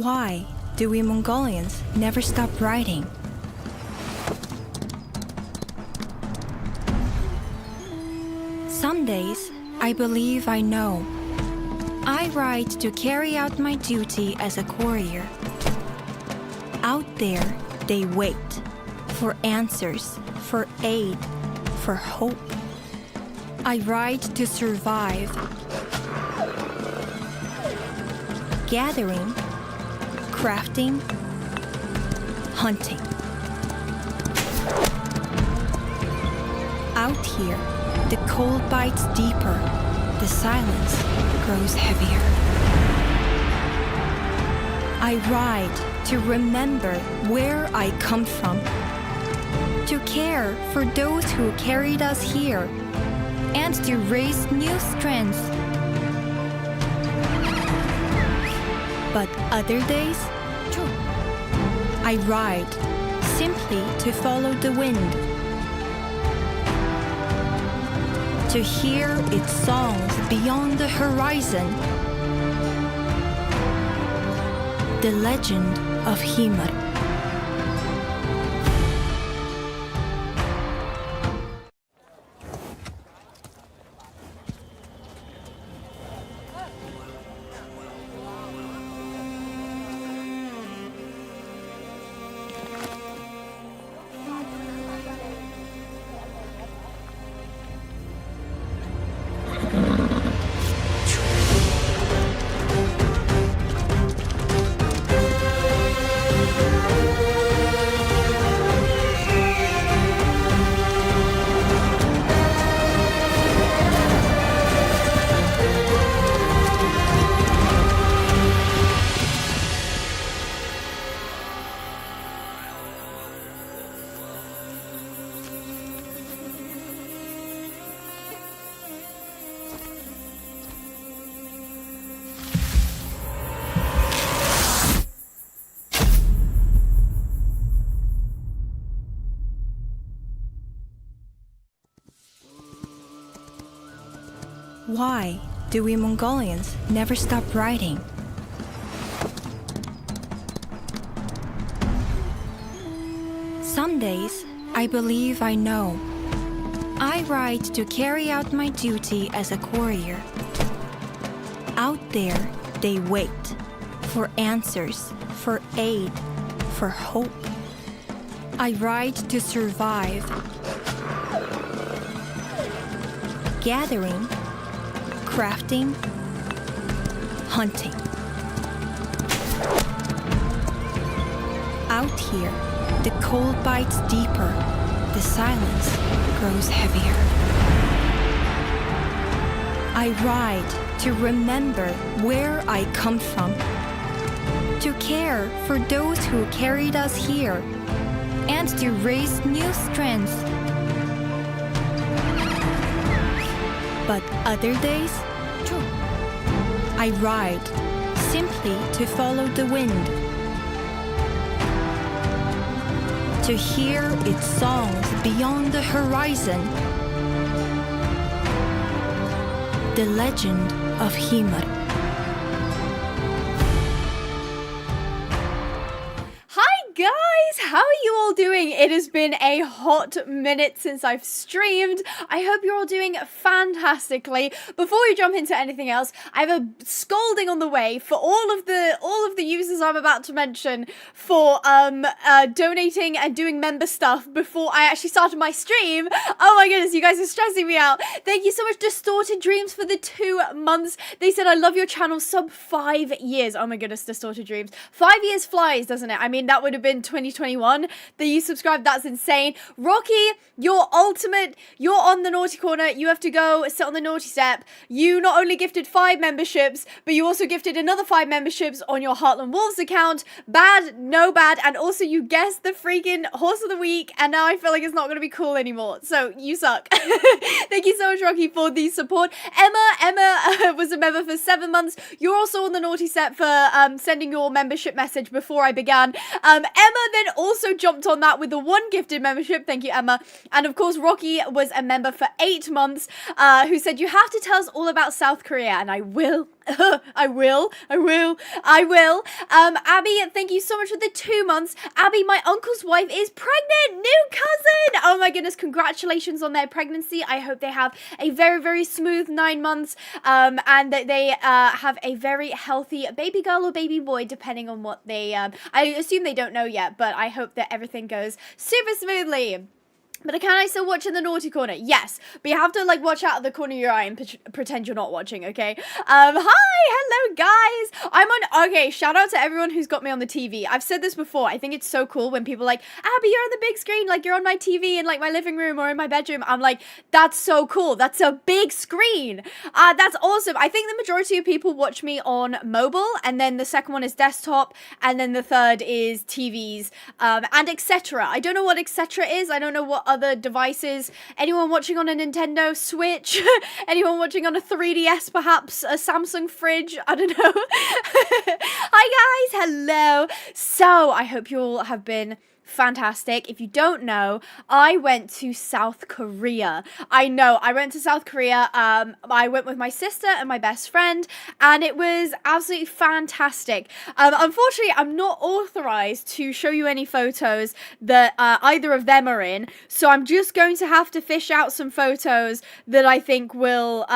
Why do we Mongolians never stop writing? Some days, I believe I know. I write to carry out my duty as a courier. Out there, they wait for answers, for aid, for hope. I write to survive. Gathering, crafting, hunting. Out here, the cold bites deeper, the silence grows heavier. I ride to remember where I come from, to care for those who carried us here, and to raise new strengths. But other days, I ride simply to follow the wind, to hear its songs beyond the horizon. The Legend of Khiimori. Why do we Mongolians never stop writing? Some days, I believe I know. I write to carry out my duty as a courier. Out there, they wait for answers, for aid, for hope. I write to survive. Gathering, crafting, hunting. Out here, the cold bites deeper, the silence grows heavier. I ride to remember where I come from, to care for those who carried us here, and to raise new strengths. But other days, I ride simply to follow the wind, to hear its songs beyond the horizon. The Legend of Khiimori. How are you all doing? It has been a hot minute since I've streamed. I hope you're all doing fantastically. Before we jump into anything else, I have a scolding on the way for all of the users I'm about to mention for donating and doing member stuff before I actually started my stream. Oh my goodness, you guys are stressing me out. Thank you so much, Distorted Dreams, for the 2 months. They said, I love your channel, sub 5 years. Oh my goodness, Distorted Dreams. 5 years flies, doesn't it? I mean, that would have been 2021 that you subscribed. That's insane. Rocky, you're ultimate. You're on the naughty corner. You have to go sit on the naughty step. You not only gifted 5 memberships, but you also gifted another 5 memberships on your Heartland Wolves account. Bad, no bad. And also you guessed the freaking horse of the week, and now I feel like it's not going to be cool anymore. So you suck. Thank you so much, Rocky, for the support. Emma was a member for 7 months. You're also on the naughty step for sending your membership message before I began. Emma then also jumped on that with the 1 gifted membership. Thank you, Emma. And of course, Rocky was a member for 8 months, who said, you have to tell us all about South Korea, and I will. I will. Abby, thank you so much for the 2 months. Abby, my uncle's wife is pregnant. New cousin. Oh my goodness. Congratulations on their pregnancy. I hope they have a very, very smooth 9 months. And that they have a very healthy baby girl or baby boy, depending on what they, I assume they don't know yet, but I hope that everything goes super smoothly. But can I still watch in the naughty corner? Yes, but you have to like watch out of the corner of your eye and pretend you're not watching, okay? Hello guys. Okay, shout out to everyone who's got me on the TV. I've said this before. I think it's so cool when people are like, Abby, you're on the big screen, like you're on my TV in like my living room or in my bedroom. I'm like, that's so cool. That's a big screen. That's awesome. I think the majority of people watch me on mobile, and then the second one is desktop, and then the third is TVs, and etc. I don't know what etc. is. I don't know what other devices. Anyone watching on a Nintendo Switch? Anyone watching on a 3DS, perhaps a Samsung fridge? I don't know. Hi guys, hello. So I hope you all have been fantastic. If you don't know, I went to South Korea. I know, I went to South Korea. I went with my sister and my best friend, and it was absolutely fantastic. Unfortunately, I'm not authorized to show you any photos that either of them are in, so I'm just going to have to fish out some photos that I think will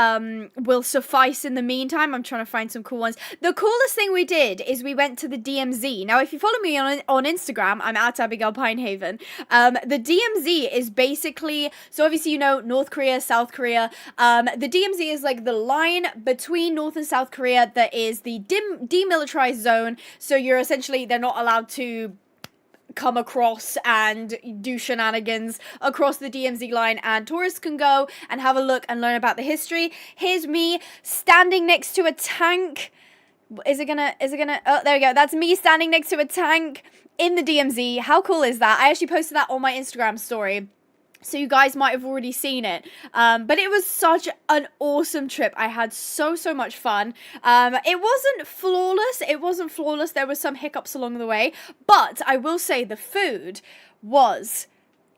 suffice in the meantime. I'm trying to find some cool ones. The coolest thing we did is we went to the DMZ. Now, if you follow me on Instagram, I'm at Abigail Pinehaven. The DMZ is basically, so obviously you know North Korea, South Korea. The DMZ is like the line between North and South Korea that is the demilitarized zone. So they're not allowed to come across and do shenanigans across the DMZ line, and tourists can go and have a look and learn about the history. Here's me standing next to a tank. Is it gonna, oh, there we go. That's me standing next to a tank in the DMZ. How cool is that? I actually posted that on my Instagram story, so you guys might have already seen it. But it was such an awesome trip. I had so much fun. It wasn't flawless. There were some hiccups along the way, but I will say the food was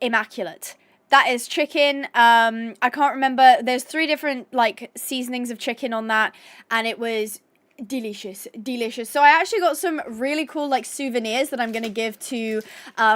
immaculate. That is chicken. I can't remember. There's 3 different like seasonings of chicken on that, and it was delicious. So I actually got some really cool like souvenirs that I'm gonna give to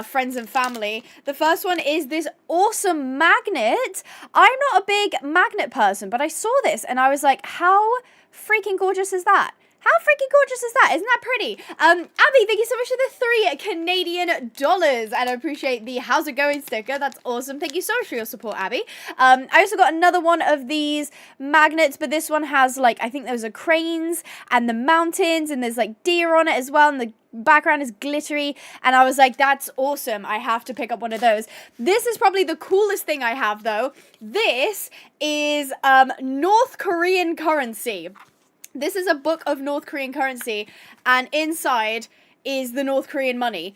friends and family. The first one is this awesome magnet. I'm not a big magnet person, but I saw this and I was like, how freaking gorgeous is that? How freaking gorgeous is that? Isn't that pretty? Abby, thank you so much for the $3 Canadian, and I appreciate the how's it going sticker. That's awesome. Thank you so much for your support, Abby. I also got another one of these magnets, but this one has like, I think those are cranes and the mountains, and there's like deer on it as well, and the background is glittery, and I was like, that's awesome. I have to pick up one of those. This is probably the coolest thing I have though. This is North Korean currency. This is a book of North Korean currency, and inside is the North Korean money.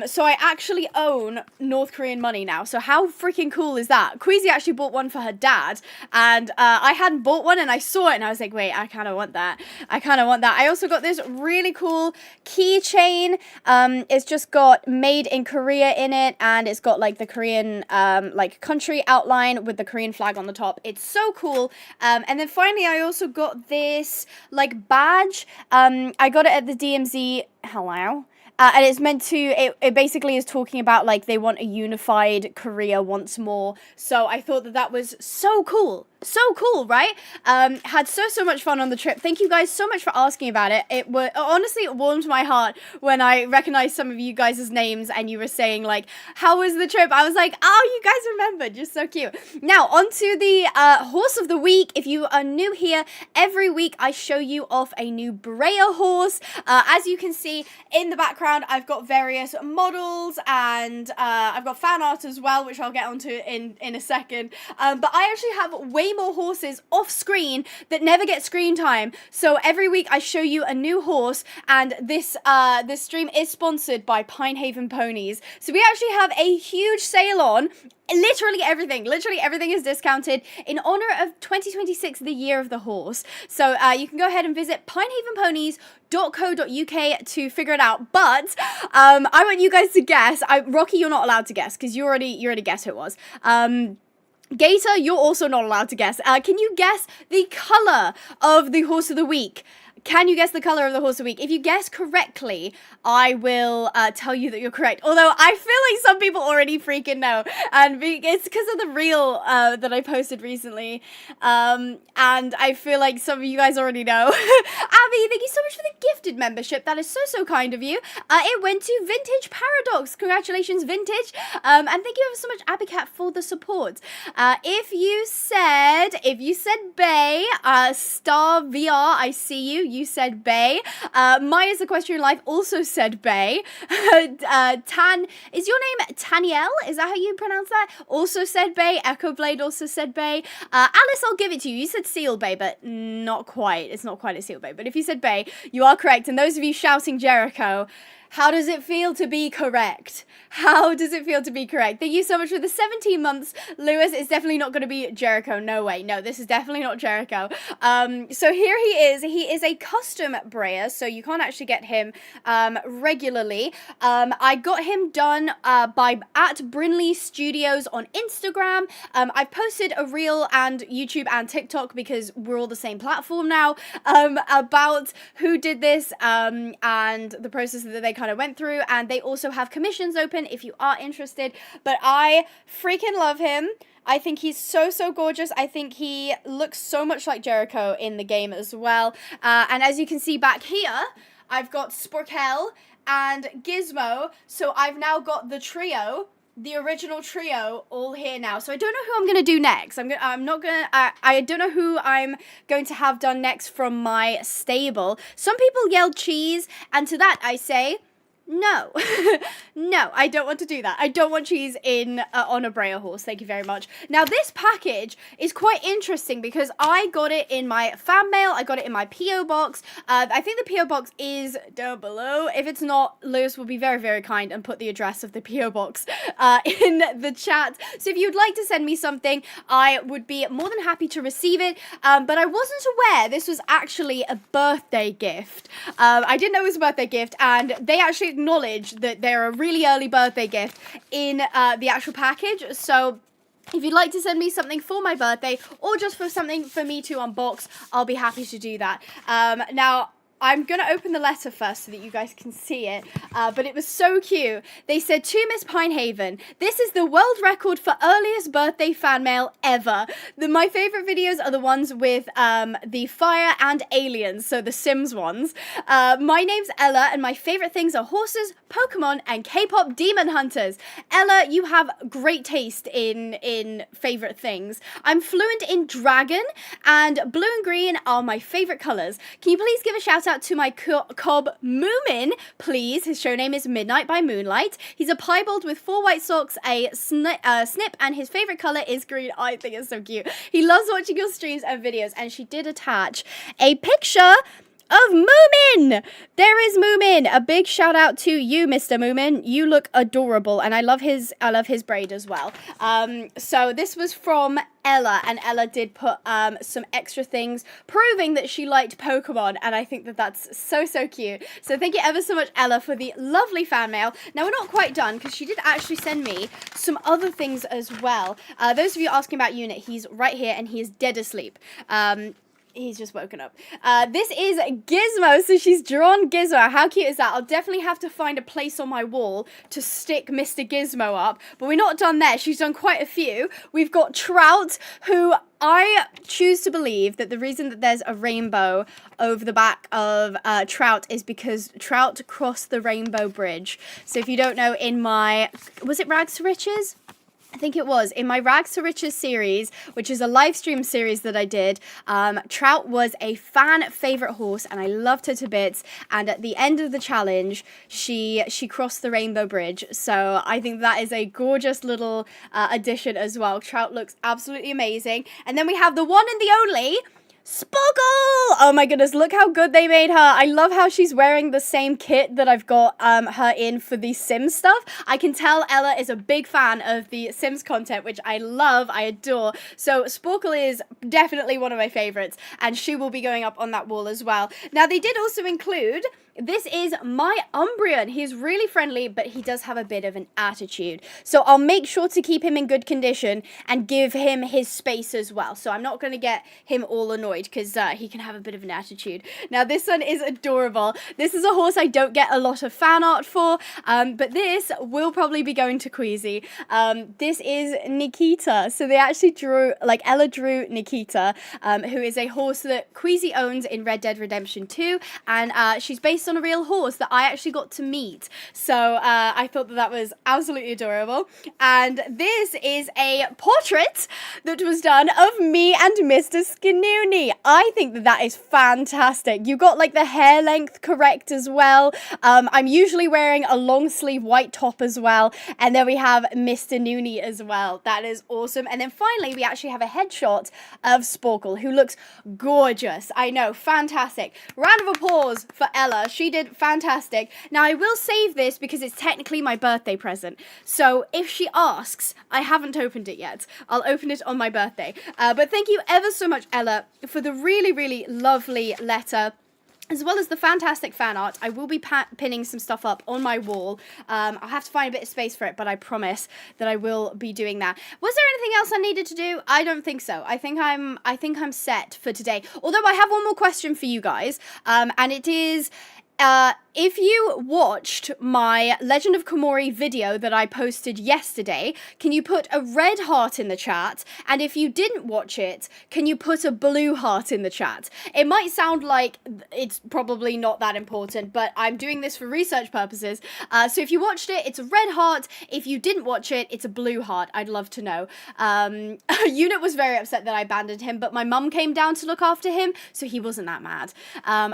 So I actually own North Korean money now. So how freaking cool is that? Queasy actually bought one for her dad, and I hadn't bought one, and I saw it and I was like, wait, I kind of want that. I also got this really cool keychain. It's just got made in Korea in it, and it's got like the Korean like country outline with the Korean flag on the top. It's so cool. And then finally I also got this like badge. I got it at the DMZ. Hello. And it's meant to, it basically is talking about like they want a unified Korea once more. So I thought that was so cool. So cool, right? Had so much fun on the trip. Thank you guys so much for asking about it. Honestly, it warmed my heart when I recognized some of you guys' names and you were saying like, how was the trip? I was like, oh, you guys remembered. You're so cute. Now, on to the horse of the week. If you are new here, every week I show you off a new Breyer horse. As you can see in the background, I've got various models, and I've got fan art as well, which I'll get onto in a second. But I actually have way more horses off screen that never get screen time. So every week I show you a new horse, and this stream is sponsored by Pinehaven Ponies. So we actually have a huge sale on literally everything is discounted in honor of 2026, the year of the horse. So you can go ahead and visit pinehavenponies.co.uk to figure it out. But I want you guys to guess. Rocky, you're not allowed to guess because you already guessed who it was. Gator, you're also not allowed to guess. Can you guess the color of the horse of the week? Can you guess the color of the horse of the week? If you guess correctly, I will tell you that you're correct. Although I feel like some people already freaking know. And it's because of the reel that I posted recently. And I feel like some of you guys already know. Abby, thank you so much for the gifted membership. That is so, so kind of you. It went to Vintage Paradox. Congratulations, Vintage. And thank you ever so much, Abicat, for the support. If you said Bay, Star VR, I see you. You said Bay. Maya's Equestrian Life also said Bay. Tan, is your name Tanielle? Is that how you pronounce that? Also said Bay. Echo Blade also said Bay. Alice, I'll give it to you. You said Seal Bay, but not quite. It's not quite a Seal Bay. But if you said Bay, you are correct. And those of you shouting Jericho, how does it feel to be correct? How does it feel to be correct? Thank you so much for the 17 months, Lewis. It's definitely not going to be Jericho. No way. No, this is definitely not Jericho. So here he is. He is a custom Breyer, so you can't actually get him regularly. I got him done by at Brinley Studios on Instagram. I've posted a reel and YouTube and TikTok because we're all the same platform now about who did this and the process that they kind of went through, and they also have commissions open if you are interested. But I freaking love him. I think he's so, so gorgeous. I think he looks so much like Jericho in the game as well. And as you can see back here, I've got Sporkel and Gizmo. So I've now got the trio, the original trio, all here now. So I don't know who I'm going to do next. I don't know who I'm going to have done next from my stable. Some people yelled cheese, and to that I say, no. No, I don't want to do that. I don't want cheese in on a Breyer horse. Thank you very much. Now, this package is quite interesting because I got it in my fan mail. I got it in my P.O. box. I think the P.O. box is down below. If it's not, Lewis will be very, very kind and put the address of the P.O. box in the chat. So if you'd like to send me something, I would be more than happy to receive it. But I wasn't aware this was actually a birthday gift. I didn't know it was a birthday gift, and they actually acknowledge that they're a really early birthday gift in the actual package. So if you'd like to send me something for my birthday or just for something for me to unbox, I'll be happy to do that. Now, I'm going to open the letter first so that you guys can see it, but it was so cute. They said, to Miss Pinehaven, this is the world record for earliest birthday fan mail ever. My favourite videos are the ones with the fire and aliens, so the Sims ones. My name's Ella, and my favourite things are horses, Pokemon, and K-pop demon hunters. Ella, you have great taste in favourite things. I'm fluent in dragon, and blue and green are my favourite colours. Can you please give a shout out to my cob Moomin, please? His show name is Midnight by Moonlight. He's a piebald with 4 white socks, a snip, and his favorite color is green. I think it's so cute. He loves watching your streams and videos, and she did attach a picture of Moomin. There is Moomin. A big shout out to you, Mr. Moomin. You look adorable, and I love his braid as well. So this was from Ella, and Ella did put some extra things proving that she liked Pokemon, and I think that that's so, so cute. So thank you ever so much, Ella, for the lovely fan mail. Now, we're not quite done because she did actually send me some other things as well. Those of you asking about Unit, he's right here, and he is dead asleep. He's just woken up. This is Gizmo, so she's drawn Gizmo. How cute is that? I'll definitely have to find a place on my wall to stick Mr. Gizmo up, but we're not done there. She's done quite a few. We've got Trout, who I choose to believe that the reason that there's a rainbow over the back of Trout is because Trout crossed the Rainbow Bridge. So if you don't know, in my, was it Rags to Riches? I think it was. In my Rags to Riches series, which is a live stream series that I did, Trout was a fan favorite horse, and I loved her to bits. And at the end of the challenge, she crossed the Rainbow Bridge. So I think that is a gorgeous little addition as well. Trout looks absolutely amazing. And then we have the one and the only Spockle! Oh my goodness, look how good they made her. I love how she's wearing the same kit that I've got her in for the Sims stuff. I can tell Ella is a big fan of the Sims content, which I love, I adore. So Sporkle is definitely one of my favorites, and she will be going up on that wall as well. Now, they did also include this is my Umbrian. He's really friendly, but he does have a bit of an attitude. So I'll make sure to keep him in good condition and give him his space as well. So I'm not going to get him all annoyed because he can have a bit of an attitude. Now, this one is adorable. This is a horse I don't get a lot of fan art for, but this will probably be going to Queasy. This is Nikita. So they actually drew, like Ella drew Nikita, who is a horse that Queasy owns in Red Dead Redemption 2, and she's based on a real horse that I actually got to meet. So I thought that was absolutely adorable. And this is a portrait that was done of me and Mr. Skinoony. I think that is fantastic. You got like the hair length correct as well. I'm usually wearing a long sleeve white top as well. And then we have Mr. Nooney as well. That is awesome. And then finally, we actually have a headshot of Sporkle, who looks gorgeous. I know, fantastic. Round of applause for Ella. She did fantastic. Now, I will save this because it's technically my birthday present. So if she asks, I haven't opened it yet. I'll open it on my birthday. But thank you ever so much, Ella, for the really, really lovely letter, as well as the fantastic fan art. I will be pinning some stuff up on my wall. I'll have to find a bit of space for it, but I promise that I will be doing that. Was there anything else I needed to do? I don't think so. I think I'm set for today. Although I have one more question for you guys, and it is, if you watched my Legend of Khiimori video that I posted yesterday, can you put a red heart in the chat? And if you didn't watch it, can you put a blue heart in the chat? It might sound like it's probably not that important, but I'm doing this for research purposes. So if you watched it, it's a red heart. If you didn't watch it, it's a blue heart. I'd love to know. Unit was very upset that I abandoned him, but my mum came down to look after him, so he wasn't that mad.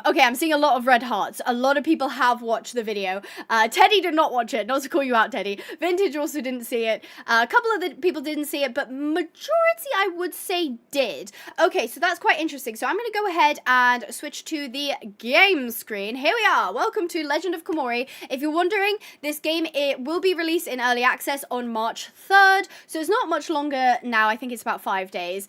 Okay, I'm seeing a lot of red hearts. A lot of people have watched the video. Teddy did not watch it, not to call you out, Teddy. Vintage also didn't see it. A couple of the people didn't see it, but majority, I would say, did. Okay, so that's quite interesting. So I'm going to go ahead and switch to the game screen. Here we are. Welcome to Legend of Khiimori. If you're wondering, this game, it will be released in early access on March 3rd, so it's not much longer now. I think it's about 5 days.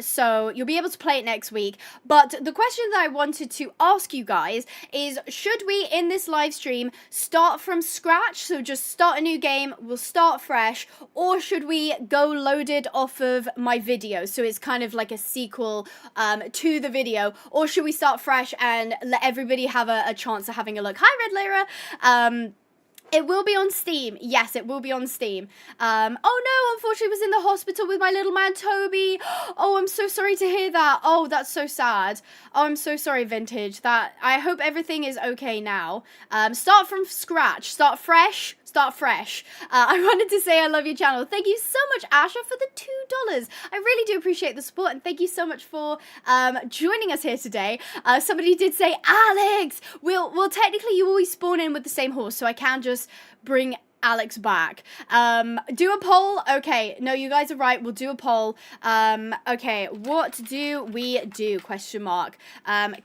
So you'll be able to play it next week. But the question that I wanted to ask you guys is, should we, in this live stream, start from scratch? So just start a new game, we'll start fresh, or should we go loaded off of my video? So it's kind of like a sequel to the video, or should we start fresh and let everybody have a chance of having a look? Hi, Red Lyra. It will be on Steam. Yes, it will be on Steam. Oh no, unfortunately I was in the hospital with my little man Toby. Oh, I'm so sorry to hear that. Oh, that's so sad. Oh, I'm so sorry, Vintage. I hope everything is okay now. Start from scratch. Start fresh. Start fresh. I wanted to say I love your channel. Thank you so much, Asha, for the $2. I really do appreciate the support, and thank you so much for joining us here today. Somebody did say, Alex, well, technically you always spawn in with the same horse, so I can just bring Alex back. Do a poll. Okay, no, you guys are right. We'll do a poll. Okay, what do we do? Question mark.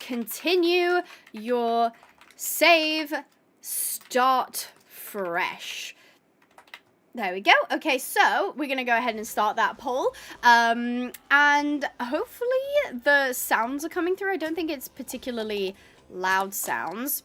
Continue your save. Start fresh. There we go. Okay, so we're going to go ahead and start that poll. And hopefully the sounds are coming through. I don't think it's particularly loud sounds.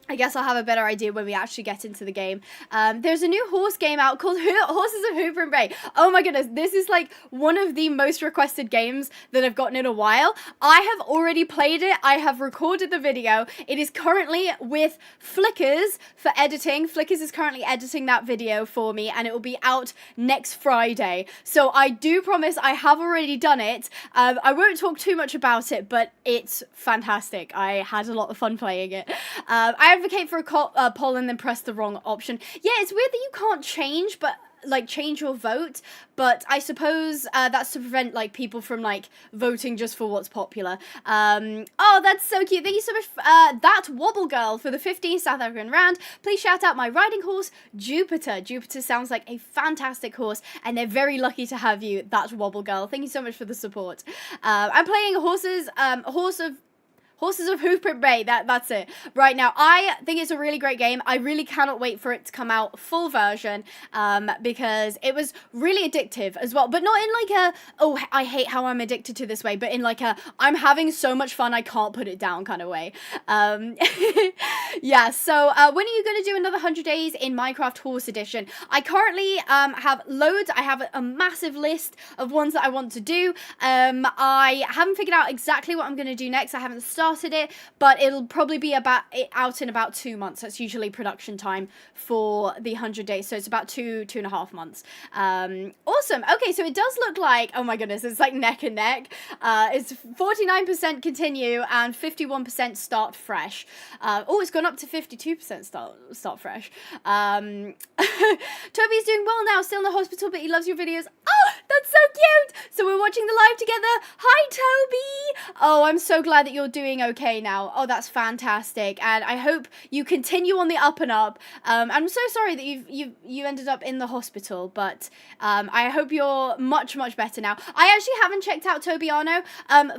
I guess I'll have a better idea when we actually get into the game. There's a new horse game out called Horses of Hooper and Bray. Oh my goodness, this is like one of the most requested games that I've gotten in a while. I have already played it. I have recorded the video. It is currently with Flickers for editing. Flickers is currently editing that video for me, and it will be out next Friday. So I do promise I have already done it. I won't talk too much about it, but it's fantastic. I had a lot of fun playing it. I advocate for a poll and then press the wrong option. Yeah, it's weird that you can't change, but like change your vote, but I suppose that's to prevent like people from like voting just for what's popular. Oh, that's so cute. Thank you so much that Wobble Girl for the 15th South African round. Please shout out my riding horse Jupiter. Jupiter sounds like a fantastic horse, and they're very lucky to have you, that Wobble Girl. Thank you so much for the support. I'm playing horse of Horses of Hoofprint Bay, that's it. Right now, I think it's a really great game. I really cannot wait for it to come out full version, because it was really addictive as well. But not in like a, oh, I hate how I'm addicted to this way, but in like a, I'm having so much fun I can't put it down kind of way. Yeah, so when are you going to do another 100 days in Minecraft Horse Edition? I currently have loads. I have a massive list of ones that I want to do. I haven't figured out exactly what I'm going to do next. I haven't started it, but it'll probably be out in about 2 months. That's usually production time for the 100 days. So it's about 2.5 months. Awesome. Okay, so it does look like, oh my goodness, it's like neck and neck. It's 49% continue and 51% start fresh. Oh, it's gone up to 52% start fresh. Toby's doing well now, still in the hospital, but he loves your videos. Oh, that's so cute. So we're watching the live together. Hi, Toby. Oh, I'm so glad that you're doing okay now. Oh, that's fantastic. And I hope you continue on the up and up. I'm so sorry that you ended up in the hospital, but I hope you're much better now. I actually haven't checked out Tobiano.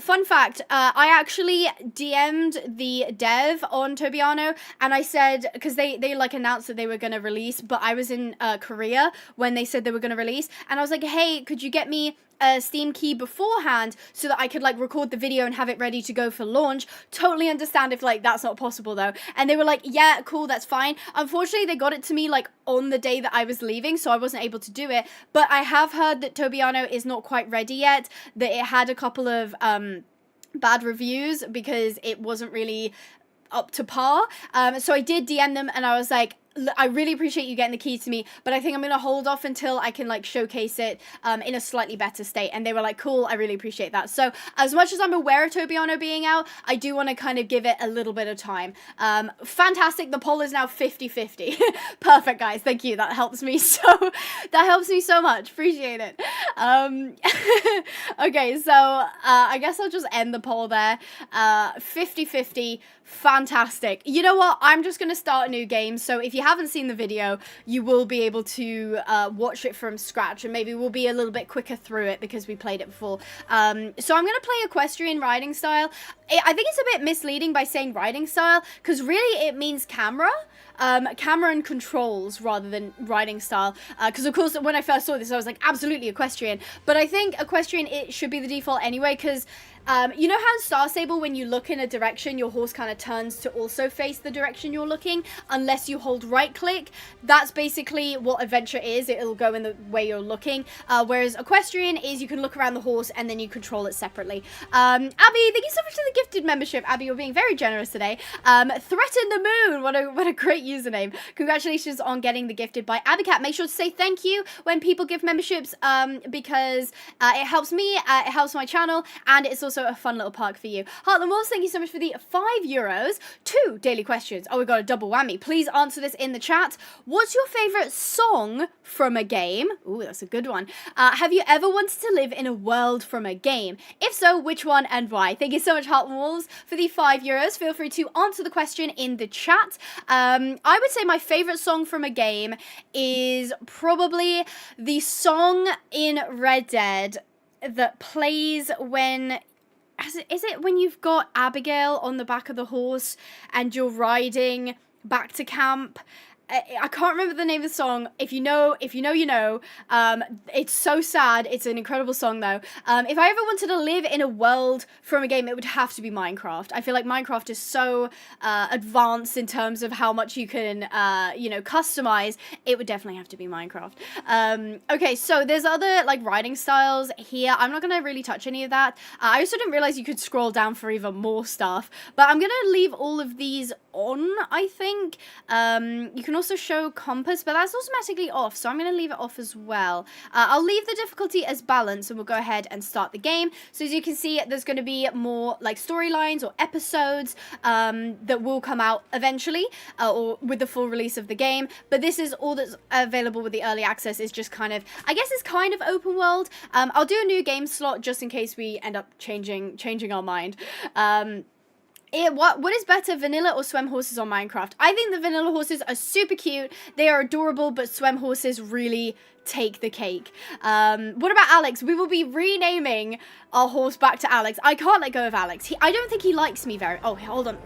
Fun fact, I actually DM'd the dev on Tobiano, and I said, because they like announced that they were going to release, but I was in Korea when they said they were going to release, and I was like, hey, could you get me a Steam key beforehand so that I could like record the video and have it ready to go for launch? Totally understand if like that's not possible though. And they were like, yeah, cool, that's fine. Unfortunately, they got it to me like on the day that I was leaving, so I wasn't able to do it. But I have heard that Tobiano is not quite ready yet, that it had a couple of bad reviews because it wasn't really up to par. So I did DM them and I was like, I really appreciate you getting the key to me, but I think I'm going to hold off until I can like showcase it in a slightly better state. And they were like, cool, I really appreciate that. So as much as I'm aware of Tobiano being out, I do want to kind of give it a little bit of time. Fantastic. The poll is now 50-50. Perfect, guys. Thank you. That helps me so much. Appreciate it. Okay, so I guess I'll just end the poll there. 50-50. Fantastic. You know what? I'm just going to start a new game. So if you haven't seen the video, you will be able to watch it from scratch, and maybe we'll be a little bit quicker through it because we played it before. So I'm going to play equestrian riding style. I think it's a bit misleading by saying riding style, because really it means camera. Camera and controls rather than riding style, because of course when I first saw this I was like, absolutely equestrian, but I think equestrian, it should be the default anyway, because you know how in Star Stable when you look in a direction your horse kind of turns to also face the direction you're looking unless you hold right click? That's basically what adventure is. It'll go in the way you're looking, whereas equestrian is you can look around the horse and then you control it separately. Abby, thank you so much for the gifted membership. Abby, you're being very generous today. Threaten the moon, what a great username. Congratulations on getting the gifted by Abicat. Make sure to say thank you when people give memberships, because it helps me, it helps my channel, and it's also a fun little perk for you. Heartland Wolves, thank you so much for the €5. 2 daily questions. Oh, we got a double whammy. Please answer this in the chat. What's your favorite song from a game? Ooh, that's a good one. Have you ever wanted to live in a world from a game? If so, which one and why? Thank you so much, Heartland Wolves, for the €5. Feel free to answer the question in the chat. I would say my favorite song from a game is probably the song in Red Dead that plays when... Is it when you've got Abigail on the back of the horse and you're riding back to camp? I can't remember the name of the song. If you know, you know. It's so sad. It's an incredible song, though. If I ever wanted to live in a world from a game, it would have to be Minecraft. I feel like Minecraft is so advanced in terms of how much you can, customize. It would definitely have to be Minecraft. Okay, so there's other, like, writing styles here. I'm not going to really touch any of that. I also didn't realize you could scroll down for even more stuff. But I'm going to leave all of these on, I think. You can also show compass, but that's automatically off, so I'm going to leave it off as well. I'll leave the difficulty as balance, and we'll go ahead and start the game. So as you can see, there's going to be more like storylines or episodes that will come out eventually, or with the full release of the game. But this is all that's available with the early access. Is just kind of, I guess it's kind of open world. I'll do a new game slot just in case we end up changing our mind. What is better, vanilla or swim horses on Minecraft? I think the vanilla horses are super cute. They are adorable, but swim horses really take the cake. What about Alex? We will be renaming our horse back to Alex. I can't let go of Alex. I don't think he likes me very... Oh, hold on.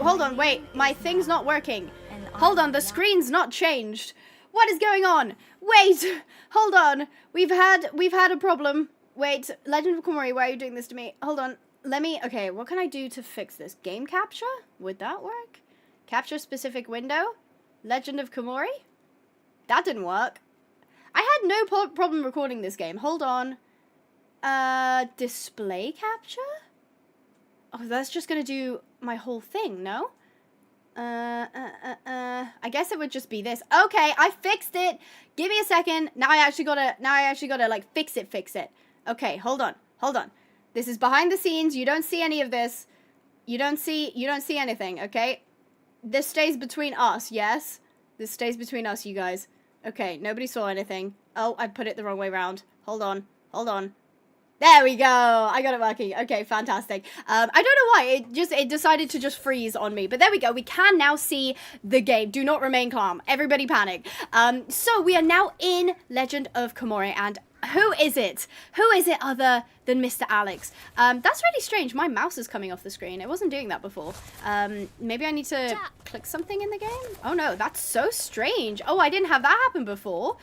Hold on, wait. My thing's not working. Hold on, the screen's not changed. What is going on? Wait, hold on. We've had a problem. Wait, Legend of Khiimori, why are you doing this to me? Hold on. Okay, what can I do to fix this? Game capture? Would that work? Capture specific window? Legend of Khiimori? That didn't work. I had no problem recording this game. Hold on. Display capture? Oh, that's just gonna do my whole thing, no? I guess it would just be this. Okay, I fixed it. Give me a second. Now I actually gotta like fix it. Okay, hold on. This is behind the scenes. You don't see any of this. You don't see anything, okay? This stays between us, yes? This stays between us, you guys. Okay, nobody saw anything. Oh, I put it the wrong way around. Hold on. There we go. I got it working. Okay, fantastic. I don't know why. It decided to just freeze on me. But there we go. We can now see the game. Do not remain calm. Everybody panic. So we are now in Legend of Khiimori, and who is it? Who is it other than Mr. Alex? That's really strange. My mouse is coming off the screen. It wasn't doing that before. Maybe I need to click something in the game? Oh no, that's so strange. Oh, I didn't have that happen before.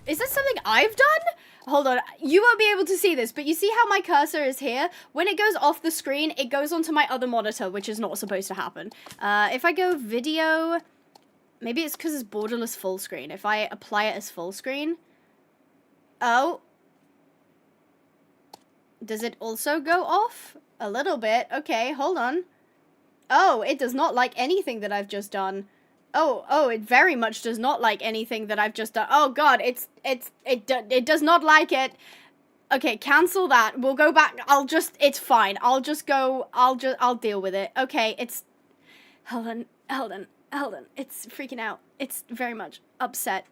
Is that something I've done? Hold on, you won't be able to see this, but you see how my cursor is here? When it goes off the screen, it goes onto my other monitor, which is not supposed to happen. If I go video, maybe it's because it's borderless full screen. If I apply it as full screen, oh. Does it also go off? A little bit. Okay, hold on. Oh, it does not like anything that I've just done. Oh, it very much does not like anything that I've just done. Oh god, it does not like it. Okay, cancel that. We'll go back. It's fine. I'll deal with it. Okay, hold on. It's freaking out. It's very much upset.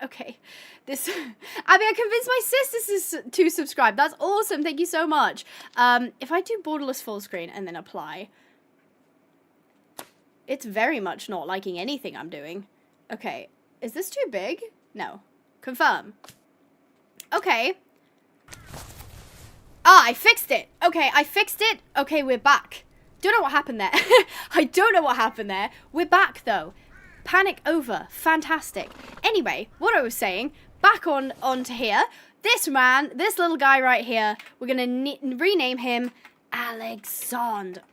Okay. I convinced my sisters to subscribe. That's awesome. Thank you so much. If I do borderless full screen and then apply, it's very much not liking anything I'm doing. Okay. Is this too big? No. Confirm. Okay. Ah, I fixed it. Okay, I fixed it. Okay, we're back. Don't know what happened there. I don't know what happened there. We're back, though. Panic over. Fantastic. Anyway, what I was saying, back onto here. This little guy right here, we're going to rename him Alexander.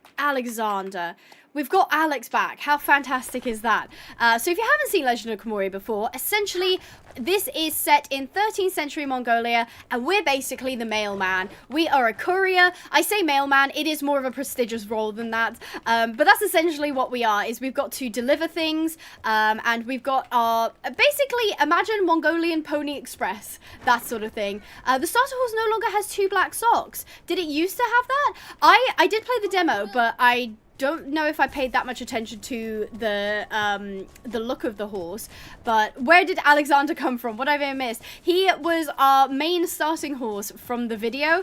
We've got Alex back. How fantastic is that? So if you haven't seen Legend of Khiimori before, essentially, this is set in 13th century Mongolia, and we're basically the mailman. We are a courier. I say mailman, it is more of a prestigious role than that, but that's essentially what we are, is we've got to deliver things, and we've got our, basically, imagine Mongolian Pony Express, that sort of thing. The starter horse no longer has 2 black socks. Did it used to have that? I did play the demo, but I don't know if I paid that much attention to the look of the horse. But where did Alexander come from? What have I missed? He was our main starting horse from the video,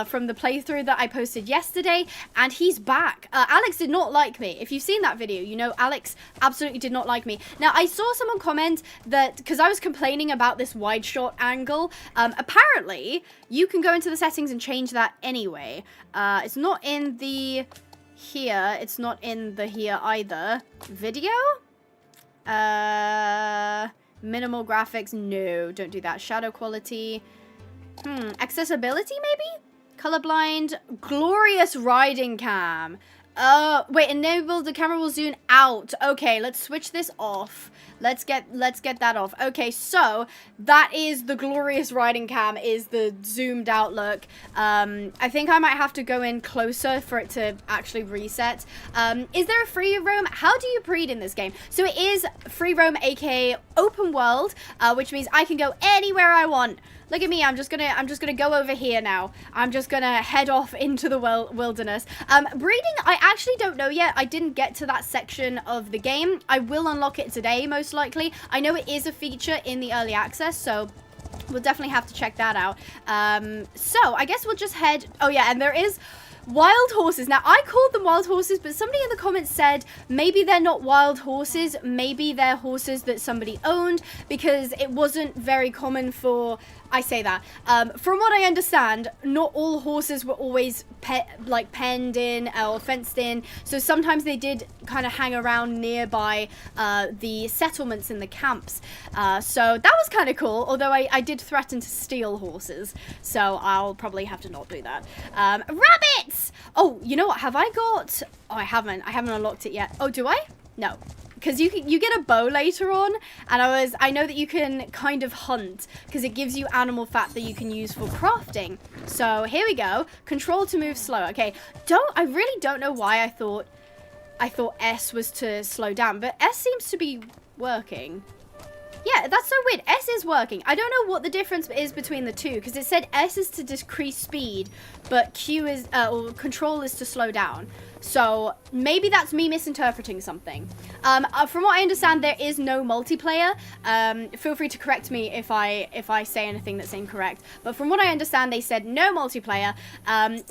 from the playthrough that I posted yesterday, and he's back. Alex did not like me. If you've seen that video, you know Alex absolutely did not like me. Now, I saw someone comment that, because I was complaining about this wide shot angle, apparently you can go into the settings and change that anyway. It's not in the... here, it's not in the here either. Video? Minimal graphics, no, don't do that. Shadow quality, accessibility maybe? Colorblind, glorious riding cam. Wait, enable the camera will zoom out. Okay, let's switch this off. Let's get that off. Okay, so that is the glorious riding cam, is the zoomed out look. I think I might have to go in closer for it to actually reset. Is there a free roam? How do you breed in this game? So it is free roam, aka open world, which means I can go anywhere I want. Look at me, I'm just gonna go over here now. I'm just gonna head off into the wilderness. Breeding, I actually don't know yet. I didn't get to that section of the game. I will unlock it today, most likely. I know it is a feature in the early access, so we'll definitely have to check that out. So I guess we'll just head, oh yeah, and there is, wild horses. Now, I called them wild horses, but somebody in the comments said maybe they're not wild horses. Maybe they're horses that somebody owned, because it wasn't very common for... I say that. From what I understand, not all horses were always penned in or fenced in. So sometimes they did kind of hang around nearby the settlements and the camps. So that was kind of cool. Although I did threaten to steal horses, so I'll probably have to not do that. Rabbits! Oh, you know what? Have I got? Oh, I haven't. I haven't unlocked it yet. Oh, do I? No. Because you get a bow later on, and I know that you can kind of hunt, because it gives you animal fat that you can use for crafting. So here we go. Control to move slow. Okay, I really don't know why I thought S was to slow down, but S seems to be working. Yeah, that's so weird. S is working. I don't know what the difference is between the two, because it said S is to decrease speed, but Q is, or control is to slow down. So maybe that's me misinterpreting something. From what I understand, there is no multiplayer. Feel free to correct me if I say anything that's incorrect. But from what I understand, they said no multiplayer,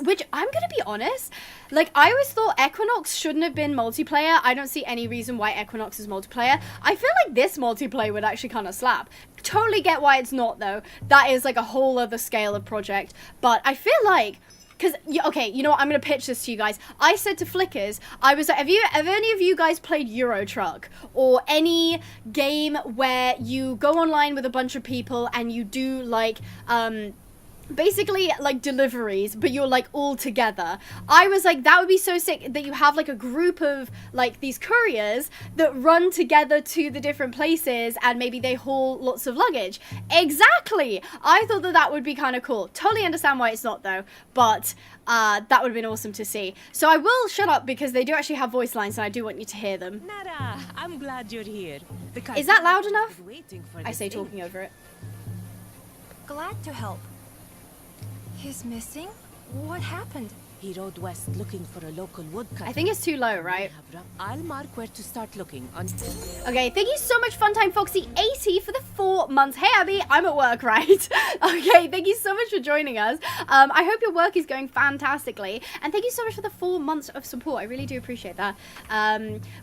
which I'm going to be honest, like I always thought Equinox shouldn't have been multiplayer. I don't see any reason why Equinox is multiplayer. I feel like this multiplayer would actually kind of slap. Totally get why it's not though. That is like a whole other scale of project. But I feel like... Because, okay, you know what? I'm going to pitch this to you guys. I said to Flickers, I was like, have any of you guys played Euro Truck? Or any game where you go online with a bunch of people and you do, like, basically like deliveries, but you're like all together. I was like, that would be so sick that you have like a group of like these couriers that run together to the different places, and maybe they haul lots of luggage. Exactly. I thought that would be kind of cool. Totally understand why it's not though, but that would have been awesome to see. So I will shut up because they do actually have voice lines and I do want you to hear them. Nada, I'm glad you're here. Is that loud enough? I say talking over it. Glad to help. He's missing? What happened? He rode west looking for a local woodcutter. I think it's too low, right? I'll mark where to start looking. Okay, thank you so much, Funtime Foxy 80 for the 4 months. Hey, Abby, I'm at work, right? Okay, thank you so much for joining us. I hope your work is going fantastically, and thank you so much for the 4 months of support. I really do appreciate that.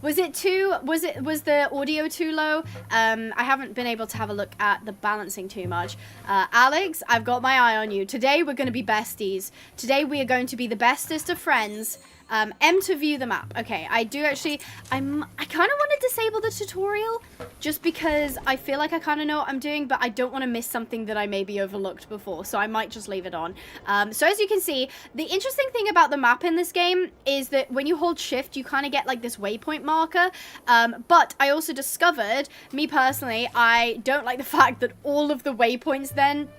Was the audio too low? I haven't been able to have a look at the balancing too much. Alex, I've got my eye on you. Today we're going to be besties. Today we are going to be the bestest of friends. M to view the map. Okay, I do actually, I kind of want to disable the tutorial just because I feel like I kind of know what I'm doing, but I don't want to miss something that I maybe overlooked before, so I might just leave it on. So as you can see, the interesting thing about the map in this game is that when you hold shift, you kind of get like this waypoint marker, but I also discovered, me personally, I don't like the fact that all of the waypoints then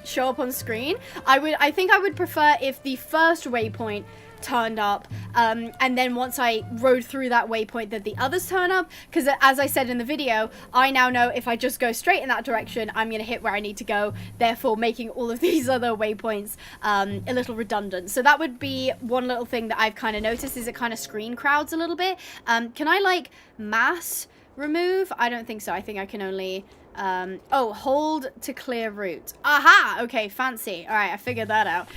show up on screen. I think I would prefer if the first waypoint turned up, and then once I rode through that waypoint that the others turn up, because as I said in the video, I now know if I just go straight in that direction, I'm going to hit where I need to go, therefore making all of these other waypoints a little redundant. So that would be one little thing that I've kind of noticed, is it kind of screen crowds a little bit. Can I like mass remove? I don't think so. I think I can only... oh, hold to clear route. Aha! Okay, fancy. Alright, I figured that out.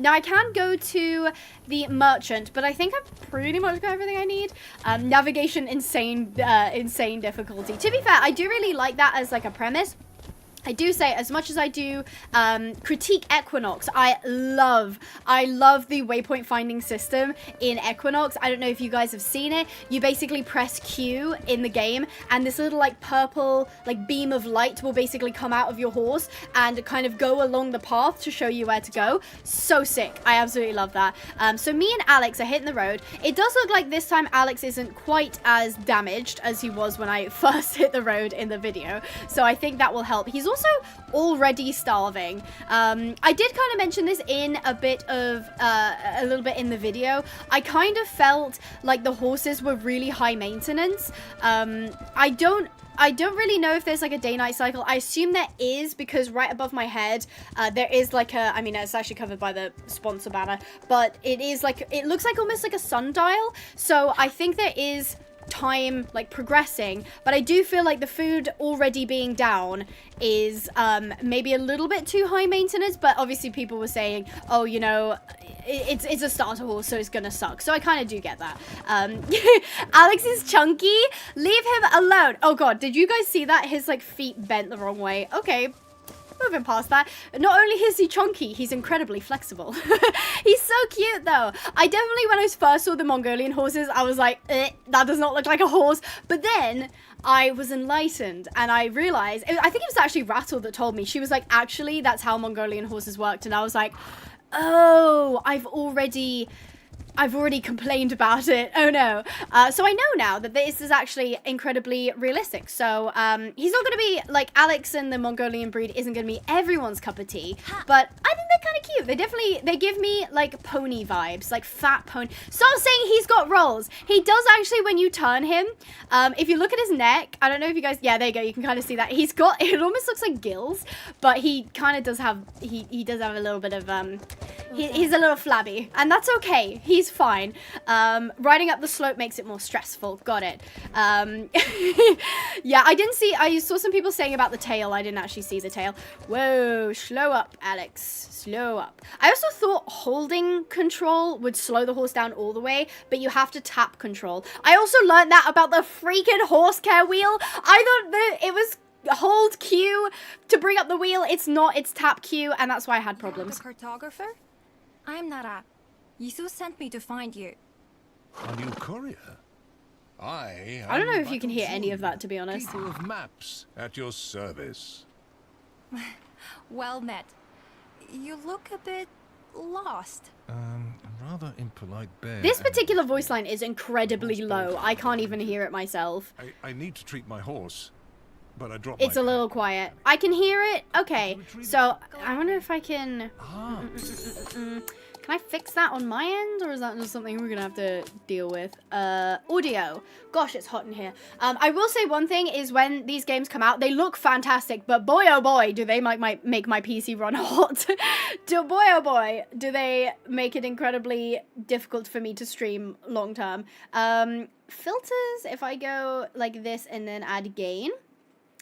Now I can go to the merchant, but I think I've pretty much got everything I need. Navigation, insane difficulty. To be fair, I do really like that as like a premise. I do say, as much as I do critique Equinox, I love the waypoint finding system in Equinox. I don't know if you guys have seen it. You basically press Q in the game, and this little like purple like beam of light will basically come out of your horse and kind of go along the path to show you where to go. So sick. I absolutely love that. So me and Alex are hitting the road. It does look like this time Alex isn't quite as damaged as he was when I first hit the road in the video. So I think that will help. He's also already starving. I did kind of mention this in a little bit in the video. I kind of felt like the horses were really high maintenance. I don't really know if there's like a day-night cycle. I assume there is, because right above my head there is like a, I mean, it's actually covered by the sponsor banner, but it is like, it looks like almost like a sundial. So I think there is time like progressing, but I do feel like the food already being down is maybe a little bit too high maintenance. But obviously people were saying, oh, you know, it's a starter horse, so it's gonna suck. So I kind of do get that. Alex is chunky. Leave him alone. Oh god, did you guys see that? His like feet bent the wrong way. Okay, moving past that. Not only is he chunky, he's incredibly flexible. He's so cute though. I definitely, when I first saw the Mongolian horses, I was like, that does not look like a horse. But then I was enlightened and I realized, I think it was actually Rattle that told me. She was like, actually, that's how Mongolian horses worked. And I was like, oh, I've already complained about it. Oh no. So I know now that this is actually incredibly realistic. So he's not going to be like Alex, and the Mongolian breed isn't going to be everyone's cup of tea. But I think they're kind of cute. They give me like pony vibes, like fat pony. Stop saying he's got rolls. He does actually when you turn him. If you look at his neck, I don't know if you guys, yeah, there you go. You can kind of see that. He's got, it almost looks like gills, but he kind of does have, he does have a little bit of, he's a little flabby, and that's okay. He's fine. Riding up the slope makes it more stressful. Got it. Yeah, I saw some people saying about the tail. I didn't actually see the tail. Whoa, slow up, Alex. Slow up. I also thought holding control would slow the horse down all the way, but you have to tap control. I also learned that about the freaking horse care wheel. I thought that it was hold Q to bring up the wheel. It's not, it's tap Q, and that's why I had problems. The cartographer? I'm Nara. Yisu sent me to find you. A new courier? I don't know if you can hear any of that, to be honest. People of maps at your service. Well met. You look a bit lost. A rather impolite bear. This particular voice line is incredibly low. I can't even hear it myself. I need to treat my horse, but I dropped It's my a little quiet. I can hear it. Okay, so I wonder if I can... Can I fix that on my end, or is that just something we're gonna have to deal with? Audio. Gosh, it's hot in here. I will say one thing is when these games come out, they look fantastic, but boy oh boy, do they make my PC run hot. Boy oh boy, do they make it incredibly difficult for me to stream long term. Filters, if I go like this and then add gain,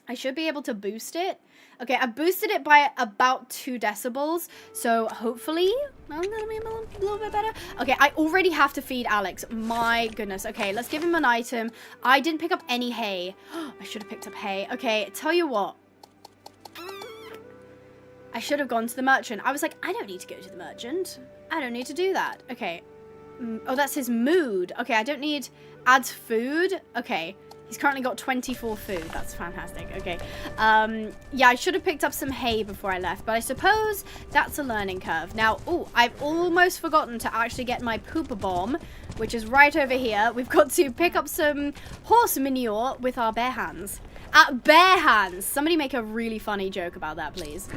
I should be able to boost it. Okay, I boosted it by about 2 decibels, so hopefully I'm gonna be a little bit better. Okay, I already have to feed Alex. My goodness. Okay, let's give him an item. I didn't pick up any hay. I should have picked up hay. Okay, tell you what. I should have gone to the merchant. I was like, I don't need to go to the merchant. I don't need to do that. Okay. Oh, that's his mood. Okay, I don't need... Adds food. Okay. He's currently got 24 food. That's fantastic. Okay. Yeah, I should have picked up some hay before I left, but I suppose that's a learning curve. Now, oh, I've almost forgotten to actually get my pooper bomb, which is right over here. We've got to pick up some horse manure with our bare hands. Bare hands. Somebody make a really funny joke about that, please.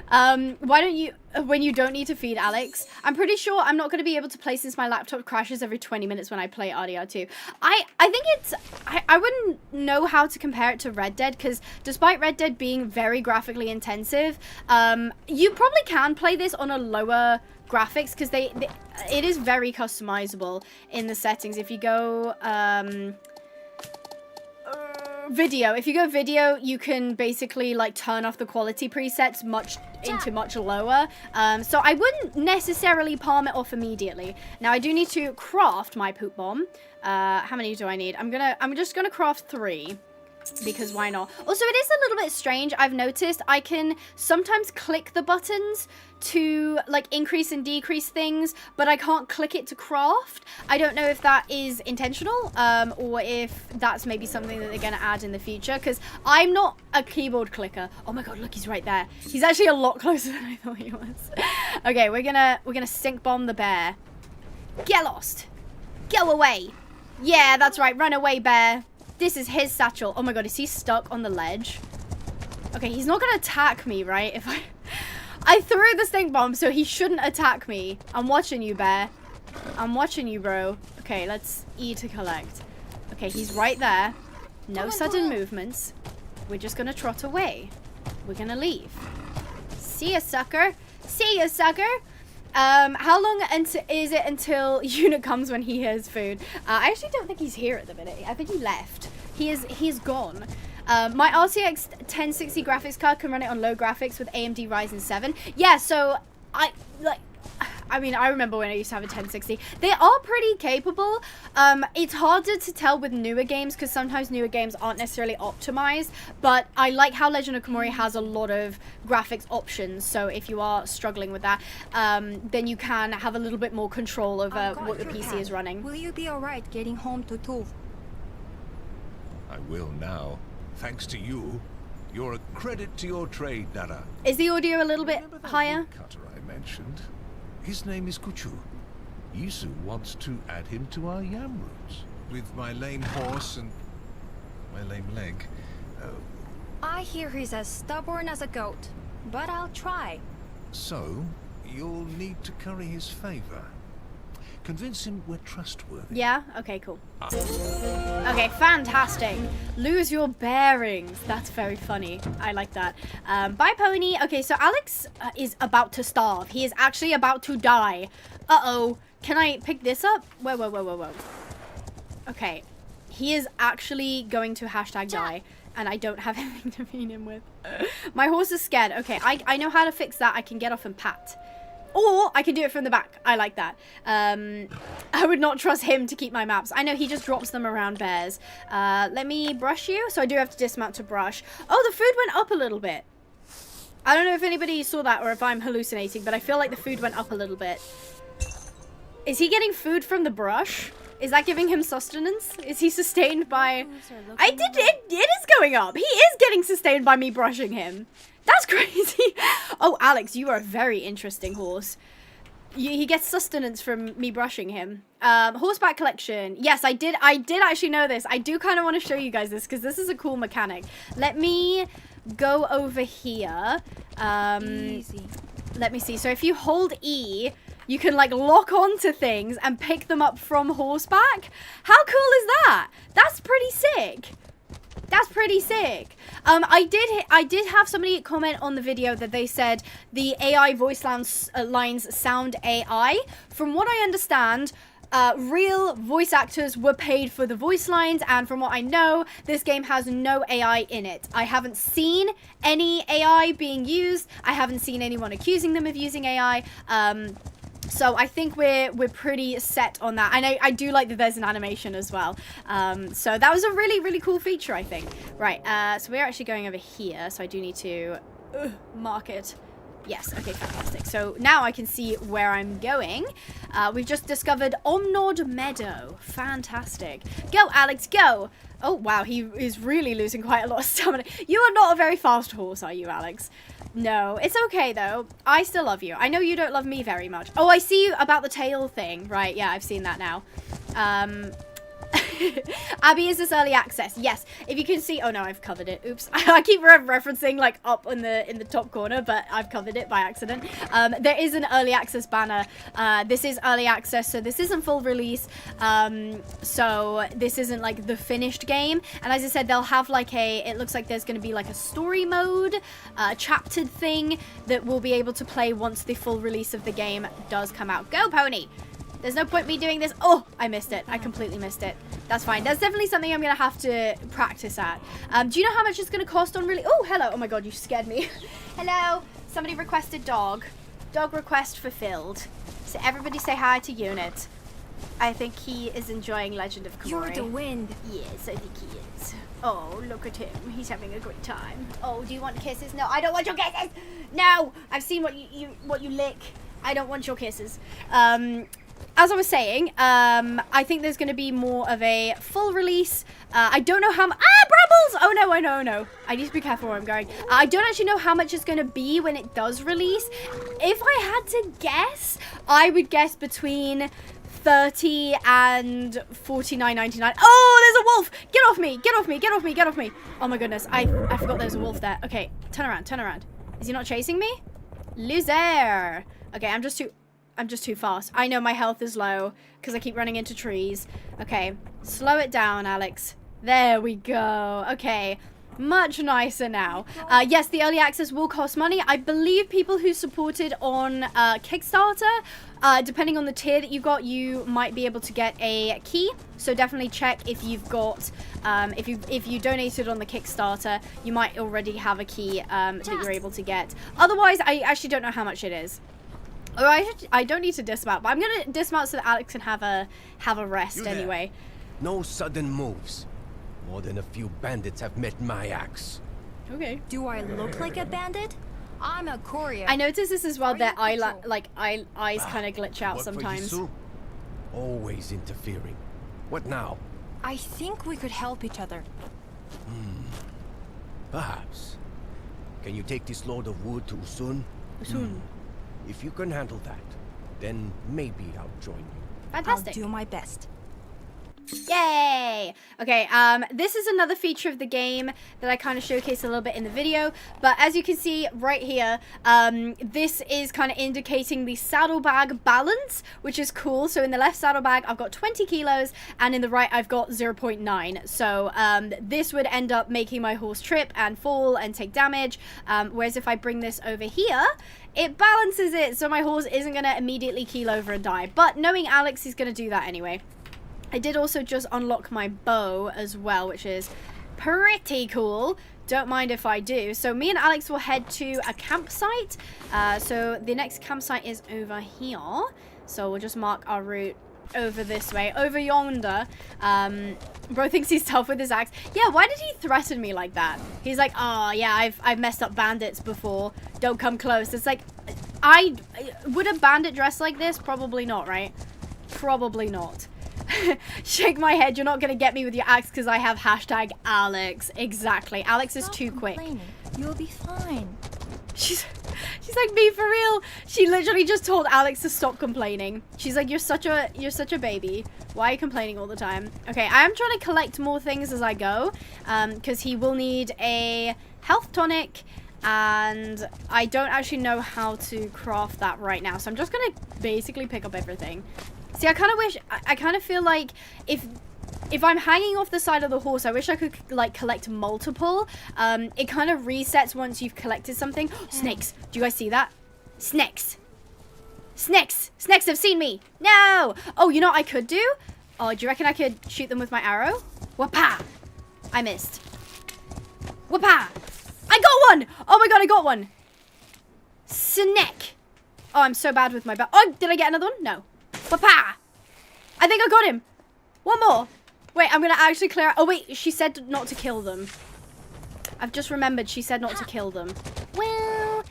Why don't you, when you don't need to feed Alex, I'm pretty sure I'm not going to be able to play since my laptop crashes every 20 minutes when I play RDR2. I think it's, I wouldn't know how to compare it to Red Dead, because despite Red Dead being very graphically intensive, you probably can play this on a lower graphics, because it is very customizable in the settings. If you go, video. If you go video, you can basically like turn off the quality presets much lower. So I wouldn't necessarily palm it off immediately. Now I do need to craft my poop bomb. How many do I need? I'm just gonna craft 3. Because why not? Also, it is a little bit strange. I've noticed I can sometimes click the buttons to like increase and decrease things, but I can't click it to craft. I don't know if that is intentional, or if that's maybe something that they're gonna add in the future, because I'm not a keyboard clicker. Oh my god, look, he's right there. He's actually a lot closer than I thought he was. Okay, we're gonna stink bomb the bear. Get lost. Go away. Yeah, that's right. Run away, bear. This is his satchel. Oh my god, is he stuck on the ledge? Okay, he's not gonna attack me, right? If I threw the stink bomb, so he shouldn't attack me. I'm watching you, bear. I'm watching you, bro. Okay, let's E to collect. Okay, he's right there. No sudden movements. We're just gonna trot away. We're gonna leave. See ya, sucker. See ya, sucker. How long is it until unit comes when he hears food? I actually don't think he's here at the minute. I think he left. He's gone. My RTX 1060 graphics card can run it on low graphics with AMD Ryzen 7. Yeah, so I mean, I remember when I used to have a 1060. They are pretty capable. It's harder to tell with newer games because sometimes newer games aren't necessarily optimized. But I like how Legend of Khiimori has a lot of graphics options. So if you are struggling with that, then you can have a little bit more control over what your PC is running. Will you be alright getting home to Tuv? I will now. Thanks to you. You're a credit to your trade, Nara. Is the audio a little bit Remember that higher? woodcutter I mentioned? His name is Kuchu. Isu wants to add him to our yam roots. With my lame horse and my lame leg. I hear he's as stubborn as a goat, but I'll try. So, you'll need to curry his favor. Convince him we're trustworthy. Yeah? Okay, cool. Okay, fantastic. Lose your bearings. That's very funny. I like that. Bye, Pony. Okay, so Alex is about to starve. He is actually about to die. Uh-oh. Can I pick this up? Whoa, whoa, whoa, whoa, whoa. Okay. He is actually going to #die, and I don't have anything to feed him with. My horse is scared. Okay, I know how to fix that. I can get off and pat. Or I can do it from the back. I like that. I would not trust him to keep my maps. I know he just drops them around bears. Let me brush you. So I do have to dismount to brush. Oh, the food went up a little bit. I don't know if anybody saw that or if I'm hallucinating, but I feel like the food went up a little bit. Is he getting food from the brush? Is that giving him sustenance? Is he sustained by... It is going up. He is getting sustained by me brushing him. That's crazy. Oh, Alex, you are a very interesting horse. He gets sustenance from me brushing him. Horseback collection. Yes, I did actually know this. I do kind of want to show you guys this because this is a cool mechanic. Let me go over here. Easy. Let me see. So if you hold E, you can like lock onto things and pick them up from horseback. How cool is that? That's pretty sick. That's pretty sick. I did have somebody comment on the video that they said the AI voice lines sound AI. From what I understand, real voice actors were paid for the voice lines, and from what I know, this game has no AI in it. I haven't seen any AI being used. I haven't seen anyone accusing them of using AI. So I think we're pretty set on that. And I do like that there's an animation as well. So that was a really, really cool feature, I think. Right, so we're actually going over here. So I do need to mark it. Yes, okay, fantastic. So now I can see where I'm going. We've just discovered Omnod Meadow. Fantastic. Go, Alex, go. Oh, wow, he is really losing quite a lot of stamina. You are not a very fast horse, are you, Alex? No, it's okay, though. I still love you. I know you don't love me very much. Oh, I see about the tail thing. Right, yeah, I've seen that now. Abby, is this early access? Yes. If you can see... Oh, no, I've covered it. Oops. I keep referencing, like, up in the top corner, but I've covered it by accident. There is an early access banner. This is early access, so this isn't full release. So this isn't, like, the finished game. And as I said, they'll have, like, it looks like there's going to be, like, a story mode, chaptered thing that we'll be able to play once the full release of the game does come out. Go, Pony! There's no point me doing this. Oh, I missed it. I completely missed it. That's fine. That's definitely something I'm going to have to practice at. Do you know how much it's going to cost on really... Oh, hello. Oh my god, you scared me. Hello. Somebody requested dog. Dog request fulfilled. So everybody say hi to Unit. I think he is enjoying Legend of Khiimori. You're the wind. Yes, I think he is. Oh, look at him. He's having a great time. Oh, do you want kisses? No, I don't want your kisses. No, I've seen what you lick. I don't want your kisses. As I was saying, I think there's going to be more of a full release. I don't know how much... Ah, Brambles! Oh, no, I know. I need to be careful where I'm going. I don't actually know how much it's going to be when it does release. If I had to guess, I would guess between 30 and 49.99. Oh, there's a wolf! Get off me! Get off me! Get off me! Get off me! Oh, my goodness. I forgot there's a wolf there. Okay, turn around. Is he not chasing me? Loser! Okay, I'm just too fast. I know my health is low because I keep running into trees. Okay, slow it down, Alex. There we go. Okay, Much nicer now. Yes, the early access will cost money. I believe people who supported on Kickstarter, depending on the tier that you got, you might be able to get a key. So definitely check if you've got, if you donated on the Kickstarter, you might already have a key that you're able to get. Otherwise, I actually don't know how much it is. Or I don't need to dismount, but I'm gonna dismount so that Alex can have a rest anyway. No sudden moves. More than a few bandits have met my axe. Okay. Do I look like a bandit? I'm a courier. I noticed this as well. Their eyes Ah, kind of glitch out What for sometimes. Yisu? Always interfering. What now? I think we could help each other. Perhaps. Can you take this load of wood to Usun? Soon. If you can handle that, then maybe I'll join you. Fantastic. I'll do my best. Yay! Okay, this is another feature of the game that I kind of showcased a little bit in the video, but as you can see right here, this is kind of indicating the saddlebag balance, which is cool. So in the left saddlebag, I've got 20 kilos, and in the right, I've got 0.9. So this would end up making my horse trip and fall and take damage, whereas if I bring this over here, it balances it, so my horse isn't going to immediately keel over and die. But knowing Alex, he's going to do that anyway. I did also just unlock my bow as well, which is pretty cool. Don't mind if I do. So me and Alex will head to a campsite. So the next campsite is over here. So we'll just mark our route over this way, over yonder. Bro thinks he's tough with his axe. Yeah, why did he threaten me like that? He's like, oh yeah, I've messed up bandits before. Don't come close. It's like, would a bandit dress like this? Probably not, right? Probably not. Shake my head. You're not gonna get me with your axe because I have hashtag Alex. Exactly. Alex is too quick. You'll be fine. She's like, me for real. She literally just told Alex to stop complaining. She's like, you're such a baby. Why are you complaining all the time? Okay, I am trying to collect more things as I go, because he will need a health tonic, and I don't actually know how to craft that right now. So I'm just gonna basically pick up everything. See, I kind of feel like if I'm hanging off the side of the horse, I wish I could, like, collect multiple. It kind of resets once you've collected something. Snakes. Do you guys see that? Snakes. Snakes. Snakes have seen me. No. Oh, you know what I could do? Oh, do you reckon I could shoot them with my arrow? Wapa. I missed. Wapa. I got one. Oh, my God, I got one. Snake. Oh, I'm so bad with my bow. Oh, did I get another one? No. Wapa. I think I got him. One more. Wait, I'm gonna actually clear out. Oh wait, she said not to kill them. I've just remembered she said not to kill them. Well,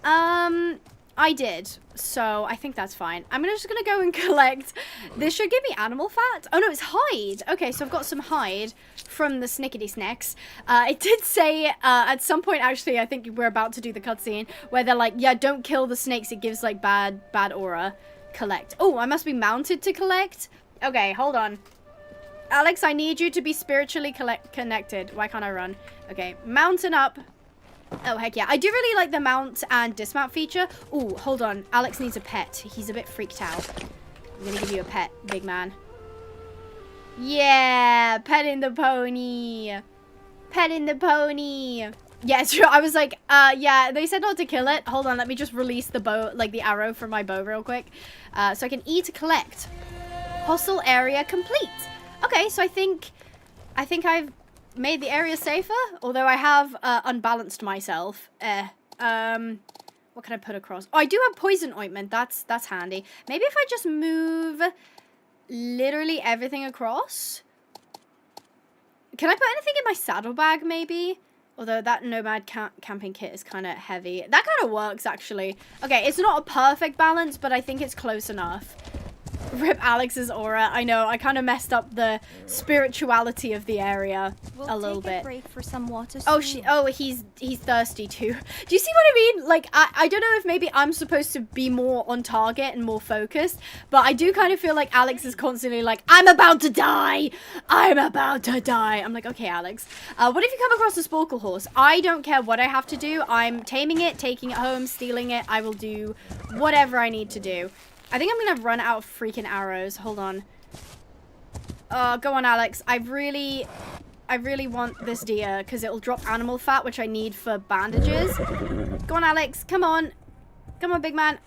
I did. So I think that's fine. I'm just gonna go and collect. This should give me animal fat. Oh no, it's hide. Okay, so I've got some hide from the snickety snacks. It did say at some point, actually, I think we're about to do the cutscene where they're like, yeah, don't kill the snakes. It gives like bad aura. Collect. Oh, I must be mounted to collect. Okay, hold on. Alex, I need you to be spiritually connected. Why can't I run? Okay, mounting up. Oh, heck yeah. I do really like the mount and dismount feature. Oh, hold on. Alex needs a pet. He's a bit freaked out. I'm gonna give you a pet, big man. Yeah, petting the pony. Petting the pony. Yeah, it's true. I was like, yeah, they said not to kill it. Hold on, let me just release the bow, like the arrow from my bow real quick. So I can E to collect. Hostile area complete. Okay, so I think I've made the area safer, although I have unbalanced myself. What can I put across? Oh, I do have poison ointment. That's handy. Maybe if I just move literally everything across. Can I put anything in my saddlebag, maybe? Although that nomad camping kit is kind of heavy. That kind of works, actually. Okay, it's not a perfect balance, but I think it's close enough. Rip Alex's aura. I know, I kind of messed up the spirituality of the area a little bit. We'll take a break for some water Oh, he's thirsty too. Do you see what I mean? Like, I don't know if maybe I'm supposed to be more on target and more focused, but I do kind of feel like Alex is constantly like, I'm about to die. I'm about to die. I'm like, okay, Alex. What if you come across a sporkle horse? I don't care what I have to do. I'm taming it, taking it home, stealing it. I will do whatever I need to do. I think I'm gonna run out of freaking arrows. Hold on. Go on, Alex. I really I really want this deer because it'll drop animal fat, which I need for bandages. Go on, Alex. Come on. Come on, big man.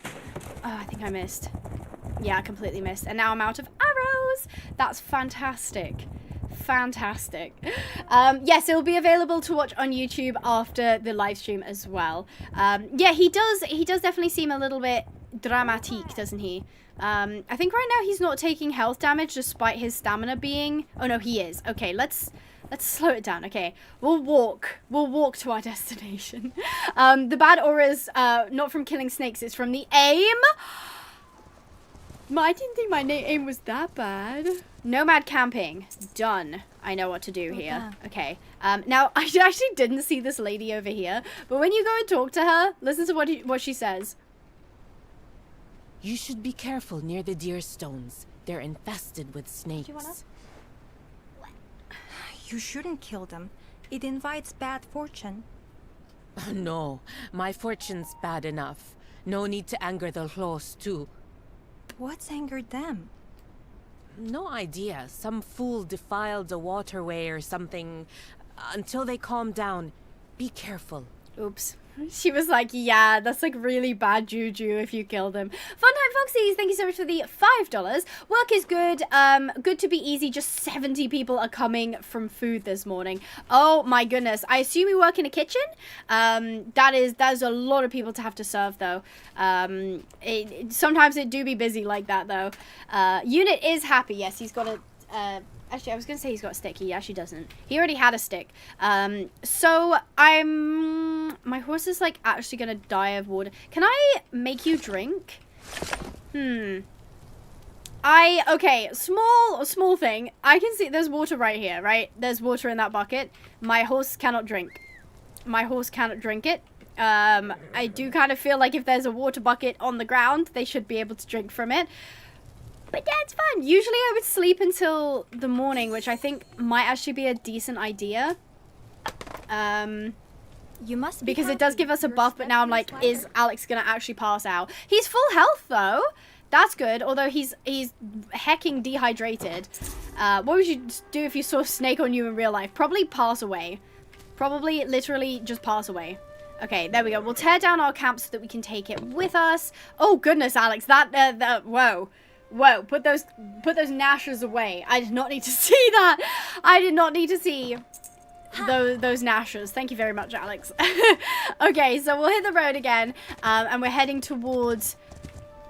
Oh, I think I missed. Yeah, I completely missed. And now I'm out of arrows. That's fantastic. Fantastic. Yes, it will be available to watch on YouTube after the live stream as well. Yeah, he does definitely seem a little bit dramatique, doesn't he? I think right now he's not taking health damage despite his stamina being... Oh, no, he is. Okay, let's slow it down. Okay, we'll walk to our destination. The bad aura's not from killing snakes, it's from the aim. I didn't think my aim was that bad. Nomad camping. Done. I know what to do here. Okay. Now, I actually didn't see this lady over here, but when you go and talk to her, listen to what she says. You should be careful near the deer stones. They're infested with snakes. You shouldn't kill them. It invites bad fortune. No, my fortune's bad enough. No need to anger the Hlos too. What's angered them? No idea. Some fool defiled a waterway or something. Until they calm down, be careful. Oops. She was like, yeah, that's like really bad juju if you kill them. Funtime Foxies, thank you so much for the $5. Work is good. Good to be easy. Just 70 people are coming from food this morning. Oh my goodness. I assume you work in a kitchen? That is a lot of people to have to serve though. Sometimes it do be busy like that though. Unit is happy. Yes, he's got a... Actually, I was going to say he's got a stick. He actually doesn't. He already had a stick. So, my horse is, like, actually going to die of water. Can I make you drink? Okay, small thing. I can see there's water right here, right? There's water in that bucket. My horse cannot drink. My horse cannot drink it. I do kind of feel like if there's a water bucket on the ground, they should be able to drink from it. But that's fun. Usually I would sleep until the morning, which I think might actually be a decent idea. You must be because it does give us a buff, but now I'm like, is Alex gonna actually pass out? He's full health though. That's good, although he's hecking dehydrated. What would you do if you saw a snake on you in real life? Probably pass away. Probably literally just pass away. Okay, there we go. We'll tear down our camp so that we can take it with us. Oh goodness, Alex, whoa. Whoa, put those gnashes away. I did not need to see that. I did not need to see those gnashes. Thank you very much, Alex. Okay, so we'll hit the road again. And we're heading towards...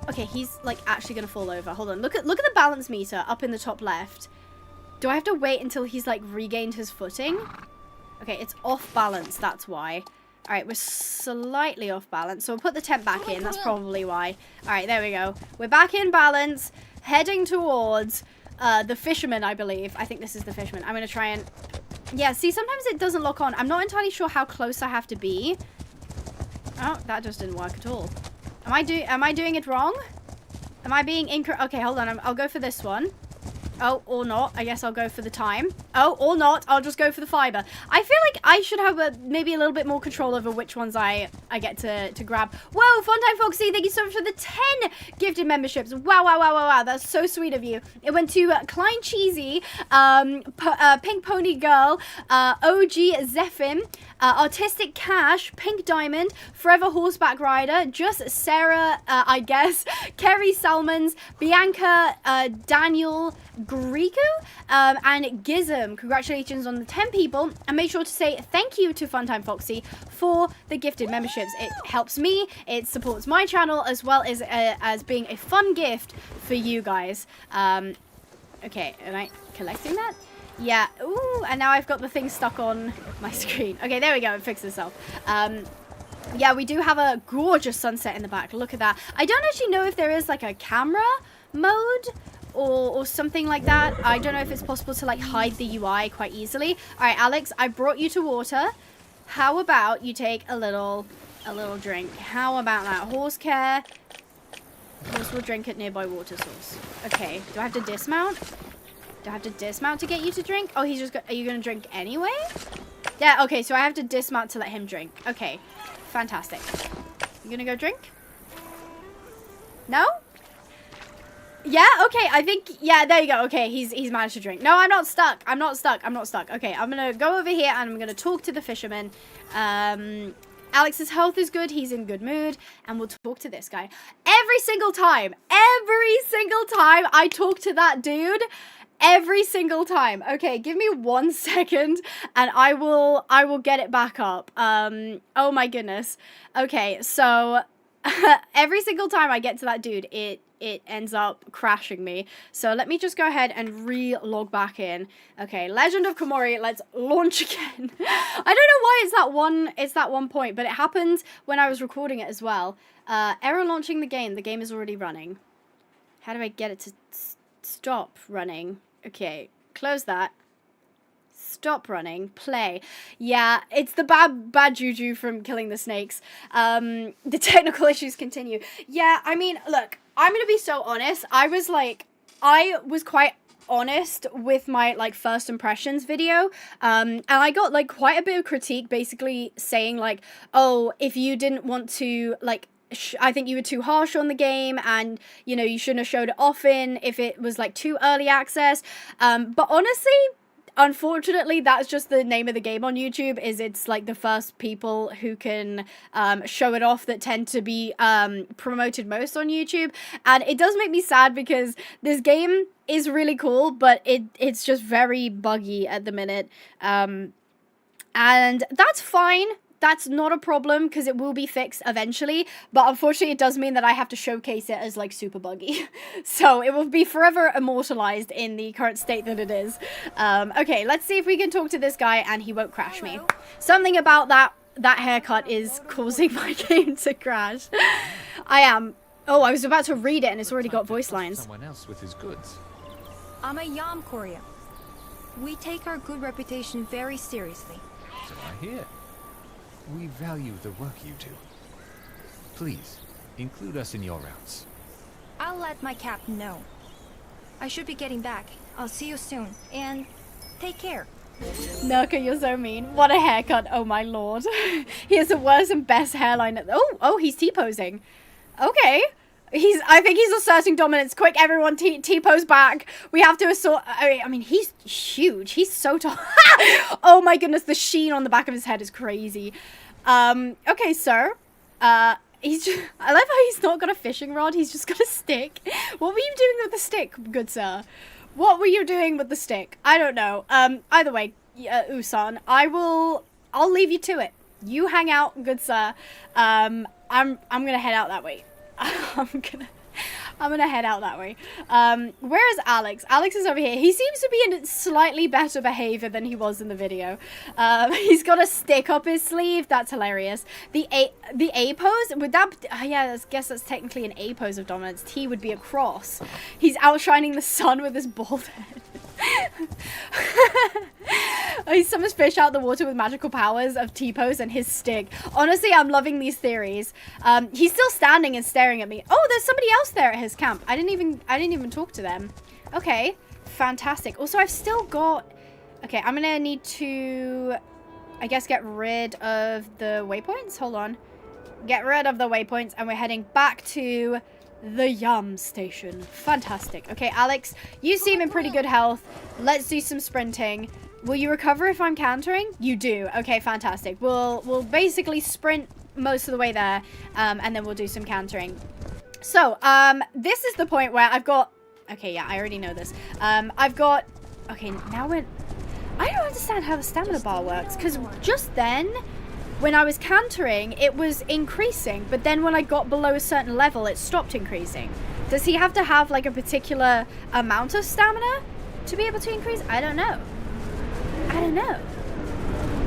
Okay, he's like actually gonna fall over. Hold on. Look at the balance meter up in the top left. Do I have to wait until he's like regained his footing? Okay, it's off balance, that's why. Alright, we're slightly off balance, so we'll put the tent back in. That's probably why. Alright, there we go. We're back in balance, heading towards the fisherman, I believe. I think this is the fisherman. I'm going to try and... Yeah, see, sometimes it doesn't lock on. I'm not entirely sure how close I have to be. Oh, that just didn't work at all. Am I doing it wrong? Am I being incorrect? Okay, hold on. I'll go for this one. Oh, or not. I guess I'll go for the time. Oh, or not. I'll just go for the fiber. I feel like I should have maybe a little bit more control over which ones I get to grab. Whoa, Funtime Foxy, thank you so much for the 10 gifted memberships. Wow. That's so sweet of you. It went to Klein Cheesy, Pink Pony Girl, OG Zephim, Artistic Cash, Pink Diamond, Forever Horseback Rider, Just Sarah, I guess, Kerry Salmons, Bianca, Daniel, Griku, and Gizm. Congratulations on the 10 people, and make sure to say thank you to Funtime Foxy for the gifted memberships. It helps me, it supports my channel, as well as being a fun gift for you guys. Okay, am I collecting that? Yeah. Ooh, and now I've got the thing stuck on my screen. Okay, there we go. It fixed itself. Yeah, we do have a gorgeous sunset in the back. Look at that. I don't actually know if there is like a camera mode or something like that. I don't know if it's possible to like hide the UI quite easily. All right, Alex, I brought you to water. How about you take a little drink? How about that? Horse care. Horse will drink at nearby water source. Okay, do I have to dismount? Do I have to dismount to get you to drink? Oh, are you going to drink anyway? Yeah, okay, so I have to dismount to let him drink. Okay, fantastic. You going to go drink? No? Yeah, okay, I think, yeah, there you go. Okay, he's managed to drink. No, I'm not stuck. I'm not stuck. I'm not stuck. Okay, I'm gonna go over here and I'm gonna talk to the fisherman. Alex's health is good. He's in good mood. And we'll talk to this guy. Every single time I talk to that dude, every single time. Okay, give me 1 second and I will get it back up. Oh my goodness. Okay, so every single time I get to that dude, it ends up crashing me. So let me just go ahead and re-log back in. Okay, Legend of Khiimori, let's launch again. I don't know why it's that one point, but it happened when I was recording it as well. Error launching the game. The game is already running. How do I get it to stop running? Okay, close that. Stop running. Play. Yeah, it's the bad juju from killing the snakes. The technical issues continue. Yeah, I mean, look, I'm gonna be so honest. I was quite honest with my like first impressions video, and I got like quite a bit of critique, basically saying like, oh, if you didn't want to like, I think you were too harsh on the game, and you know, you shouldn't have showed it often if it was like too early access. But honestly, unfortunately, that's just the name of the game on YouTube, is it's like the first people who can show it off that tend to be promoted most on YouTube. And it does make me sad because this game is really cool, but it's just very buggy at the minute. And that's fine. That's not a problem because it will be fixed eventually, but unfortunately it does mean that I have to showcase it as like super buggy. So it will be forever immortalized in the current state that it is. Okay, let's see if we can talk to this guy and he won't crash me. Something about that haircut is causing my game to crash. Oh, I was about to read it and it's already got voice lines. Someone else with his goods. I'm a yam courier. We take our good reputation very seriously. So I hear. We value the work you do. Please, include us in your routes. I'll let my captain know. I should be getting back. I'll see you soon. And take care. Nurka, you're so mean. What a haircut. Oh my lord. He has the worst and best hairline. Oh, he's T-posing. Okay. I think he's asserting dominance. Quick, everyone, T-pose back. We have to assert. I mean, he's huge. He's so tall. Oh my goodness, the sheen on the back of his head is crazy. Okay, sir. He's just, I love how he's not got a fishing rod. He's just got a stick. What were you doing with the stick, good sir? What were you doing with the stick? I don't know. Either way, Usan, I'll leave you to it. You hang out, good sir. I'm gonna head out that way. I'm gonna head out that way. Where is Alex? Alex is over here. He seems to be in slightly better behavior than he was in the video. He's got a stick up his sleeve. That's hilarious. The A pose? Would that... yeah, I guess that's technically an A pose of dominance. T would be a cross. He's outshining the sun with his bald head. He summons fish out the water with magical powers of T-pose and his stick. Honestly, I'm loving these theories. He's still standing and staring at me. Oh, there's somebody else there at his camp. I didn't even talk to them. Okay, fantastic. Also, I've still got... Okay, I'm gonna need to, I guess, get rid of the waypoints. Hold on. Get rid of the waypoints, and we're heading back to the Yum Station. Fantastic. Okay, Alex, you seem in pretty good health. Let's do some sprinting. Will you recover if I'm countering? You do. Okay, fantastic. We'll basically sprint most of the way there, and then we'll do some countering. So, this is the point where I've got... Okay, yeah, I already know this. I've got... Okay, now we're... I don't understand how the stamina bar works, because just then, when I was cantering, it was increasing, but then when I got below a certain level, it stopped increasing. Does he have to have, like, a particular amount of stamina to be able to increase? I don't know.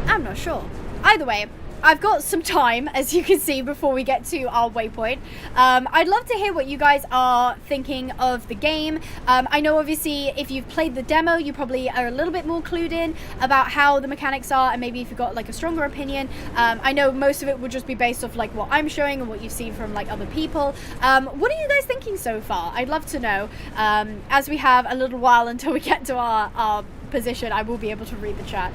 I'm not sure. Either way, I've got some time, as you can see, before we get to our waypoint. I'd love to hear what you guys are thinking of the game. I know, obviously, if you've played the demo, you probably are a little bit more clued in about how the mechanics are, and maybe if you've got, like, a stronger opinion. I know most of it would just be based off, like, what I'm showing and what you've seen from, like, other people. What are you guys thinking so far? I'd love to know, as we have a little while until we get to our position, I will be able to read the chat.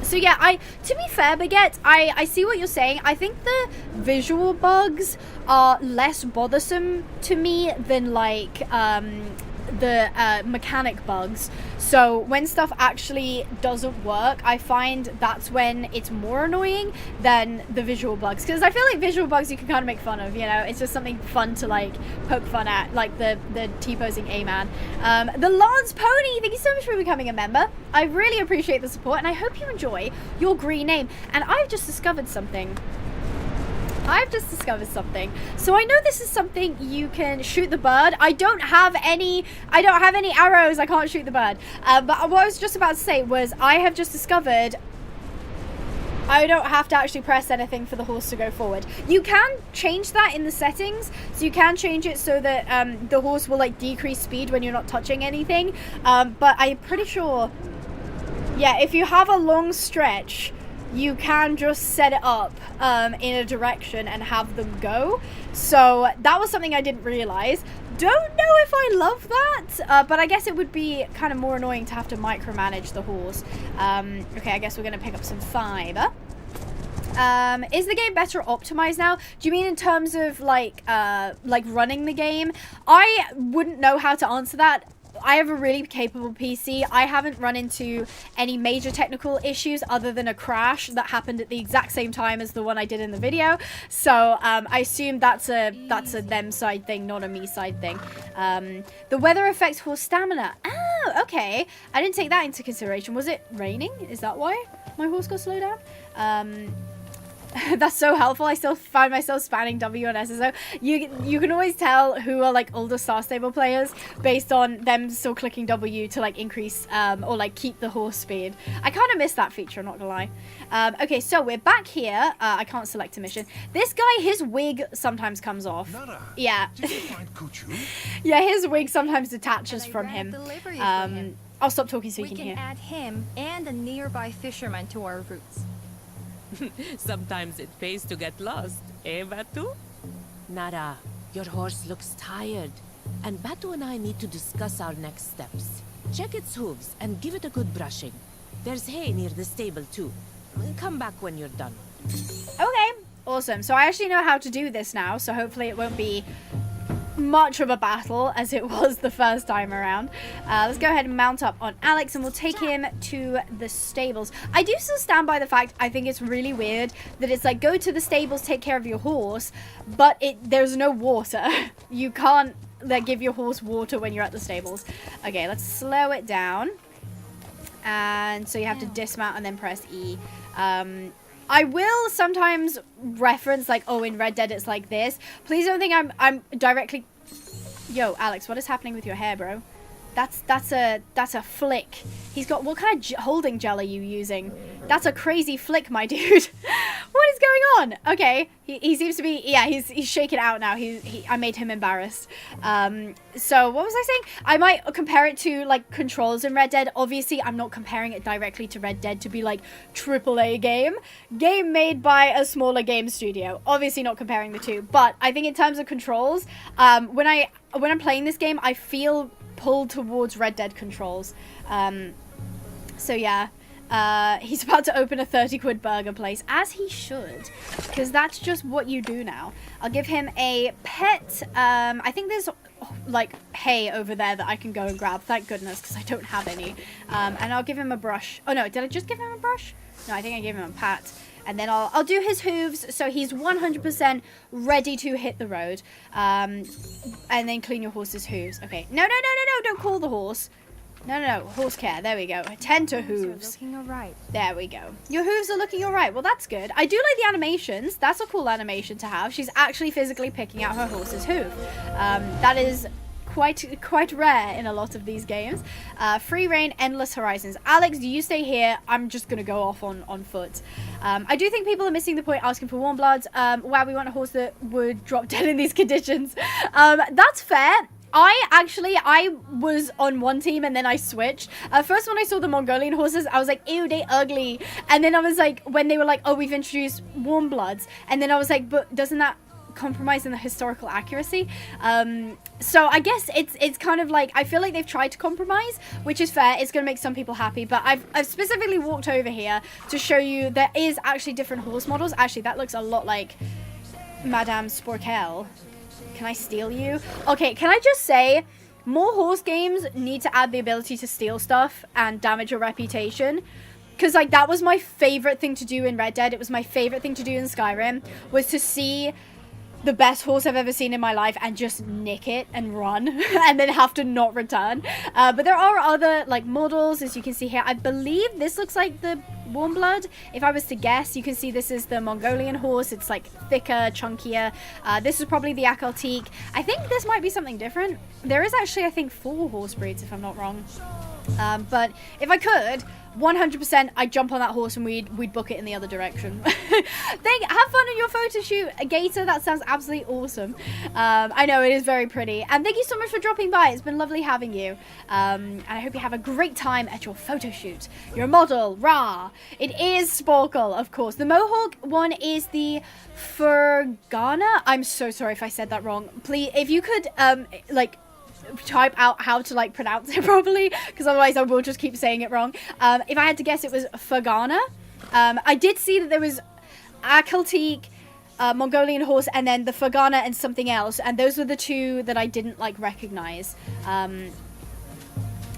So yeah, to be fair, Baguette, I see what you're saying. I think the visual bugs are less bothersome to me than like the mechanic bugs. So when stuff actually doesn't work, I find that's when it's more annoying than the visual bugs, because I feel like visual bugs you can kind of make fun of, you know, it's just something fun to like poke fun at, like the T-posing A-man. The Lance Pony, thank you so much for becoming a member. I really appreciate the support, and I hope you enjoy your green name. And I've just discovered something. So I know this is something you can shoot the bird. I don't have any arrows. I can't shoot the bird. But what I was just about to say was I have just discovered I don't have to actually press anything for the horse to go forward. You can change that in the settings. So you can change it so that the horse will like decrease speed when you're not touching anything. But I'm pretty sure, yeah, if you have a long stretch, you can just set it up in a direction and have them go. So that was something I didn't realize. Don't know if I love that, but I guess it would be kind of more annoying to have to micromanage the horse. Okay, I guess we're gonna pick up some fiber. Is the game better optimized now? Do you mean in terms of like running the game? I wouldn't know how to answer that. I have a really capable PC. I haven't run into any major technical issues other than a crash that happened at the exact same time as the one I did in the video. So I assume that's a them side thing, not a me side thing. The weather affects horse stamina. Oh, okay. I didn't take that into consideration. Was it raining? Is that why my horse got slowed down? That's so helpful. I still find myself spamming W on SSO. You can always tell who are like older Star Stable players based on them still clicking W to like increase or like keep the horse speed. I kind of miss that feature, I'm not gonna lie. Okay, so we're back here. I can't select a mission. This guy, his wig sometimes comes off. Nara, Yeah. did you find Kuchu? Yeah, his wig sometimes detaches from him. Delivery for him. I'll stop talking so you We can can hear. add him and a nearby fisherman to our routes. Sometimes it pays to get lost, eh, Batu? Nara, your horse looks tired, and Batu and I need to discuss our next steps. Check its hooves and give it a good brushing. There's hay near the stable too. Come back when you're done. Okay, awesome. So I actually know how to do this now, so hopefully it won't be much of a battle as it was the first time around. Let's go ahead and mount up on Alex and we'll take him to the stables. I do still stand by the fact I think it's really weird that it's like go to the stables, take care of your horse, but there's no water. You can't like give your horse water when you're at the stables. Okay, let's slow it down. And so you have to dismount and then press E. I will sometimes reference like, oh, in Red Dead it's like this. Please don't think I'm directly. Yo, Alex, what is happening with your hair, bro? That's a flick. He's got, what kind of holding gel are you using? That's a crazy flick, my dude. What is going on? Okay, he seems to be, yeah, he's shaking out now. I made him embarrassed. So what was I saying? I might compare it to like controls in Red Dead. Obviously, I'm not comparing it directly to Red Dead to be like AAA game made by a smaller game studio. Obviously, not comparing the two, but I think in terms of controls, when I'm playing this game, I feel pulled towards Red Dead controls. So yeah, he's about to open a 30-quid burger place, as he should, because that's just what you do now. I'll give him a pet. I think there's like hay over there that I can go and grab, thank goodness, because I don't have any. And I'll give him a brush. Oh no, did I just give him a brush? No, I think I gave him a pat. And then I'll do his hooves so he's 100% ready to hit the road. And then clean your horse's hooves. Okay. No, don't call the horse. No, horse care. There we go. Tend to hooves. Looking alright. There we go. Your hooves are looking alright. Well, that's good. I do like the animations. That's a cool animation to have. She's actually physically picking out her horse's hoof. That is quite rare in a lot of these games. Free reign, endless horizons. Alex, do you stay here? I'm just gonna go off on foot. I do think people are missing the point asking for warm bloods. Wow, we want a horse that would drop dead in these conditions. That's fair. I was on one team and then I switched. First when I saw the Mongolian horses, I was like, ew, they ugly. And then I was like, when they were like, oh, we've introduced warm bloods. And then I was like, but doesn't that compromising the historical accuracy. So I guess it's kind of like, I feel like they've tried to compromise, which is fair. It's going to make some people happy, but I've specifically walked over here to show you there is actually different horse models. Actually, that looks a lot like Madame Sporkel. Can I steal you? Okay, can I just say, more horse games need to add the ability to steal stuff and damage your reputation. Because, like, that was my favorite thing to do in Red Dead. It was my favorite thing to do in Skyrim, was to see the best horse I've ever seen in my life and just nick it and run and then have to not return. But there are other, like, models, as you can see here. I believe this looks like the Warm Blood. If I was to guess, you can see this is the Mongolian horse. It's, like, thicker, chunkier. This is probably the Akaltik. I think this might be something different. There is actually, I think, 4 horse breeds, if I'm not wrong. But if I could, 100% I'd jump on that horse and we'd book it in the other direction. Have fun on your photo shoot, Gator. That sounds absolutely awesome. I know, it is very pretty. And thank you so much for dropping by. It's been lovely having you. And I hope you have a great time at your photo shoot. Your model, rah. It is Sporkle, of course. The Mohawk one is the Fergana. I'm so sorry if I said that wrong. Please, if you could, like, type out how to, like, pronounce it properly, because otherwise I will just keep saying it wrong. If I had to guess, it was Fergana. I did see that there was Akaltik, Mongolian horse, and then the Fergana and something else, and those were the 2 that I didn't, like, recognize.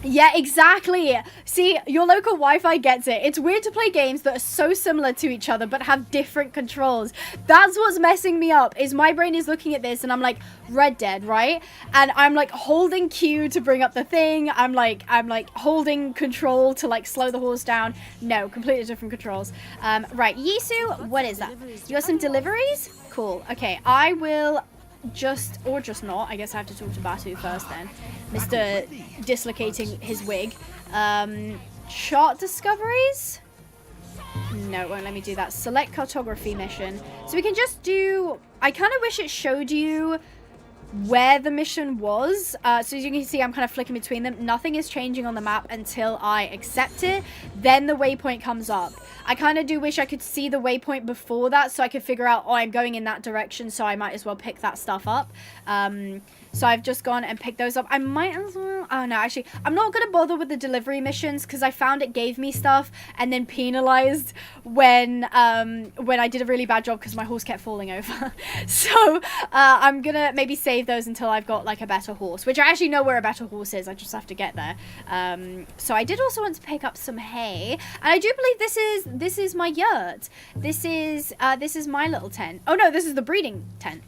Yeah, exactly. See, your local Wi-Fi gets it. It's weird to play games that are so similar to each other but have different controls. That's what's messing me up, is my brain is looking at this and I'm like, Red Dead, right? And I'm like holding Q to bring up the thing. I'm like holding control to, like, slow the horse down. No, completely different controls. Right, Yisu, what is that? You got some deliveries? Cool. Okay, I will just, or just not. I guess I have to talk to Batu first then. Mr. Dislocating his wig. Chart discoveries? No, it won't let me do that. Select cartography mission. So we can just do, I kind of wish it showed you where the mission was. So as you can see, I'm kind of flicking between them. Nothing is changing on the map until I accept it. Then the waypoint comes up. I kind of do wish I could see the waypoint before that so I could figure out, oh, I'm going in that direction, so I might as well pick that stuff up. So I've just gone and picked those up. I might as well, oh no, actually, I'm not going to bother with the delivery missions because I found it gave me stuff and then penalized when I did a really bad job because my horse kept falling over. So I'm going to maybe save those until I've got, like, a better horse, which I actually know where a better horse is. I just have to get there. So I did also want to pick up some hay, and I do believe this is my yurt. This is my little tent. Oh no, this is the breeding tent.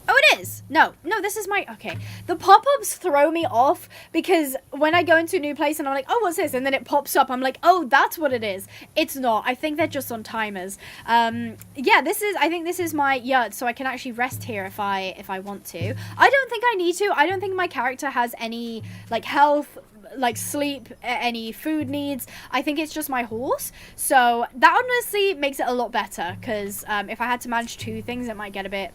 Oh, it is. No, this is my, okay. The pop-ups throw me off because when I go into a new place and I'm like, oh, what's this? And then it pops up. I'm like, oh, that's what it is. It's not. I think they're just on timers. Yeah, I think this is my yurt, so I can actually rest here if I want to. I don't think I need to. I don't think my character has any, like, health, like, sleep, any food needs. I think it's just my horse. So that honestly makes it a lot better because if I had to manage 2 things, it might get a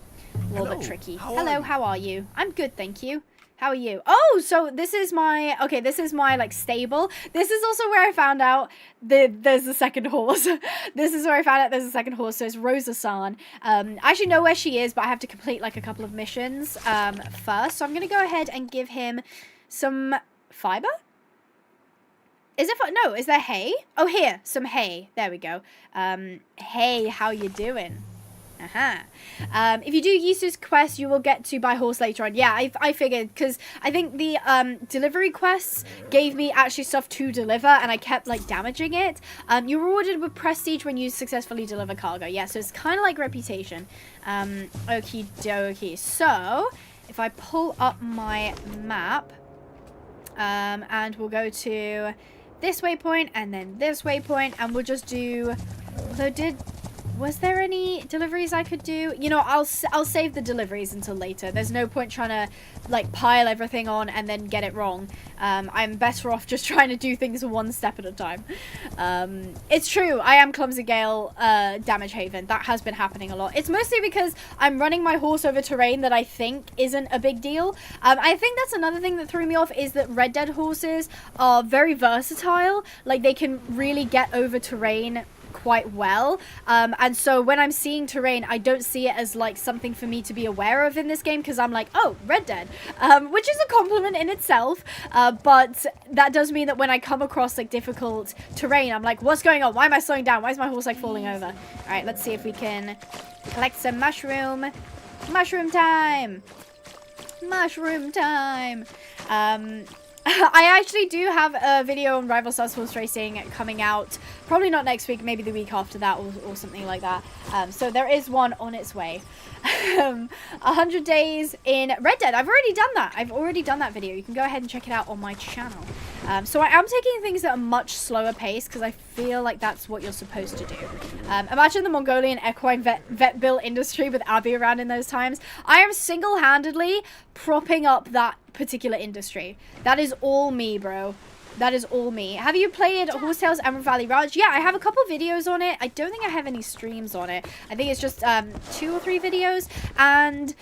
little bit tricky. Hello, how are you? I'm good, thank you. How are you? Oh, so this is my, okay, this is my, like, stable. This is also where I found out there's a second horse. This is where I found out there's a second horse, so it's Rosa-san. I actually know where she is, but I have to complete, like, a couple of missions first. So I'm going to go ahead and give him some fiber. Is it, no, is there hay? Oh, here, some hay. There we go. Hey, how you doing? If you do Yisu's quest, you will get to buy horse later on. Yeah, I figured, because I think the delivery quests gave me actually stuff to deliver, and I kept, like, damaging it. You're rewarded with prestige when you successfully deliver cargo. Yeah, so it's kind of like reputation. Okie dokie. So, if I pull up my map, and we'll go to this waypoint, and then this waypoint, and we'll just do, although was there any deliveries I could do? You know, I'll save the deliveries until later. There's no point trying to, like, pile everything on and then get it wrong. I'm better off just trying to do things one step at a time. It's true, I am Clumsy Gale Damage Haven. That has been happening a lot. It's mostly because I'm running my horse over terrain that I think isn't a big deal. I think that's another thing that threw me off is that Red Dead horses are very versatile. Like, they can really get over terrain quite well. And so when I'm seeing terrain, I don't see it as like something for me to be aware of in this game because I'm like, oh, Red Dead, which is a compliment in itself. But that does mean that when I come across like difficult terrain, I'm like, what's going on? Why am I slowing down? Why is my horse like falling over? All right, let's see if we can collect some mushroom. Mushroom time. Mushroom time. I actually do have a video on Rival Stars Horse Racing coming out, probably not next week, maybe the week after that or something like that. So there is one on its way. 100 days in Red Dead. I've already done that. I've already done that video. You can go ahead and check it out on my channel. So I am taking things at a much slower pace because I feel like that's what you're supposed to do. Imagine the Mongolian equine vet bill industry with Abby around in those times. I am single-handedly propping up that particular industry. That is all me, bro. That is all me. Have you played Horsetails Emerald Valley Ranch? Yeah, I have a couple videos on it. I don't think I have any streams on it. I think it's just 2 or 3 videos. And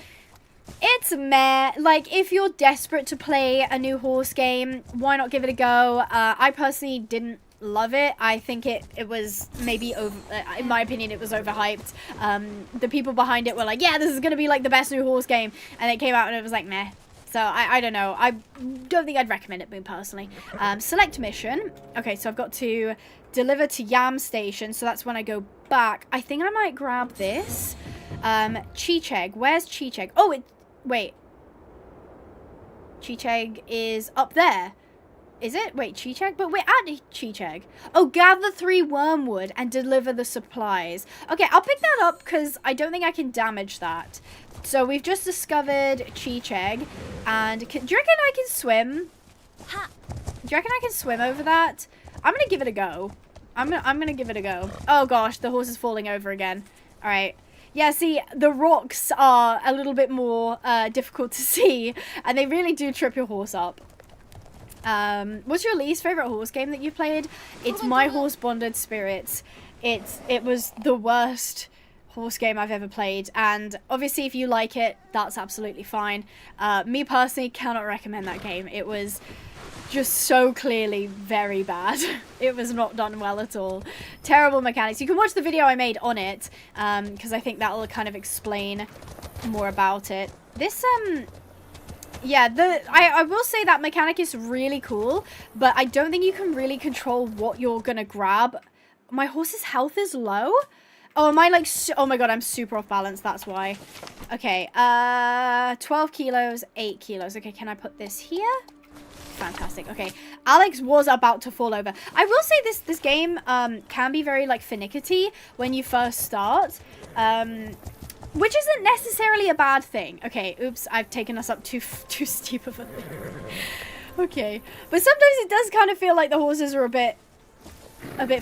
it's meh. Like, if you're desperate to play a new horse game, why not give it a go? I personally didn't love it. I think it was maybe over, in my opinion, it was overhyped. The people behind it were like, yeah, this is going to be like the best new horse game. And it came out and it was like, meh. So, I don't know. I don't think I'd recommend it, me personally. Select mission. Okay, so I've got to deliver to Yam Station. So that's when I go back. I think I might grab this. Cheecheg. Where's Cheecheg? Oh, wait. Cheecheg is up there. Is it? Wait, Cheecheg? But we're at Cheecheg. Oh, gather 3 wormwood and deliver the supplies. Okay, I'll pick that up because I don't think I can damage that. So we've just discovered Cheecheg. And do you reckon I can swim? Do you reckon I can swim over that? I'm going to give it a go. I'm gonna give it a go. Oh gosh, the horse is falling over again. All right. Yeah, see, the rocks are a little bit more difficult to see. And they really do trip your horse up. What's your least favorite horse game that you played? It's My Horse Bonded Spirits. It was the worst horse game I've ever played, and obviously if you like it, that's absolutely fine. Me personally cannot recommend that game. It was just so clearly very bad. It was not done well at all. Terrible mechanics. You can watch the video I made on it, because I think that will kind of explain more about it. This yeah, I will say that mechanic is really cool, but I don't think you can really control what you're gonna grab. My horse's health is low. Oh, am I like, oh my god, I'm super off balance, that's why. Okay, 12 kilos, 8 kilos. Okay, can I put this here? Fantastic. Okay, Alex was about to fall over. I will say this game can be very like finicky when you first start. Which isn't necessarily a bad thing. Okay, oops, I've taken us up too steep of a thing. Okay, but sometimes it does kind of feel like the horses are a bit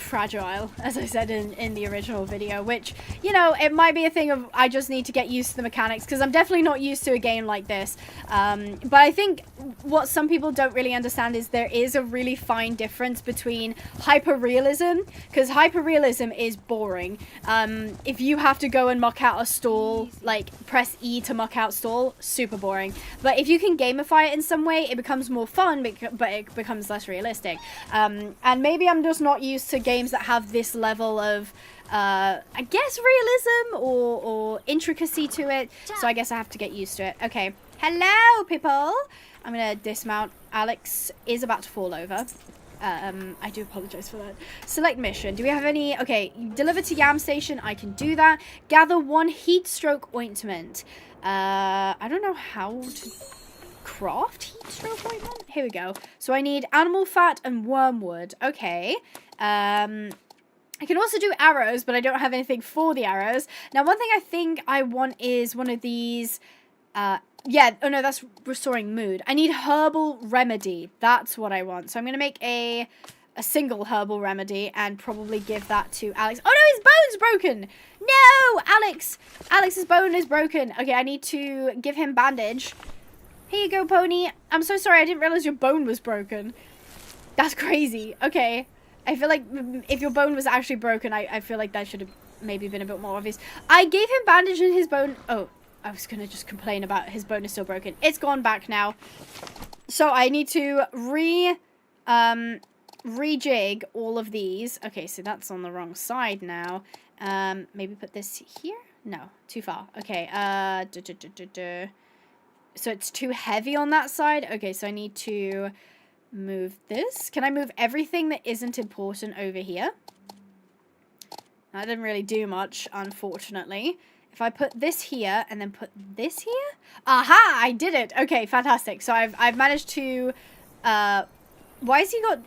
fragile, as I said in the original video, which, you know, it might be a thing of I just need to get used to the mechanics, because I'm definitely not used to a game like this. But I think what some people don't really understand is there is a really fine difference between hyper-realism, because hyper-realism is boring. If you have to go and muck out a stall, like press E to muck out stall, super boring. But if you can gamify it in some way, it becomes more fun, but it becomes less realistic. And maybe I'm just not used to games that have this level of I guess realism or intricacy to it, so I guess I have to get used to it. Okay, hello people. I'm gonna dismount. Alex is about to fall over. I do apologize for that. Select mission. Do we have any? Okay, deliver to Yam Station. I can do that. Gather 1 heat stroke ointment. I don't know how to craft heat stroke ointment. Here we go. So I need animal fat and wormwood. Okay. I can also do arrows, but I don't have anything for the arrows. Now, one thing I think I want is one of these, yeah, oh no, that's restoring mood. I need herbal remedy. That's what I want. So I'm going to make a single herbal remedy and probably give that to Alex. Oh no, his bone's broken. No, Alex. Alex's bone is broken. Okay, I need to give him bandage. Here you go, pony. I'm so sorry. I didn't realize your bone was broken. That's crazy. Okay. I feel like if your bone was actually broken, I feel like that should have maybe been a bit more obvious. I gave him bandage and his bone... Oh, I was going to just complain about his bone is still broken. It's gone back now. So I need to rejig all of these. Okay, so that's on the wrong side now. Maybe put this here? No, too far. Okay, so it's too heavy on that side. Okay, so I need to move this. Can I move everything that isn't important over here? That didn't really do much, unfortunately. If I put this here and then put this here? Aha! I did it! Okay, fantastic. So I've managed to... why has he got...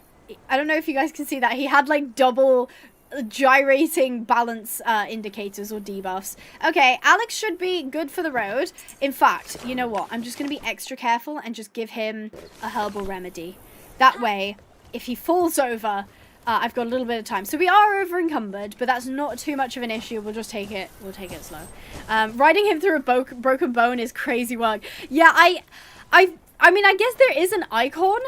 I don't know if you guys can see that. He had, like, double gyrating balance indicators or debuffs. Okay, Alex should be good for the road. In fact, you know what? I'm just going to be extra careful and just give him a herbal remedy. That way, if he falls over... I've got a little bit of time. So we are over encumbered, but that's not too much of an issue. We'll just take it. We'll take it slow. Riding him through a broken bone is crazy work. Yeah, I mean, I guess there is an icon,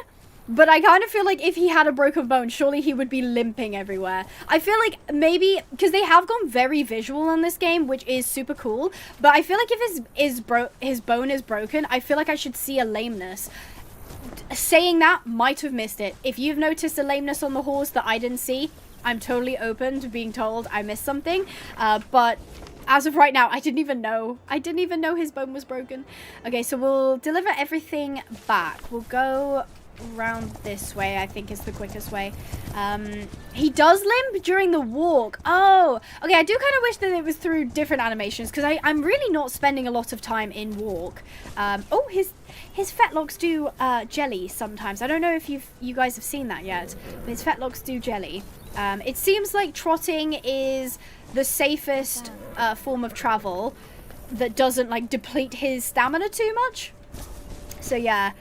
but I kind of feel like if he had a broken bone, surely he would be limping everywhere. I feel like maybe, because they have gone very visual on this game, which is super cool, but I feel like if his bone is broken, I feel like I should see a lameness. Saying that, might have missed it. If you've noticed a lameness on the horse that I didn't see, I'm totally open to being told I missed something. But as of right now, I didn't even know. I didn't even know his bone was broken. Okay, so we'll deliver everything back. We'll go around this way, I think is the quickest way. He does limp during the walk. Oh, okay, I do kind of wish that it was through different animations, because I'm really not spending a lot of time in walk. Oh, his fetlocks do jelly sometimes. I don't know if you guys have seen that yet, but his fetlocks do jelly. It seems like trotting is the safest form of travel that doesn't like deplete his stamina too much. So yeah,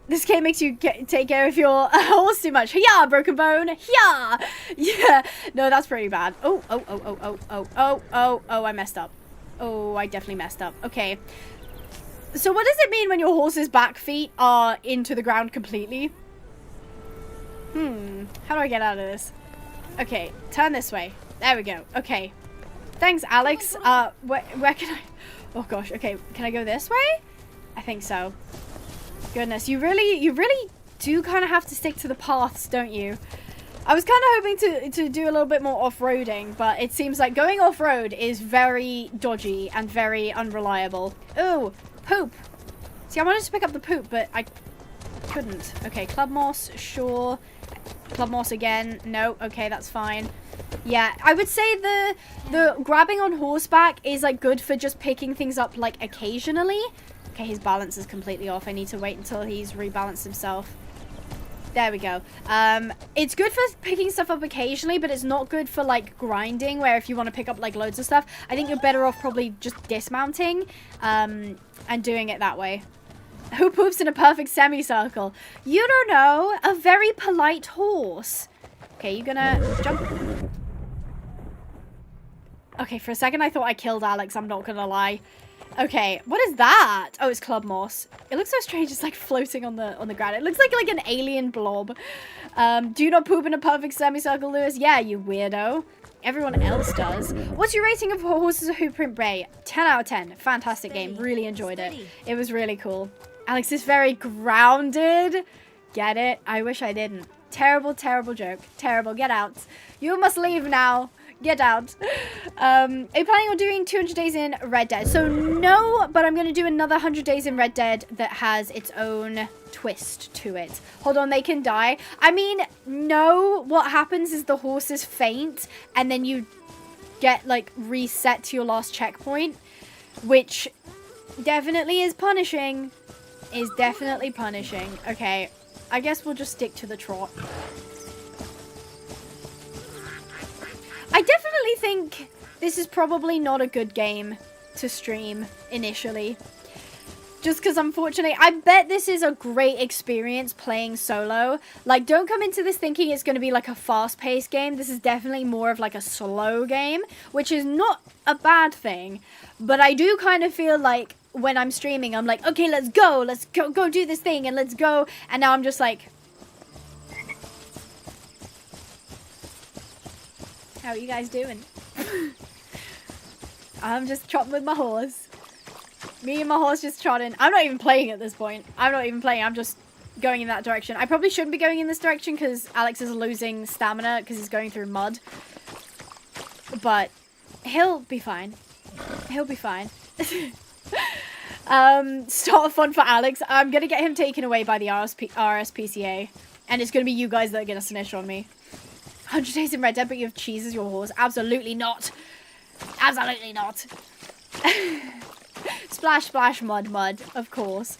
this game makes you take care of your horse too much. Yeah, broken bone. Yeah, yeah. No, that's pretty bad. Oh, I messed up. Oh, I definitely messed up. Okay. So what does it mean when your horse's back feet are into the ground completely? How do I get out of this? Okay, turn this way. There we go. Okay. Thanks, Alex. Where can I... Oh gosh, okay. Can I go this way? I think so. Goodness, you really do kind of have to stick to the paths, don't you? I was kind of hoping to do a little bit more off-roading, but it seems like going off-road is very dodgy and very unreliable. Ooh, poop. See, I wanted to pick up the poop, but I couldn't. Okay, club moss, sure. Club moss again. No, okay, that's fine. Yeah, I would say the grabbing on horseback is like good for just picking things up like occasionally. Okay, his balance is completely off. I need to wait until he's rebalanced himself. There we go. It's good for picking stuff up occasionally, but it's not good for like grinding, where if you want to pick up like loads of stuff, I think you're better off probably just dismounting and doing it that way. Who poops in a perfect semicircle? You don't know. A very polite horse. Okay, you gonna jump? Okay, for a second I thought I killed Alex, I'm not gonna lie. Okay, what is that? Oh, it's club moss. It looks so strange, it's like floating on the ground. It looks like an alien blob. Do you not poop in a perfect semicircle, Lewis? Yeah, you weirdo. Everyone else does. What's your rating of Horses Who Print Bray? 10 out of 10. Fantastic game. Really enjoyed it. It was really cool. Alex is very grounded. Get it? I wish I didn't. Terrible, terrible joke. Terrible. Get out. You must leave now. Get out. Are you planning on doing 200 days in Red Dead? So no, but I'm going to do another 100 days in Red Dead that has its own twist to it. Hold on, they can die. I mean, no, what happens is the horses faint and then you get like reset to your last checkpoint, which definitely is punishing. Is definitely punishing. Okay, I guess we'll just stick to the trot. I definitely think this is probably not a good game to stream initially. Just because, unfortunately, I bet this is a great experience playing solo. Like, don't come into this thinking it's going to be like a fast-paced game. This is definitely more of like a slow game, which is not a bad thing. But I do kind of feel like when I'm streaming, I'm like, okay, let's go do this thing, and let's go. And now I'm just like... How are you guys doing? I'm just trotting with my horse. Me and my horse just trotting. I'm not even playing at this point. I'm not even playing. I'm just going in that direction. I probably shouldn't be going in this direction because Alex is losing stamina because he's going through mud. But he'll be fine. He'll be fine. Start fun for Alex. I'm gonna get him taken away by the RSPCA. And it's gonna be you guys that are gonna snitch on me. 100 days in Red Dead, but you have cheese as your horse. Absolutely not. Absolutely not. Splash, splash, mud, mud. Of course.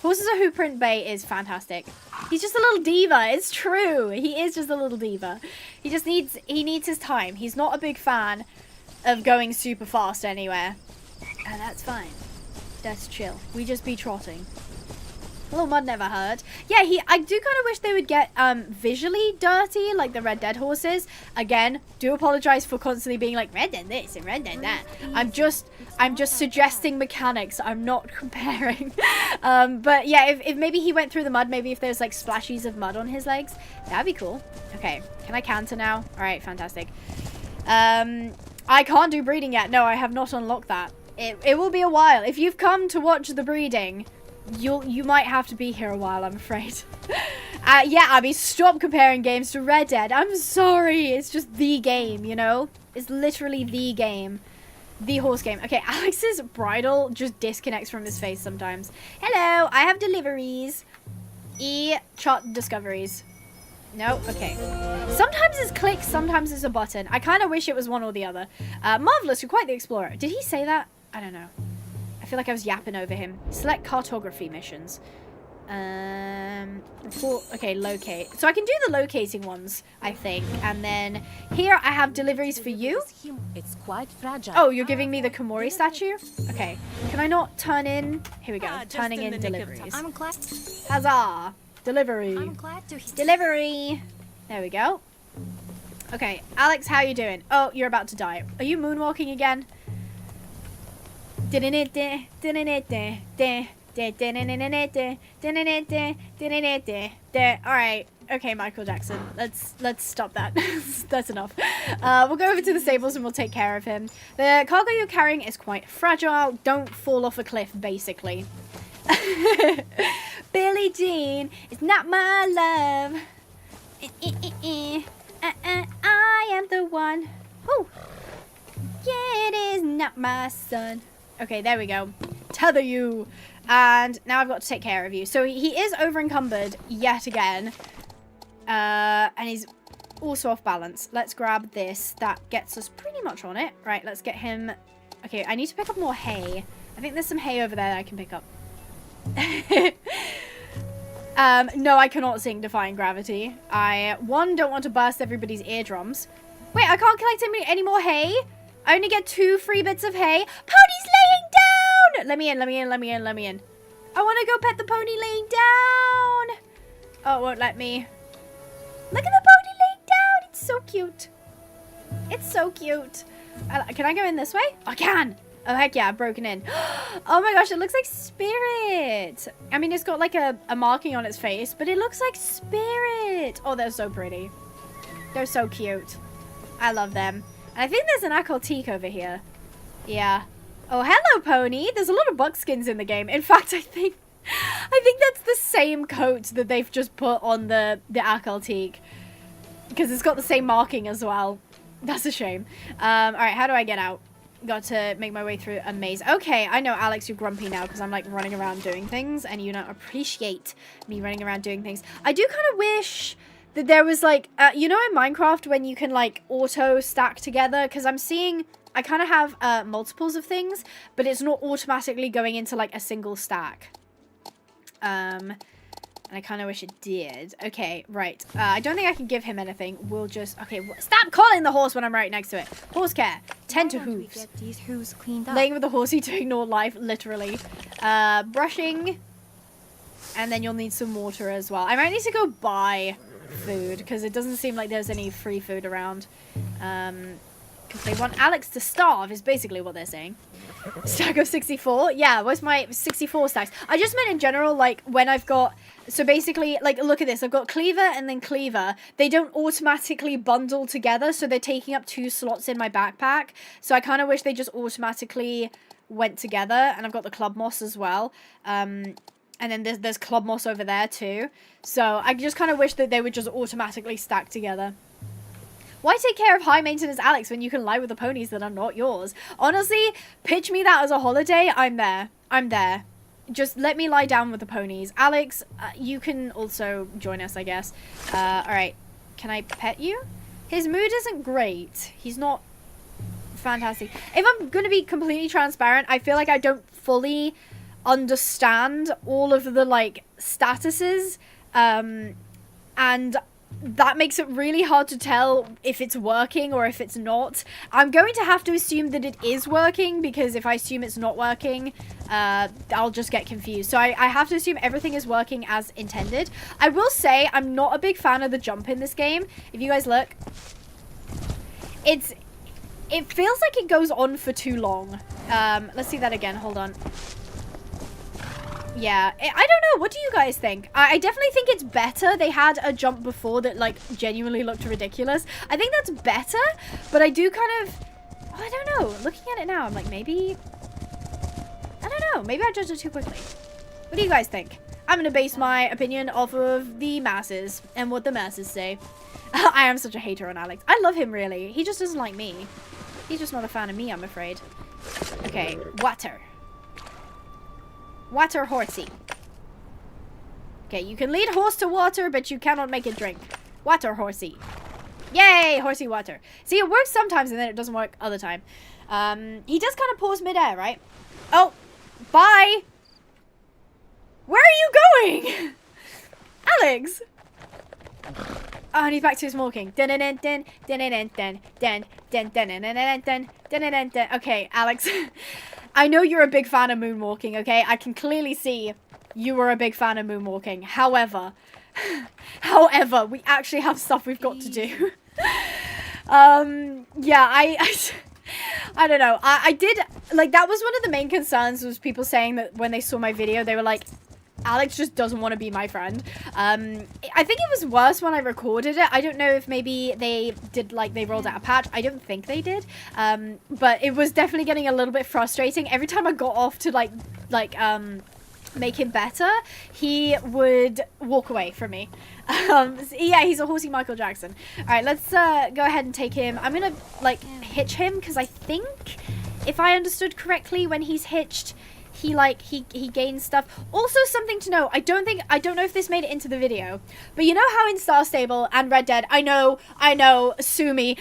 Horses are Who Print Bay is fantastic. He's just a little diva. It's true. He is just a little diva. He needs his time. He's not a big fan of going super fast anywhere. And that's fine. That's chill. We just be trotting. A little mud never hurt. Yeah, I do kind of wish they would get visually dirty like the Red Dead horses. Again, do apologize for constantly being like Red Dead this and Red Dead that. I'm just suggesting mechanics. I'm not comparing. But yeah, if maybe he went through the mud, maybe if there's like splashes of mud on his legs, that'd be cool. Okay, can I canter now? All right, fantastic. I can't do breeding yet. No, I have not unlocked that. It will be a while. If you've come to watch the breeding, you might have to be here a while, I'm afraid. Yeah, Abby, stop comparing games to Red Dead. I'm sorry. It's just the game, you know? It's literally the game. The horse game. Okay, Alex's bridle just disconnects from his face sometimes. Hello, I have deliveries. Chart discoveries. No? Okay. Sometimes it's click, sometimes it's a button. I kind of wish it was one or the other. Marvelous, you're quite the explorer. Did he say that? I don't know. I feel like I was yapping over him. Select cartography missions. Okay, locate. So I can do the locating ones, I think. And then here I have deliveries for you. It's quite fragile. Oh, you're giving me the Khiimori statue? Okay. Can I not turn in? Here we go. Turning in deliveries. I'm glad. Huzzah! Delivery. I'm glad to hear. Delivery. There we go. Okay, Alex, how you doing? Oh, you're about to die. Are you moonwalking again? Alright. Okay, Michael Jackson. Let's stop that. That's enough. We'll go over to the stables and we'll take care of him. The cargo you're carrying is quite fragile. Don't fall off a cliff, basically. Billie Jean is not my love. I am the one. Whew. Yeah, it is not my son. Okay, there we go. Tether you. And now I've got to take care of you. So he is over encumbered yet again. And he's also off balance. Let's grab this. That gets us pretty much on it. Right, let's get him. Okay, I need to pick up more hay. I think there's some hay over there that I can pick up. No, I cannot sing Defying Gravity. I, one, don't want to burst everybody's eardrums. Wait, I can't collect any more hay? I only get 2 free bits of hay. Pony's laying down! Let me in, let me in, let me in, let me in. I want to go pet the pony laying down. Oh, it won't let me. Look at the pony laying down. It's so cute. It's so cute. Can I go in this way? I can. Oh, heck yeah, I've broken in. Oh my gosh, it looks like Spirit. I mean, it's got like a marking on its face, but it looks like Spirit. Oh, they're so pretty. They're so cute. I love them. And I think there's an Akaltique over here. Yeah. Oh, hello, pony. There's a lot of buckskins in the game. In fact, I think that's the same coat that they've just put on the Akaltique. Because it's got the same marking as well. That's a shame. All right, how do I get out? Got to make my way through a maze. Okay, I know, Alex, you're grumpy now because I'm like running around doing things and you don't appreciate me running around doing things. I do kind of wish that there was like, you know in Minecraft when you can like auto stack together? Because I'm seeing, I kind of have multiples of things, but it's not automatically going into like a single stack. And I kind of wish it did. Okay, right. I don't think I can give him anything. We'll just... Okay, stop calling the horse when I'm right next to it. Horse care. Tend to hooves. Get these hooves cleaned up. Laying with the horsey to ignore life, literally. Brushing. And then you'll need some water as well. I might need to go buy food, because it doesn't seem like there's any free food around. Because they want Alex to starve, is basically what they're saying. Stack of 64? Yeah, where's my 64 stacks? I just meant in general, like, when I've got... So basically, like, look at this. I've got Cleaver and then Cleaver. They don't automatically bundle together, so they're taking up 2 slots in my backpack. So I kind of wish they just automatically went together. And I've got the Club Moss as well. And And then there's club moss over there too. So I just kind of wish that they would just automatically stack together. Why take care of high maintenance Alex when you can lie with the ponies that are not yours? Honestly, pitch me that as a holiday. I'm there. I'm there. Just let me lie down with the ponies. Alex, you can also join us, I guess. Alright. Can I pet you? His mood isn't great. He's not fantastic. If I'm going to be completely transparent, I feel like I don't fully understand all of the, like, statuses. And that makes it really hard to tell if it's working or if it's not. I'm going to have to assume that it is working, because if I assume it's not working, I'll just get confused. So I have to assume everything is working as intended. I will say I'm not a big fan of the jump in this game. If you guys look, it feels like it goes on for too long. Let's see that again. Hold on. Yeah, I don't know. What do you guys think? I definitely think it's better. They had a jump before that, like, genuinely looked ridiculous. I think that's better, but I do kind of... Oh, I don't know. Looking at it now, I'm like, maybe... I don't know. Maybe I judged it too quickly. What do you guys think? I'm going to base my opinion off of the masses and what the masses say. I am such a hater on Alex. I love him, really. He just doesn't like me. He's just not a fan of me, I'm afraid. Okay, water. Water horsey. Okay, you can lead horse to water, but you cannot make it drink. Water horsey. Yay, horsey water. See, it works sometimes and then it doesn't work other time. He does kind of pause midair, right? Oh, bye. Where are you going? Alex. Oh, and he's back to his walking. Okay, Alex. I know you're a big fan of moonwalking, okay? I can clearly see you were a big fan of moonwalking. However, we actually have stuff we've got to do. Yeah, I don't know. I did, like, that was one of the main concerns, was people saying that when they saw my video, they were like, Alex just doesn't want to be my friend. I think it was worse when I recorded it. I don't know if maybe they did, like, they rolled out a patch. I don't think they did. But it was definitely getting a little bit frustrating. Every time I got off to, like, make him better, he would walk away from me. Yeah, he's a horsey Michael Jackson. All right, let's go ahead and take him. I'm gonna, like, hitch him, because I think, if I understood correctly, when he's hitched, he gains stuff. Also, something to know, I don't know if this made it into the video, but you know how in Star Stable and Red Dead, I know, sue me,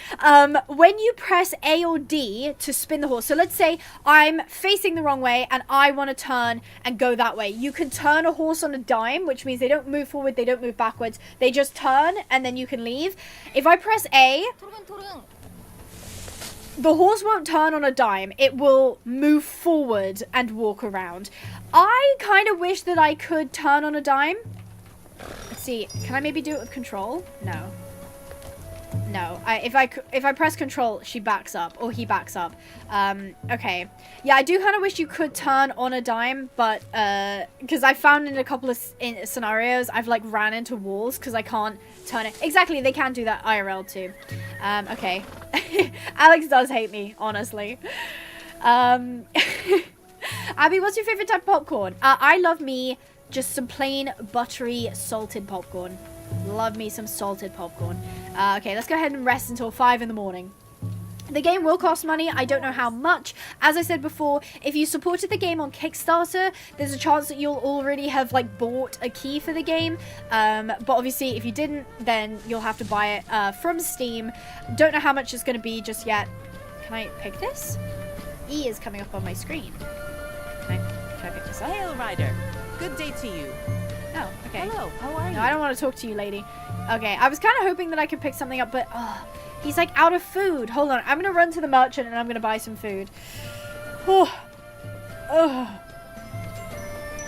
when you press A or D to spin the horse, so let's say I'm facing the wrong way and I want to turn and go that way, you can turn a horse on a dime, which means they don't move forward, they don't move backwards, they just turn and then you can leave. If I press A, the horse won't turn on a dime. It will move forward and walk around. I kind of wish that I could turn on a dime. Let's see. Can I maybe do it with control? No. No. If I press control, she backs up. Or he backs up. Okay. Yeah, I do kind of wish you could turn on a dime, but because I found in a couple of scenarios, I've, like, ran into walls because I can't turn it. Exactly, they can do that IRL too. Okay. Alex does hate me, honestly. Abby, what's your favorite type of popcorn? I love me just some plain buttery salted popcorn. Love me some salted popcorn. Okay, let's go ahead and rest until 5 in the morning. The game will cost money. I don't know how much. As I said before, if you supported the game on Kickstarter, there's a chance that you'll already have, like, bought a key for the game. But obviously, if you didn't, then you'll have to buy it from Steam. Don't know how much it's going to be just yet. Can I pick this? E is coming up on my screen. Can I pick this up? Hail, Ryder. Good day to you. Oh, okay. Hello, how are you? No, I don't want to talk to you, lady. Okay, I was kind of hoping that I could pick something up, but he's, like, out of food. Hold on, I'm going to run to the merchant and I'm going to buy some food. Oh.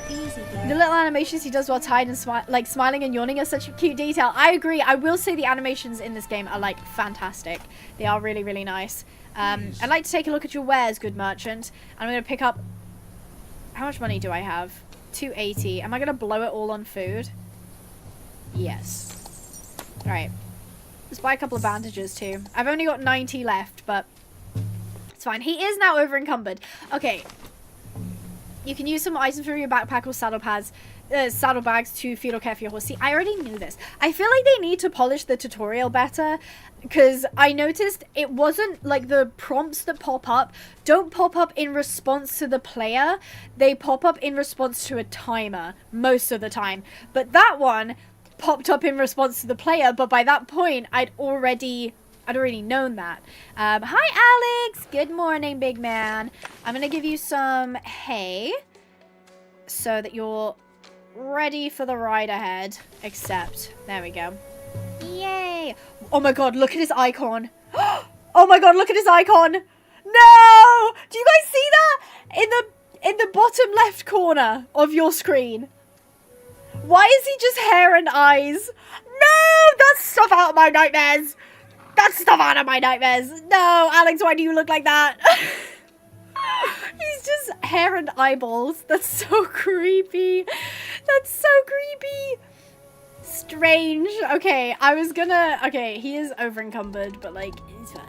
The little animations he does while tied and smiling and yawning are such a cute detail. I agree. I will say the animations in this game are, like, fantastic. They are really, really nice. I'd like to take a look at your wares, good merchant. I'm going to pick up... How much money do I have? 280. Am I going to blow it all on food? Yes. Alright. Let's buy a couple of bandages too. I've only got 90 left, but it's fine. He is now over encumbered. Okay. You can use some items from your backpack or saddle pads. saddlebags to feed or care for your horse. See, I already knew this. I feel like they need to polish the tutorial better, because I noticed it wasn't like the prompts that pop up don't pop up in response to the player. They pop up in response to a timer most of the time. But that one popped up in response to the player, but by that point I'd already known that. Hi Alex, good morning big man. I'm gonna give you some hay so that you're ready for the ride ahead. Except, there we go. Yay! Oh my god, look at his icon. Oh my god, look at his icon. No! Do you guys see that? In the bottom left corner of your screen. Why is he just hair and eyes? No! That's stuff out of my nightmares. That's stuff out of my nightmares. No, Alex, why do you look like that? He's just hair and eyeballs. That's so creepy. That's so creepy. Strange. Okay, okay, he is over encumbered, but like, it's fine.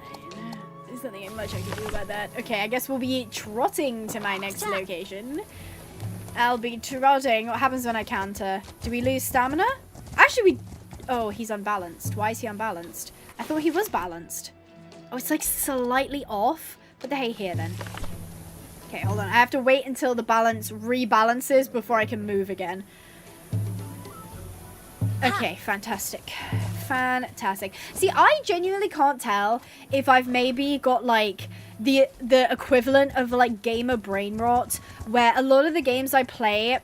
There's nothing much I can do about that. Okay, I guess we'll be trotting to my next location. I'll be trotting. What happens when I canter? Do we lose stamina? Actually, oh, he's unbalanced. Why is he unbalanced? I thought he was balanced. Oh, it's like slightly off. Put the hay here then. Okay, hold on. I have to wait until the balance rebalances before I can move again. Okay, fantastic. Fantastic. See, I genuinely can't tell if I've maybe got like the equivalent of like gamer brain rot, where a lot of the games I play,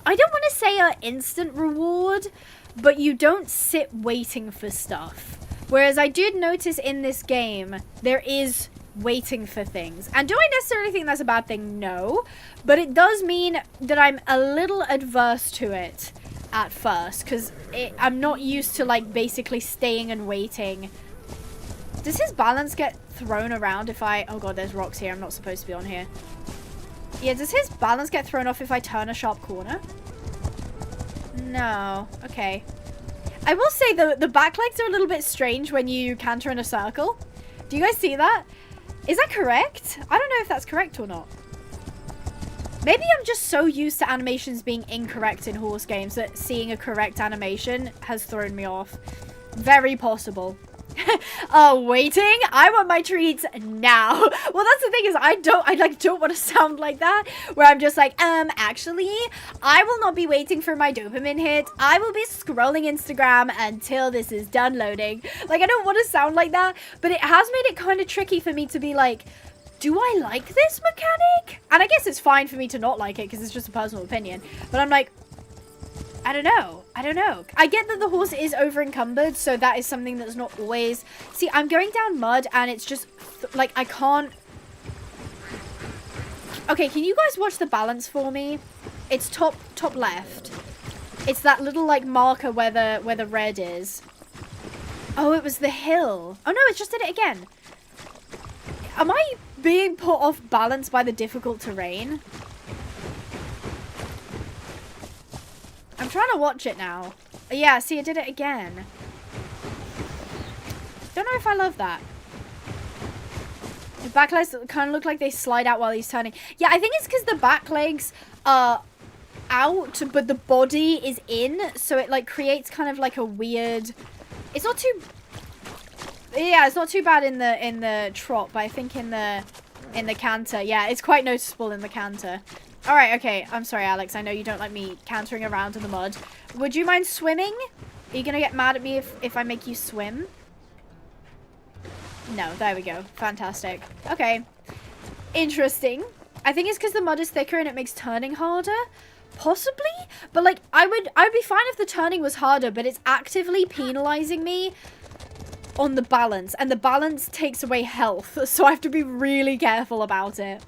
I don't want to say are instant reward, but you don't sit waiting for stuff. Whereas I did notice in this game, there is waiting for things. And do I necessarily think that's a bad thing? No. But it does mean that I'm a little adverse to it at first, because I'm not used to like basically staying and waiting. Does his balance get thrown around if I... Oh god, there's rocks here. I'm not supposed to be on here. Yeah, does his balance get thrown off if I turn a sharp corner? No. Okay. I will say the back legs are a little bit strange when you canter in a circle. Do you guys see that? Is that correct? I don't know if that's correct or not. Maybe I'm just so used to animations being incorrect in horse games that seeing a correct animation has thrown me off. Very possible. Oh, waiting? I want my treats now. Well, that's the thing is I don't want to sound like that, where I'm just like, actually, I will not be waiting for my dopamine hit. I will be scrolling Instagram until this is done loading. Like, I don't want to sound like that, but it has made it kind of tricky for me to be like, do I like this mechanic? And I guess it's fine for me to not like it because it's just a personal opinion. But I'm like, I don't know. I don't know. I get that the horse is over encumbered, so that is something that's not always... See, I'm going down mud and it's just like I can't... Okay, can you guys watch the balance for me? It's top left. It's that little like marker where the red is. Oh, it was the hill. Oh no, it just did it again. Am I being put off balance by the difficult terrain? I'm trying to watch it now. Yeah, see, it did it again. Don't know if I love that. The back legs kind of look like they slide out while he's turning. Yeah, I think it's because the back legs are out, but the body is in. So it like creates kind of like a weird... It's not too... Yeah, it's not too bad in the trot, but I think in the canter, yeah, it's quite noticeable in the canter. All right, okay. I'm sorry, Alex. I know you don't like me cantering around in the mud. Would you mind swimming? Are you gonna get mad at me if I make you swim? No, there we go. Fantastic. Okay. Interesting. I think it's because the mud is thicker and it makes turning harder. Possibly, but like I would be fine if the turning was harder, but it's actively penalizing me on the balance, and the balance takes away health, so I have to be really careful about it.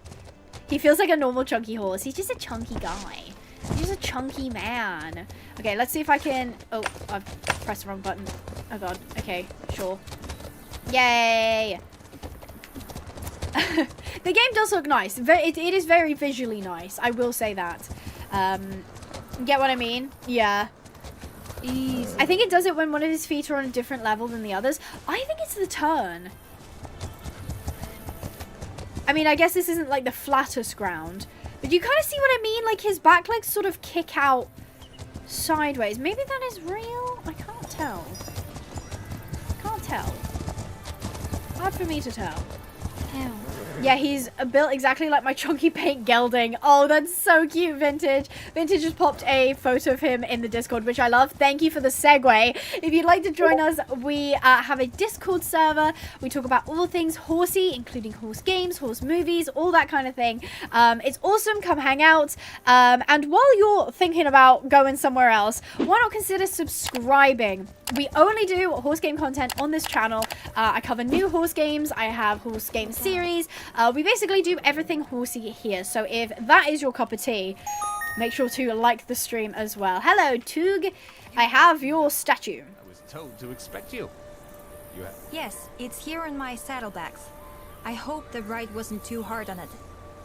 He feels like a normal chunky horse. He's just a chunky guy. He's just a chunky man. Okay, let's see if I can... Oh, I've pressed the wrong button. Oh god. Okay, sure. Yay! The game does look nice. It is very visually nice. I will say that. Get what I mean? Yeah. Easy. I think it does it when one of his feet are on a different level than the others. I think it's the turn. I mean, I guess this isn't like the flattest ground, But you kind of see what I mean? Like his back legs sort of kick out sideways. Maybe that is real? I can't tell. Can't tell. Hard for me to tell. Ew. Yeah, he's built exactly like my chunky paint gelding. Oh, that's so cute, Vintage. Vintage just popped a photo of him in the Discord, which I love. Thank you for the segue. If you'd like to join us, we have a Discord server. We talk about all things horsey, including horse games, horse movies, all that kind of thing. It's awesome. Come hang out. And while you're thinking about going somewhere else, why not consider subscribing? We only do horse game content on this channel. I cover new horse games. I have horse game series. We basically do everything horsey here. So if that is your cup of tea, make sure to like the stream as well. Hello, Tug. I have your statue. I was told to expect you. You have... Yes, it's here in my saddlebags. I hope the ride wasn't too hard on it.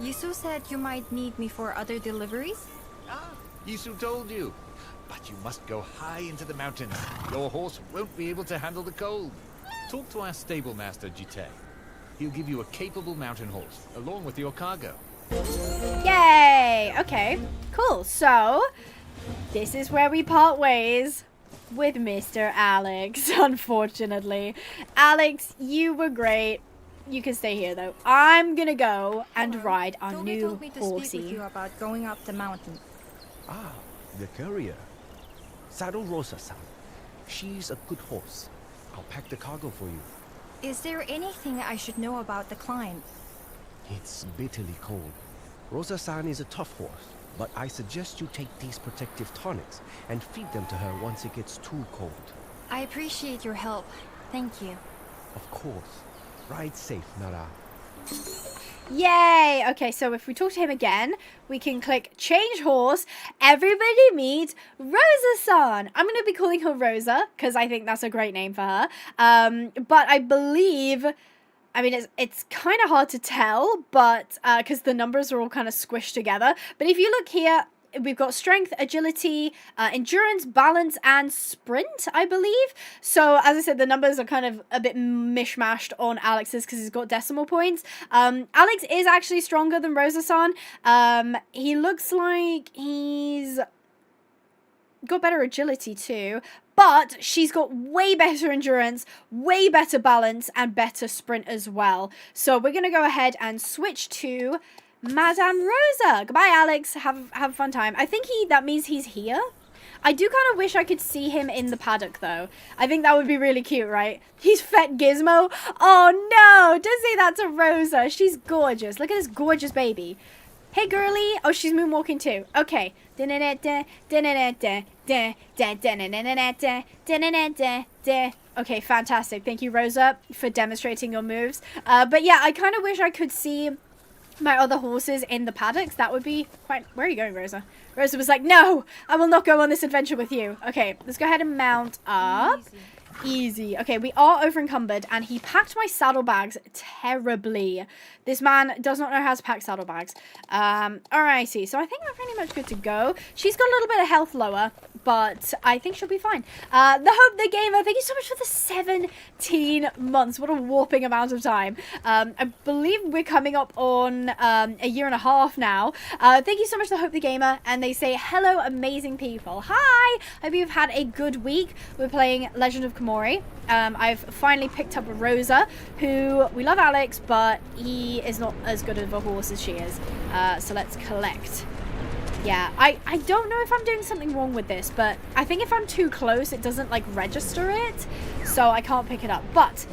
Yisu said you might need me for other deliveries? Ah, Yisu told you. But you must go high into the mountains. Your horse won't be able to handle the cold. Talk to our stable master, Jite. He'll give you a capable mountain horse, along with your cargo. Yay! Okay, cool. So, this is where we part ways with Mr. Alex, unfortunately. Alex, you were great. You can stay here, though. I'm gonna go and ride our Toby new told me to speak with horsey. you about going up the mountain. Ah, the courier. Saddle Rosa-san. She's a good horse. I'll pack the cargo for you. Is there anything I should know about the climb? It's bitterly cold. Rosa-san is a tough horse, but I suggest you take these protective tonics and feed them to her once it gets too cold. I appreciate your help. Thank you. Of course. Ride safe, Nara. Yay! Okay, so if we talk to him again, we can click change horse. Everybody meet Rosa-san. I'm going to be calling her Rosa because I think that's a great name for her. But I believe, I mean, it's kind of hard to tell, but because the numbers are all kind of squished together. But if you look here, we've got strength, agility, endurance, balance, and sprint, I believe. So, as I said, the numbers are kind of a bit mishmashed on Alex's because he's got decimal points. Alex is actually stronger than Rosa-san. He looks like he's got better agility too. But she's got way better endurance, way better balance, and better sprint as well. So, we're going to go ahead and switch to Madame Rosa. Goodbye, Alex. Have a fun time. I think that means he's here. I do kind of wish I could see him in the paddock, though. I think that would be really cute, right? He's Fat Gizmo. Oh, no. Don't say that to Rosa. She's gorgeous. Look at this gorgeous baby. Hey, girly. Oh, she's moonwalking, too. Okay. Okay, fantastic. Thank you, Rosa, for demonstrating your moves. But yeah, I kind of wish I could see my other horses in the paddocks. That would be quite... Where are you going, Rosa? Rosa was like, no, I will not go on this adventure with you. Okay, let's go ahead and mount up. Easy. Okay, we are over encumbered, and he packed my saddlebags terribly. This man does not know how to pack saddlebags. Alrighty, so I think we're pretty much good to go. She's got a little bit of health lower, but I think she'll be fine. The Hope the Gamer, thank you so much for the 17 months. What a warping amount of time. I believe we're coming up on a year and a half now. Thank you so much to Hope the Gamer, and they say, hello, amazing people. Hi! Hope you've had a good week. We're playing Legend of Khiimori. I've finally picked up Rosa, who, we love Alex, but he is not as good of a horse as she is. So let's collect. Yeah, I don't know if I'm doing something wrong with this, but I think if I'm too close, it doesn't, like, register it, so I can't pick it up. But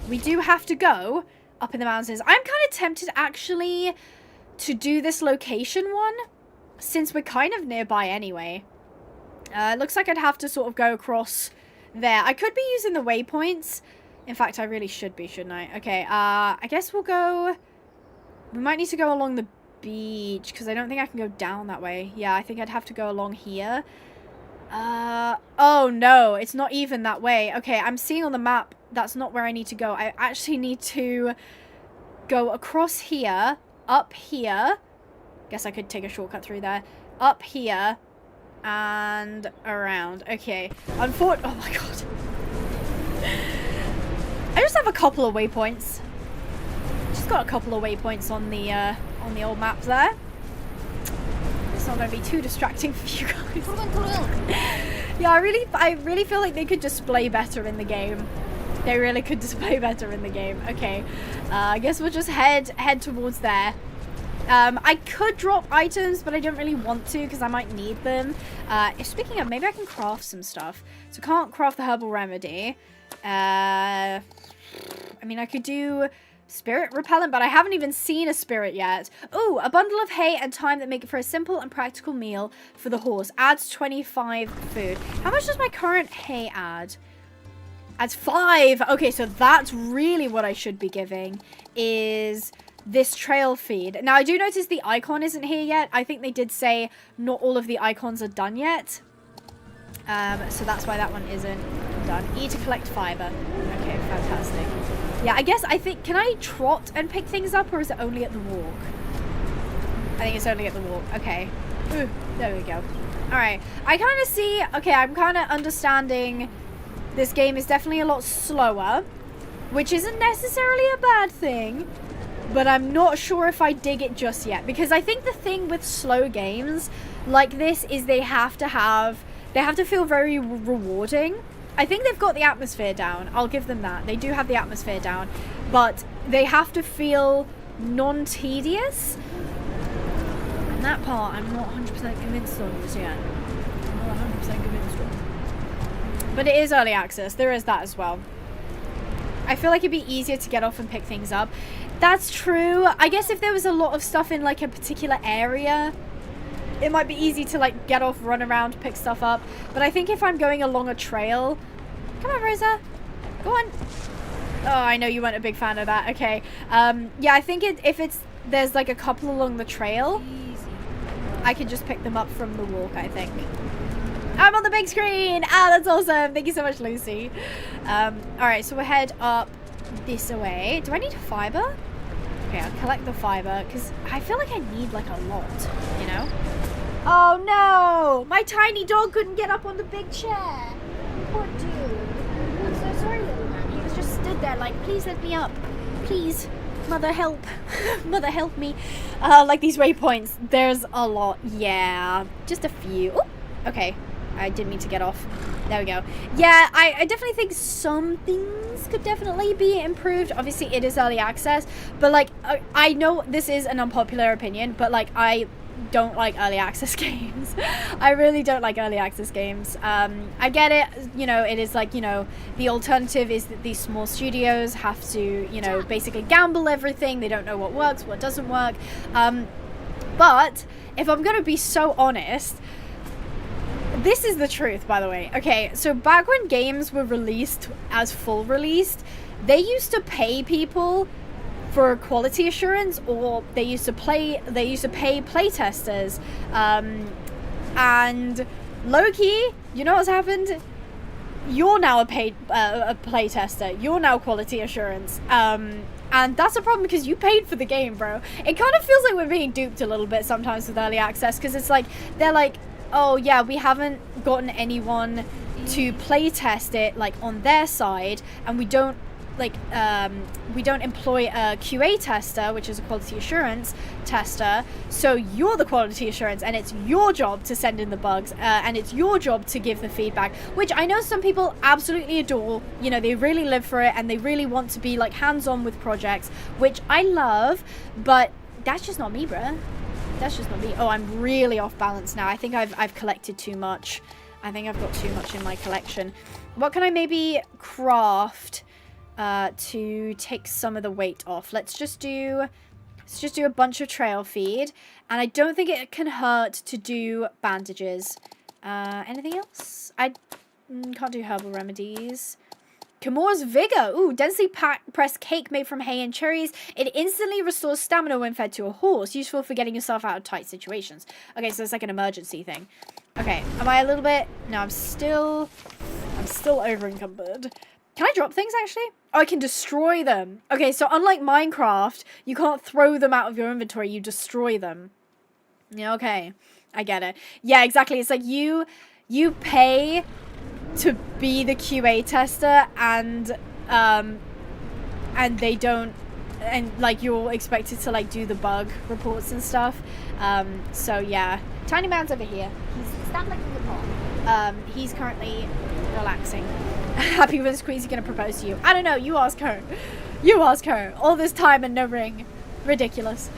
we do have to go up in the mountains. I'm kind of tempted, actually, to do this location one, since we're kind of nearby anyway. It looks like I'd have to sort of go across there. I could be using the waypoints. In fact, I really should be, shouldn't I? Okay, I guess we'll go... We might need to go along the beach, because I don't think I can go down that way. Yeah, I think I'd have to go along here. Oh no, it's not even that way. Okay, I'm seeing on the map that's not where I need to go. I actually need to go across here, up here. Guess I could take a shortcut through there. Up here, and around. Okay. Oh my god. I just have a couple of waypoints. Just got a couple of waypoints on the old map there. it's not going to be too distracting for you guys. 푸릉푸릉. Yeah, I really feel like they could display better in the game. They really could display better in the game. Okay, I guess we'll just head towards there. I could drop items, but I don't really want to because I might need them. Speaking of, maybe I can craft some stuff. So can't craft the herbal remedy. I mean, I could do spirit repellent, but I haven't even seen a spirit yet. Oh, a bundle of hay and thyme that make it for a simple and practical meal for the horse. Adds 25 food. How much does my current hay add? Adds 5. Okay, so that's really what I should be giving is this trail feed. Now, I do notice the icon isn't here yet. I think they did say not all of the icons are done yet. So that's why that one isn't done. E to collect fiber. Okay, fantastic. Yeah, I think, can I trot and pick things up, or is it only at the walk? I think it's only at the walk. Okay. Ooh, there we go. Alright. I kind of see, okay, I'm kind of understanding this game is definitely a lot slower, which isn't necessarily a bad thing, but I'm not sure if I dig it just yet, because I think the thing with slow games like this is they have to feel very rewarding. I think they've got the atmosphere down. I'll give them that. They do have the atmosphere down, but they have to feel non-tedious. And that part, I'm not 100% convinced on this yet. I'm not 100% convinced on. But it is early access. There is that as well. I feel like it'd be easier to get off and pick things up. That's true. I guess if there was a lot of stuff in like a particular area, it might be easy to like get off, run around, pick stuff up. But I think if I'm going along a trail... Come on, Rosa. Go on. Oh, I know you weren't a big fan of that. Okay. Yeah, I think if there's like a couple along the trail, I can just pick them up from the walk, I think. I'm on the big screen! Ah, that's awesome! Thank you so much, Lucy. Alright, so we'll head up this way. Do I need fiber? Okay, I'll collect the fiber, because I feel like I need like a lot, you know? Oh no! My tiny dog couldn't get up on the big chair! Poor dude. I'm so sorry, little man. He was just stood there like, please let me up. Please. Mother, help. Mother, help me. Like these waypoints, there's a lot. Yeah, just a few. Ooh, okay. I didn't mean to get off. There we go. Yeah, I definitely think some things could definitely be improved. Obviously, it is early access, but like, I know this is an unpopular opinion, but like, I don't like early access games. I really don't like early access games. I get it, you know, it is like, you know, the alternative is that these small studios have to, you know, basically gamble everything. They don't know what works, what doesn't work. But if I'm going to be so honest, this is the truth, by the way. Okay, so back when games were released as full released, they used to pay people for quality assurance, or they used to pay playtesters. And low-key, you know what's happened? You're now a paid playtester. You're now quality assurance. And that's a problem because you paid for the game, bro. It kind of feels like we're being duped a little bit sometimes with early access, because it's like, they're like, oh yeah, we haven't gotten anyone to play test it like on their side, and we don't like we don't employ a QA tester, which is a quality assurance tester, so you're the quality assurance and it's your job to send in the bugs, and it's your job to give the feedback, which I know some people absolutely adore. You know, they really live for it and they really want to be like hands-on with projects, which I love, but that's just not me, bruh. That's just not me. Oh, I'm really off balance now. I think I've collected too much. I think I've got too much in my collection. What can I maybe craft to take some of the weight off? Let's just do a bunch of trail feed, and I don't think it can hurt to do bandages. Anything else? I can't do herbal remedies. Khiimori's Vigor. Ooh, densely pressed cake made from hay and cherries. It instantly restores stamina when fed to a horse. Useful for getting yourself out of tight situations. Okay, so it's like an emergency thing. Okay, am I a little bit... No, I'm still over encumbered. Can I drop things, actually? Oh, I can destroy them. Okay, so unlike Minecraft, you can't throw them out of your inventory. You destroy them. Yeah, okay. I get it. Yeah, exactly. It's like you pay to be the QA tester, and they don't and like you're expected to like do the bug reports and stuff. So yeah, Tiny Man's over here. Stop licking the paw. He's currently relaxing. Happy when's Queasy gonna propose to you? I don't know. You ask her. You ask her. All this time and no ring. Ridiculous.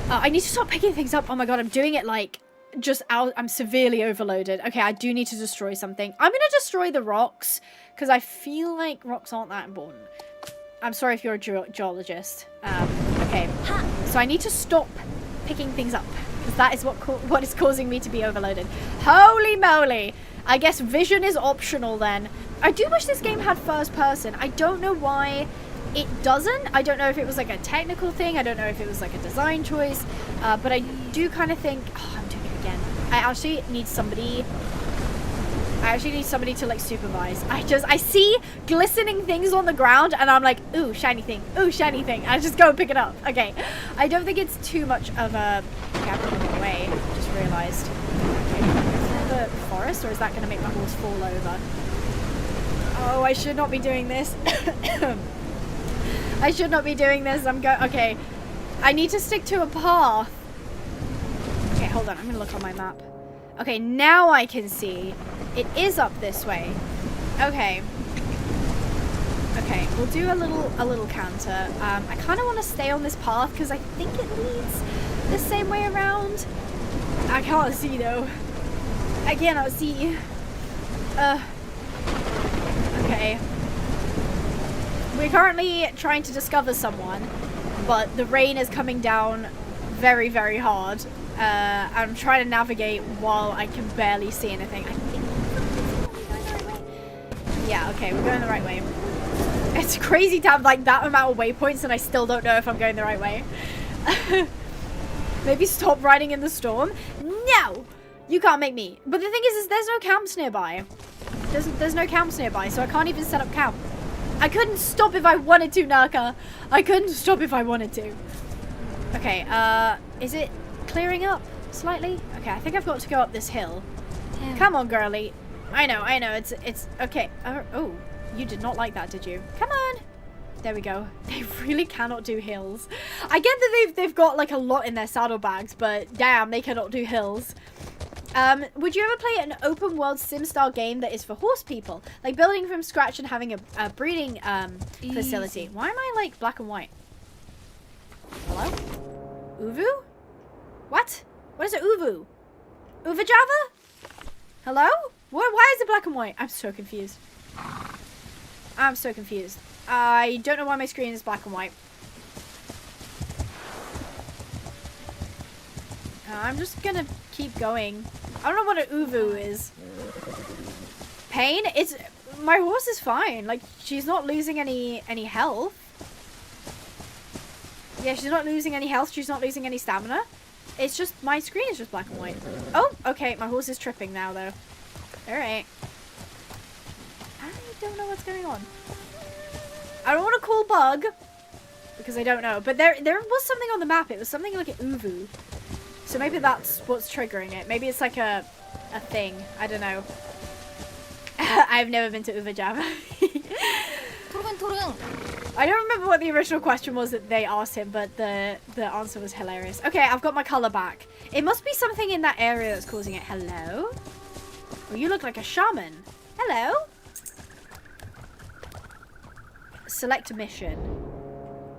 I need to stop picking things up. Oh my god, I'm doing it like just out. I'm severely overloaded. Okay, I do need to destroy something. I'm gonna destroy the rocks because I feel like rocks aren't that important. I'm sorry if you're a geologist. Okay, so I need to stop picking things up because that is what is causing me to be overloaded. Holy moly! I guess vision is optional then. I do wish this game had first person. I don't know why it doesn't. I don't know if it was like a technical thing. I don't know if it was like a design choice. But I do kind of think, oh, I'm doing it again. I actually need somebody to like supervise. I see glistening things on the ground and I'm like, ooh, shiny thing. Ooh, shiny thing. I just go pick it up. Okay. I don't think it's too much of a gap in the way. I just realized. Okay. Is there the forest or is that going to make my horse fall over? Oh, I should not be doing this. I should not be doing this. Okay. I need to stick to a path. Okay, hold on. I'm going to look on my map. Okay, now I can see. It is up this way. Okay. Okay, we'll do a little canter. I kind of want to stay on this path because I think it leads the same way around. I can't see though. I cannot see. Okay. We're currently trying to discover someone, but the rain is coming down very, very hard. I'm trying to navigate while I can barely see anything. I think we're going the right way. Yeah, okay, we're going the right way. It's crazy to have like that amount of waypoints and I still don't know if I'm going the right way. Maybe stop riding in the storm? No! You can't make me. But the thing is there's no camps nearby. There's no camps nearby, so I can't even set up camp. I couldn't stop if I wanted to, Naka. I couldn't stop if I wanted to. Okay, is it clearing up slightly? Okay, I think I've got to go up this hill. Yeah. Come on, girly. I know, it's okay. Oh, you did not like that, did you? Come on. There we go. They really cannot do hills. I get that they've got like a lot in their saddlebags, but damn, they cannot do hills. Would you ever play an open world sim style game that is for horse people? Like building from scratch and having a breeding facility. Why am I like black and white? Hello? Uvu? What? What is it, Uvu? Uva Java? Hello? Why is it black and white? I'm so confused. I'm so confused. I don't know why my screen is black and white. I'm just gonna keep going. I don't know what an Uvu is. Pain? My horse is fine. Like, she's not losing any health. Yeah, she's not losing any health. She's not losing any stamina. It's just, my screen is just black and white. Oh, okay. My horse is tripping now, though. Alright. I don't know what's going on. I don't want to call bug. Because I don't know. But there was something on the map. It was something like an Uvu. So maybe that's what's triggering it. Maybe it's like a thing. I don't know. I've never been to Uva Java. I don't remember what the original question was that they asked him, but the answer was hilarious. Okay, I've got my color back. It must be something in that area that's causing it. Hello? Oh, you look like a shaman. Hello? Select a mission.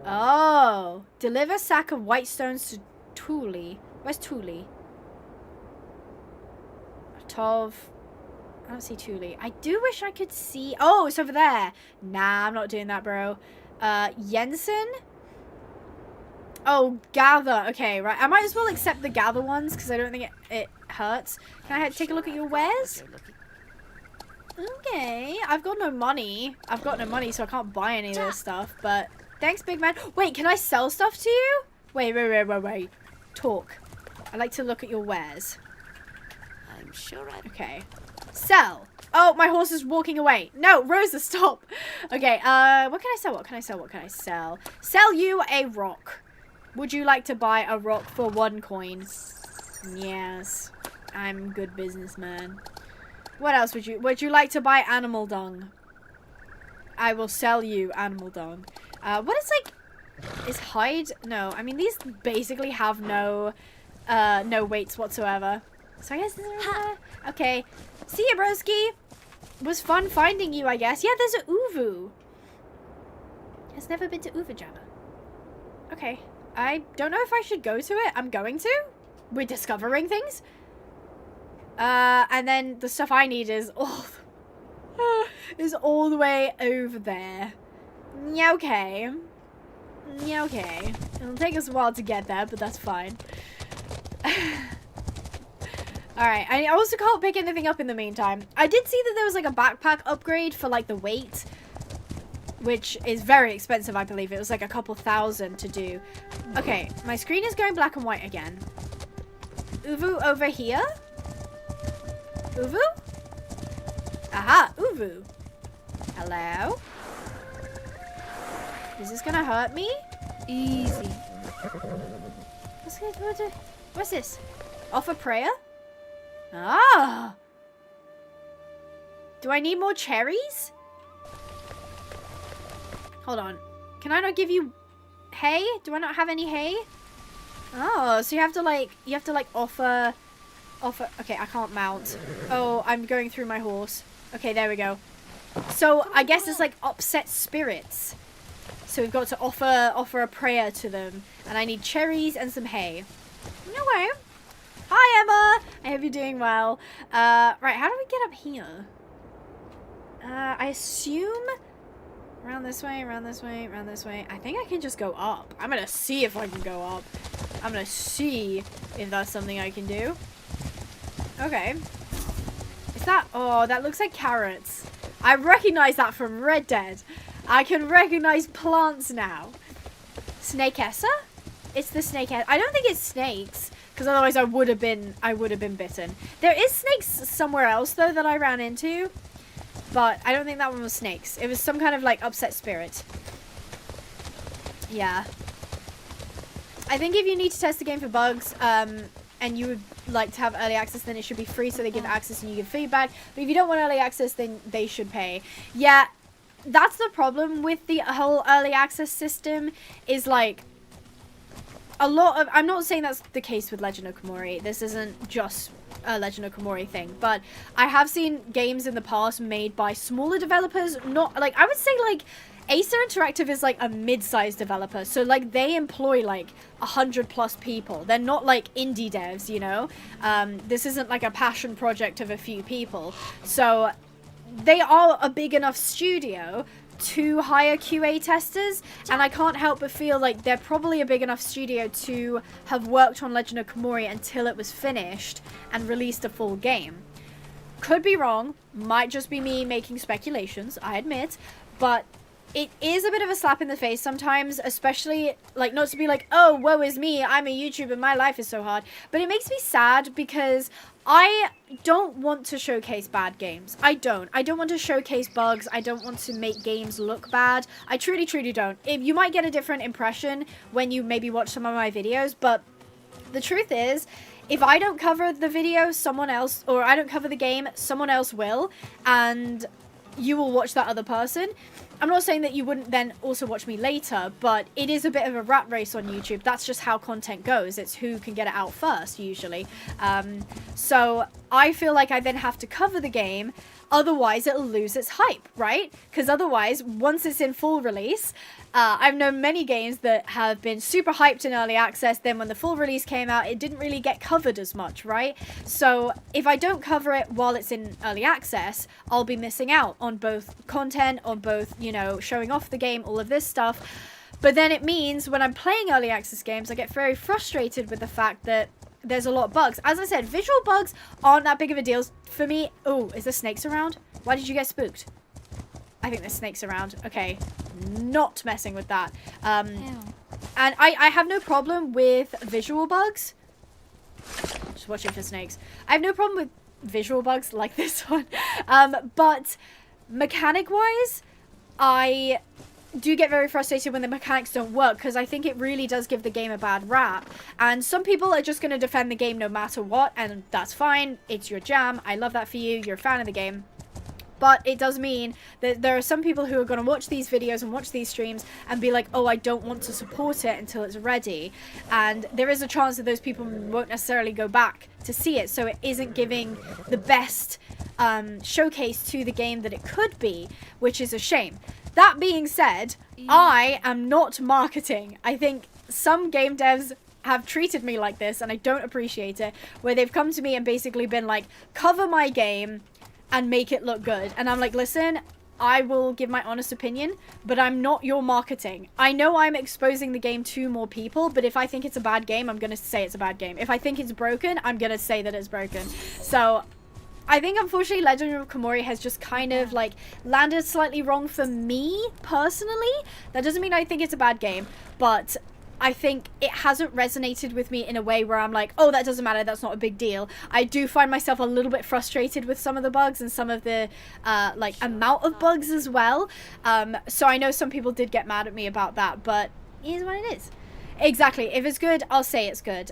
Oh. Deliver sack of white stones to Thule. Where's Thule? Tov. I don't see Thule. I do wish I could see... Oh, it's over there. Nah, I'm not doing that, bro. Jensen? Oh, gather. Okay, right. I might as well accept the gather ones because I don't think it hurts. Can I take a look at your wares? Okay. I've got no money. I've got no money, so I can't buy any of this stuff. But thanks, big man. Wait, can I sell stuff to you? Wait. Talk. I like to look at your wares. I'm sure I... Okay. Sell. Oh, my horse is walking away. No, Rosa, stop. Okay, what can I sell? Sell you a rock. Would you like to buy a rock for 1 coin? Yes. I'm a good businessman. What else would you like to buy animal dung? I will sell you animal dung. What is like Is hide? No, I mean, these basically have no weights whatsoever. So I guess this is okay. See ya, broski. Was fun finding you, I guess. Yeah, there's a Uvu. Has never been to Uvu Jabba. Okay. I don't know if I should go to it. I'm going to. We're discovering things. And then the stuff I need is all the way over there. Yeah, okay. Yeah, okay. It'll take us a while to get there, but that's fine. Alright, I also can't pick anything up in the meantime. I did see that there was like a backpack upgrade for like the weight, which is very expensive, I believe. It was like a couple thousand to do. Okay, my screen is going black and white again. Uvu over here? Uvu? Aha, Uvu. Hello? Is this gonna hurt me? Easy. What's this? Offer prayer? Ah! Do I need more cherries? Hold on. Can I not give you hay? Do I not have any hay? Oh, so you have to like offer. Okay, I can't mount. Oh, I'm going through my horse. Okay, there we go. So I guess it's like upset spirits. So we've got to offer a prayer to them, and I need cherries and some hay. No way. Hi, Emma. I hope you're doing well. Right, how do we get up here? I assume around this way, around this way, around this way. I think I can just go up. I'm gonna see if I can go up. I'm gonna see if that's something I can do. Okay. Is that... Oh, that looks like carrots. I recognize that from Red Dead. I can recognize plants now. Snakeessa? It's the snakehead. I don't think it's snakes, because otherwise I would have been bitten. There is snakes somewhere else though that I ran into, but I don't think that one was snakes. It was some kind of like upset spirit. Yeah. I think if you need to test the game for bugs, and you would like to have early access, then it should be free, so they give access and you give feedback. But if you don't want early access, then they should pay. Yeah, that's the problem with the whole early access system, is like a lot of... I'm not saying that's the case with Legend of Khiimori. This isn't just a Legend of Khiimori thing, but I have seen games in the past made by smaller developers. Not like, I would say like Acer Interactive is like a mid-sized developer, so like they employ like 100+ people. They're not like indie devs, you know. This isn't like a passion project of a few people, so they are a big enough studio to hire QA testers, and I can't help but feel like they're probably a big enough studio to have worked on Legend of Khiimori until it was finished and released a full game. Could be wrong, might just be me making speculations, I admit, but it is a bit of a slap in the face sometimes, especially, like, not to be like, oh, woe is me, I'm a YouTuber, my life is so hard, but it makes me sad because I don't want to showcase bad games. I don't want to showcase bugs. I don't want to make games look bad. I truly, truly don't. You might get a different impression when you maybe watch some of my videos, but the truth is, if I don't cover the video, someone else, or I don't cover the game, someone else will, and you will watch that other person. I'm not saying that you wouldn't then also watch me later, but it is a bit of a rat race on YouTube. That's just how content goes. It's who can get it out first, usually. So I feel like I then have to cover the game, otherwise it'll lose its hype, right? Because otherwise, once it's in full release, I've known many games that have been super hyped in early access, then when the full release came out, it didn't really get covered as much, right? So if I don't cover it while it's in early access, I'll be missing out on both content, on both, you know, showing off the game, all of this stuff. But then it means when I'm playing early access games, I get very frustrated with the fact that there's a lot of bugs. As I said, visual bugs aren't that big of a deal for me. Oh, is there snakes around? Why did you get spooked? I think there's snakes around. Okay, not messing with that. And I have no problem with visual bugs. Just watching for snakes. I have no problem with visual bugs like this one. But mechanic-wise, I do get very frustrated when the mechanics don't work, because I think it really does give the game a bad rap. And some people are just going to defend the game no matter what, and that's fine. It's your jam. I love that for you. You're a fan of the game. But it does mean that there are some people who are going to watch these videos and watch these streams and be like, oh, I don't want to support it until it's ready. And there is a chance that those people won't necessarily go back to see it. So it isn't giving the best showcase to the game that it could be, which is a shame. That being said, I am not marketing. I think some game devs have treated me like this, and I don't appreciate it, where they've come to me and basically been like, cover my game and make it look good. And I'm like, listen, I will give my honest opinion, but I'm not your marketing. I know I'm exposing the game to more people, but if I think it's a bad game, I'm going to say it's a bad game. If I think it's broken, I'm going to say that it's broken. So I think, unfortunately, Legend of Khiimori has just kind of, like, landed slightly wrong for me, personally. That doesn't mean I think it's a bad game, but I think it hasn't resonated with me in a way where I'm like, oh, that doesn't matter, that's not a big deal. I do find myself a little bit frustrated with some of the bugs and some of the, like, amount of bugs as well. So I know some people did get mad at me about that, but it is what it is. Exactly. If it's good, I'll say it's good.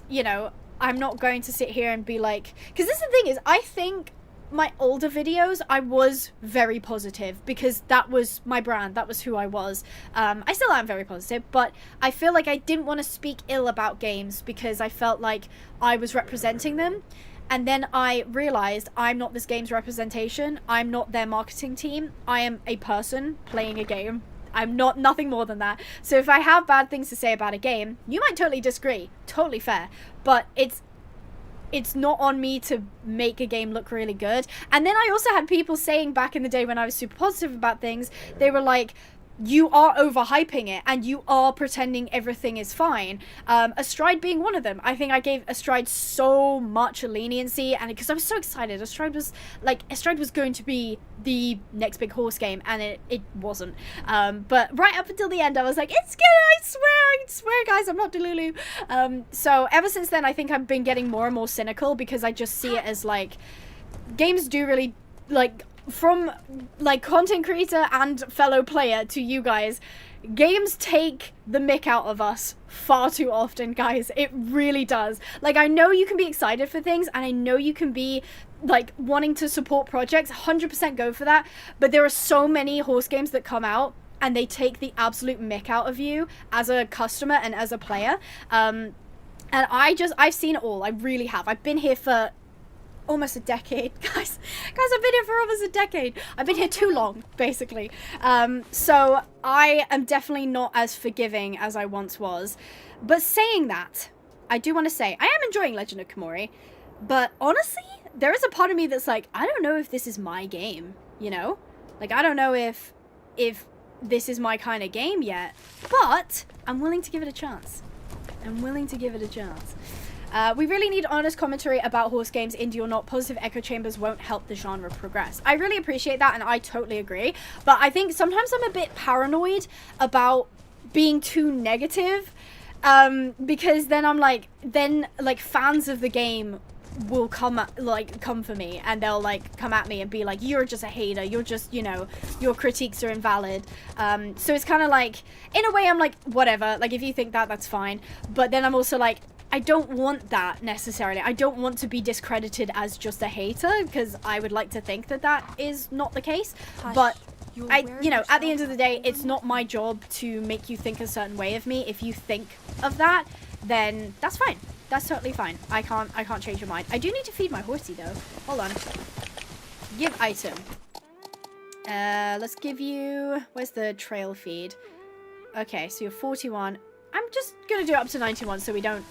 You know, I'm not going to sit here and be like... Because this is the thing is, I think my older videos, I was very positive because that was my brand. That was who I was. I still am very positive, but I feel like I didn't want to speak ill about games because I felt like I was representing them. And then I realized I'm not this game's representation. I'm not their marketing team. I am a person playing a game. I'm not nothing more than that. So if I have bad things to say about a game, you might totally disagree. Totally fair. But it's not on me to make a game look really good. And then I also had people saying back in the day when I was super positive about things, they were like, you are overhyping it and you are pretending everything is fine. Astride being one of them. I think I gave Astride so much leniency, and because I was so excited. Astride was going to be the next big horse game, and it wasn't. But right up until the end, I was like, it's good, I swear, guys, I'm not Delulu. So ever since then, I think I've been getting more and more cynical because I just see it as like, games do really, like, from like content creator and fellow player to you guys, games take the mick out of us far too often, guys. It really does. Like, I know you can be excited for things and I know you can be like wanting to support projects, 100% go for that, but there are so many horse games that come out and they take the absolute mick out of you as a customer and as a player. And I've seen it all. I really have. I've been here for almost a decade, guys, I've been here for almost a decade. I've been here too long, basically. So I am definitely not as forgiving as I once was. But saying that, I do want to say, I am enjoying Legend of Khiimori, but honestly, there is a part of me that's like, I don't know if this is my game, you know? Like, I don't know if this is my kind of game yet, but I'm willing to give it a chance. We really need honest commentary about horse games, indie or not. Positive echo chambers won't help the genre progress. I really appreciate that, and I totally agree. But I think sometimes I'm a bit paranoid about being too negative, because then I'm like, fans of the game will come for me, and they'll like come at me and be like, you're just a hater, you're just, you know, your critiques are invalid. So it's kind of like, in a way I'm like, whatever, like if you think that, that's fine. But then I'm also like, I don't want that necessarily. I don't want to be discredited as just a hater, because I would like to think that that is not the case. Hush. But you know, at the end of the day, it's not my job to make you think a certain way of me. If you think of that, then that's fine. That's totally fine. I can't change your mind. I do need to feed my horsey though. Hold on. Give item. Let's give you, where's the trail feed? Okay, so you're 41. I'm just gonna do it up to 91 so we don't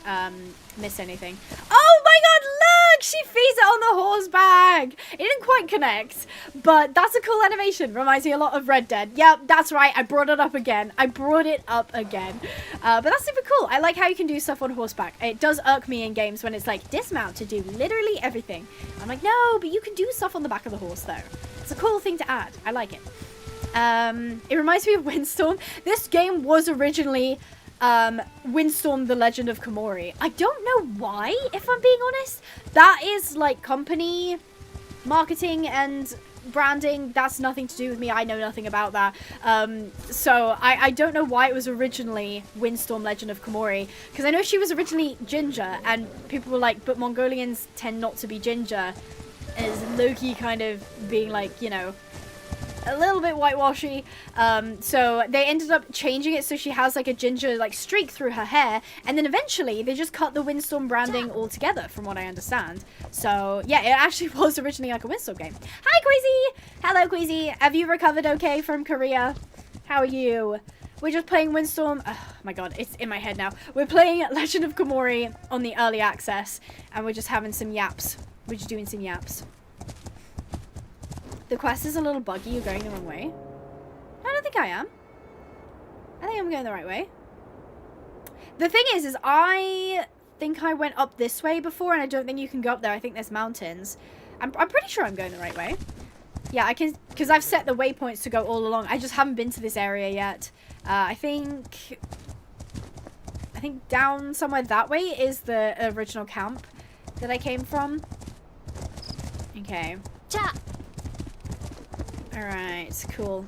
miss anything. Oh my god, look! She feeds it on the horse bag! It didn't quite connect, but that's a cool animation. Reminds me a lot of Red Dead. Yep, that's right, I brought it up again. But that's super cool. I like how you can do stuff on horseback. It does irk me in games when it's like, dismount to do literally everything. I'm like, no, but you can do stuff on the back of the horse though. It's a cool thing to add. I like it. It reminds me of Windstorm. This game was originally Windstorm the Legend of Khiimori. I don't know why, if I'm being honest. That is like company marketing and branding. That's nothing to do with me. I know nothing about that. So I don't know why it was originally Windstorm Legend of Khiimori, because I know she was originally ginger and people were like, but Mongolians tend not to be ginger. is Loki kind of being like, you know, a little bit whitewashy. So they ended up changing it so she has like a ginger like streak through her hair, and then eventually they just cut the Windstorm branding altogether, from what I understand. So yeah, it actually was originally like a Windstorm game. Hi Queasy! Hello Queasy! Have you recovered okay from Korea? How are you? We're just playing Windstorm. Oh my god, it's in my head now. We're playing Legend of Khiimori on the early access, and we're just having some yaps. We're just doing some yaps. The quest is a little buggy. You're going the wrong way. I don't think I am. I think I'm going the right way. The thing is I think I went up this way before, and I don't think you can go up there. I think there's mountains. I'm pretty sure I'm going the right way. Yeah, I can, because I've set the waypoints to go all along. I just haven't been to this area yet. I think down somewhere that way is the original camp that I came from. Okay. Cha! Alright, cool.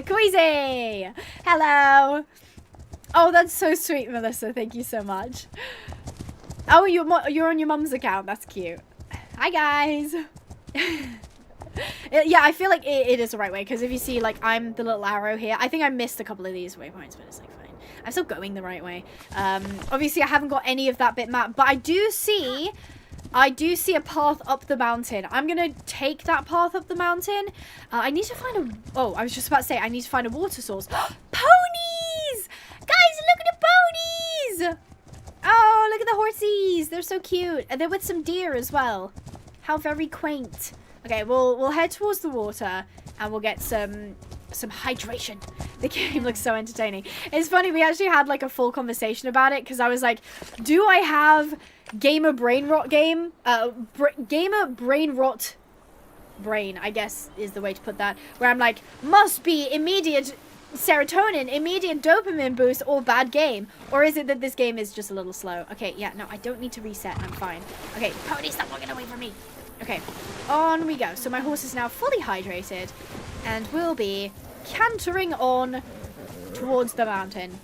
Queasy! Hello! Oh, that's so sweet, Melissa. Thank you so much. Oh, you're on your mum's account. That's cute. Hi, guys! Yeah, I feel like it is the right way, because if you see, like, I'm the little arrow here. I think I missed a couple of these waypoints, but it's, like, fine. I'm still going the right way. Obviously, I haven't got any of that bit map, but I do see a path up the mountain. I'm gonna take that path up the mountain. I need to find a... Oh, I was just about to say, I need to find a water source. Ponies! Guys, look at the ponies! Oh, look at the horsies. They're so cute. And they're with some deer as well. How very quaint. Okay, we'll head towards the water, and we'll get some hydration. The game looks so entertaining. It's funny, we actually had like a full conversation about it, because I was like, do I have gamer brain rot game? Gamer brain rot brain, I guess is the way to put that, where I'm like, must be immediate serotonin, immediate dopamine boost, or bad game? Or is it that this game is just a little slow? Okay, yeah, no, I don't need to reset. I'm fine. Okay, pony, stop walking away from me. Okay, on we go. So my horse is now fully hydrated, and we'll be cantering on towards the mountain.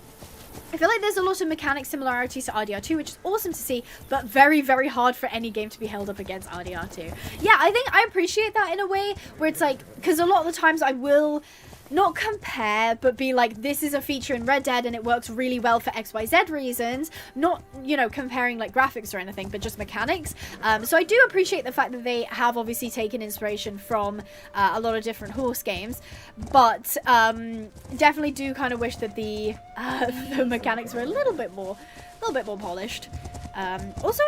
I feel like there's a lot of mechanic similarities to RDR2, which is awesome to see, but very, very hard for any game to be held up against RDR2. Yeah, I think I appreciate that in a way, where it's like, because a lot of the times I will not compare, but be like, this is a feature in Red Dead and it works really well for XYZ reasons. Not, you know, comparing like graphics or anything, but just mechanics. So I do appreciate the fact that they have obviously taken inspiration from a lot of different horse games, but definitely do kind of wish that the mechanics were a little bit more polished. Also,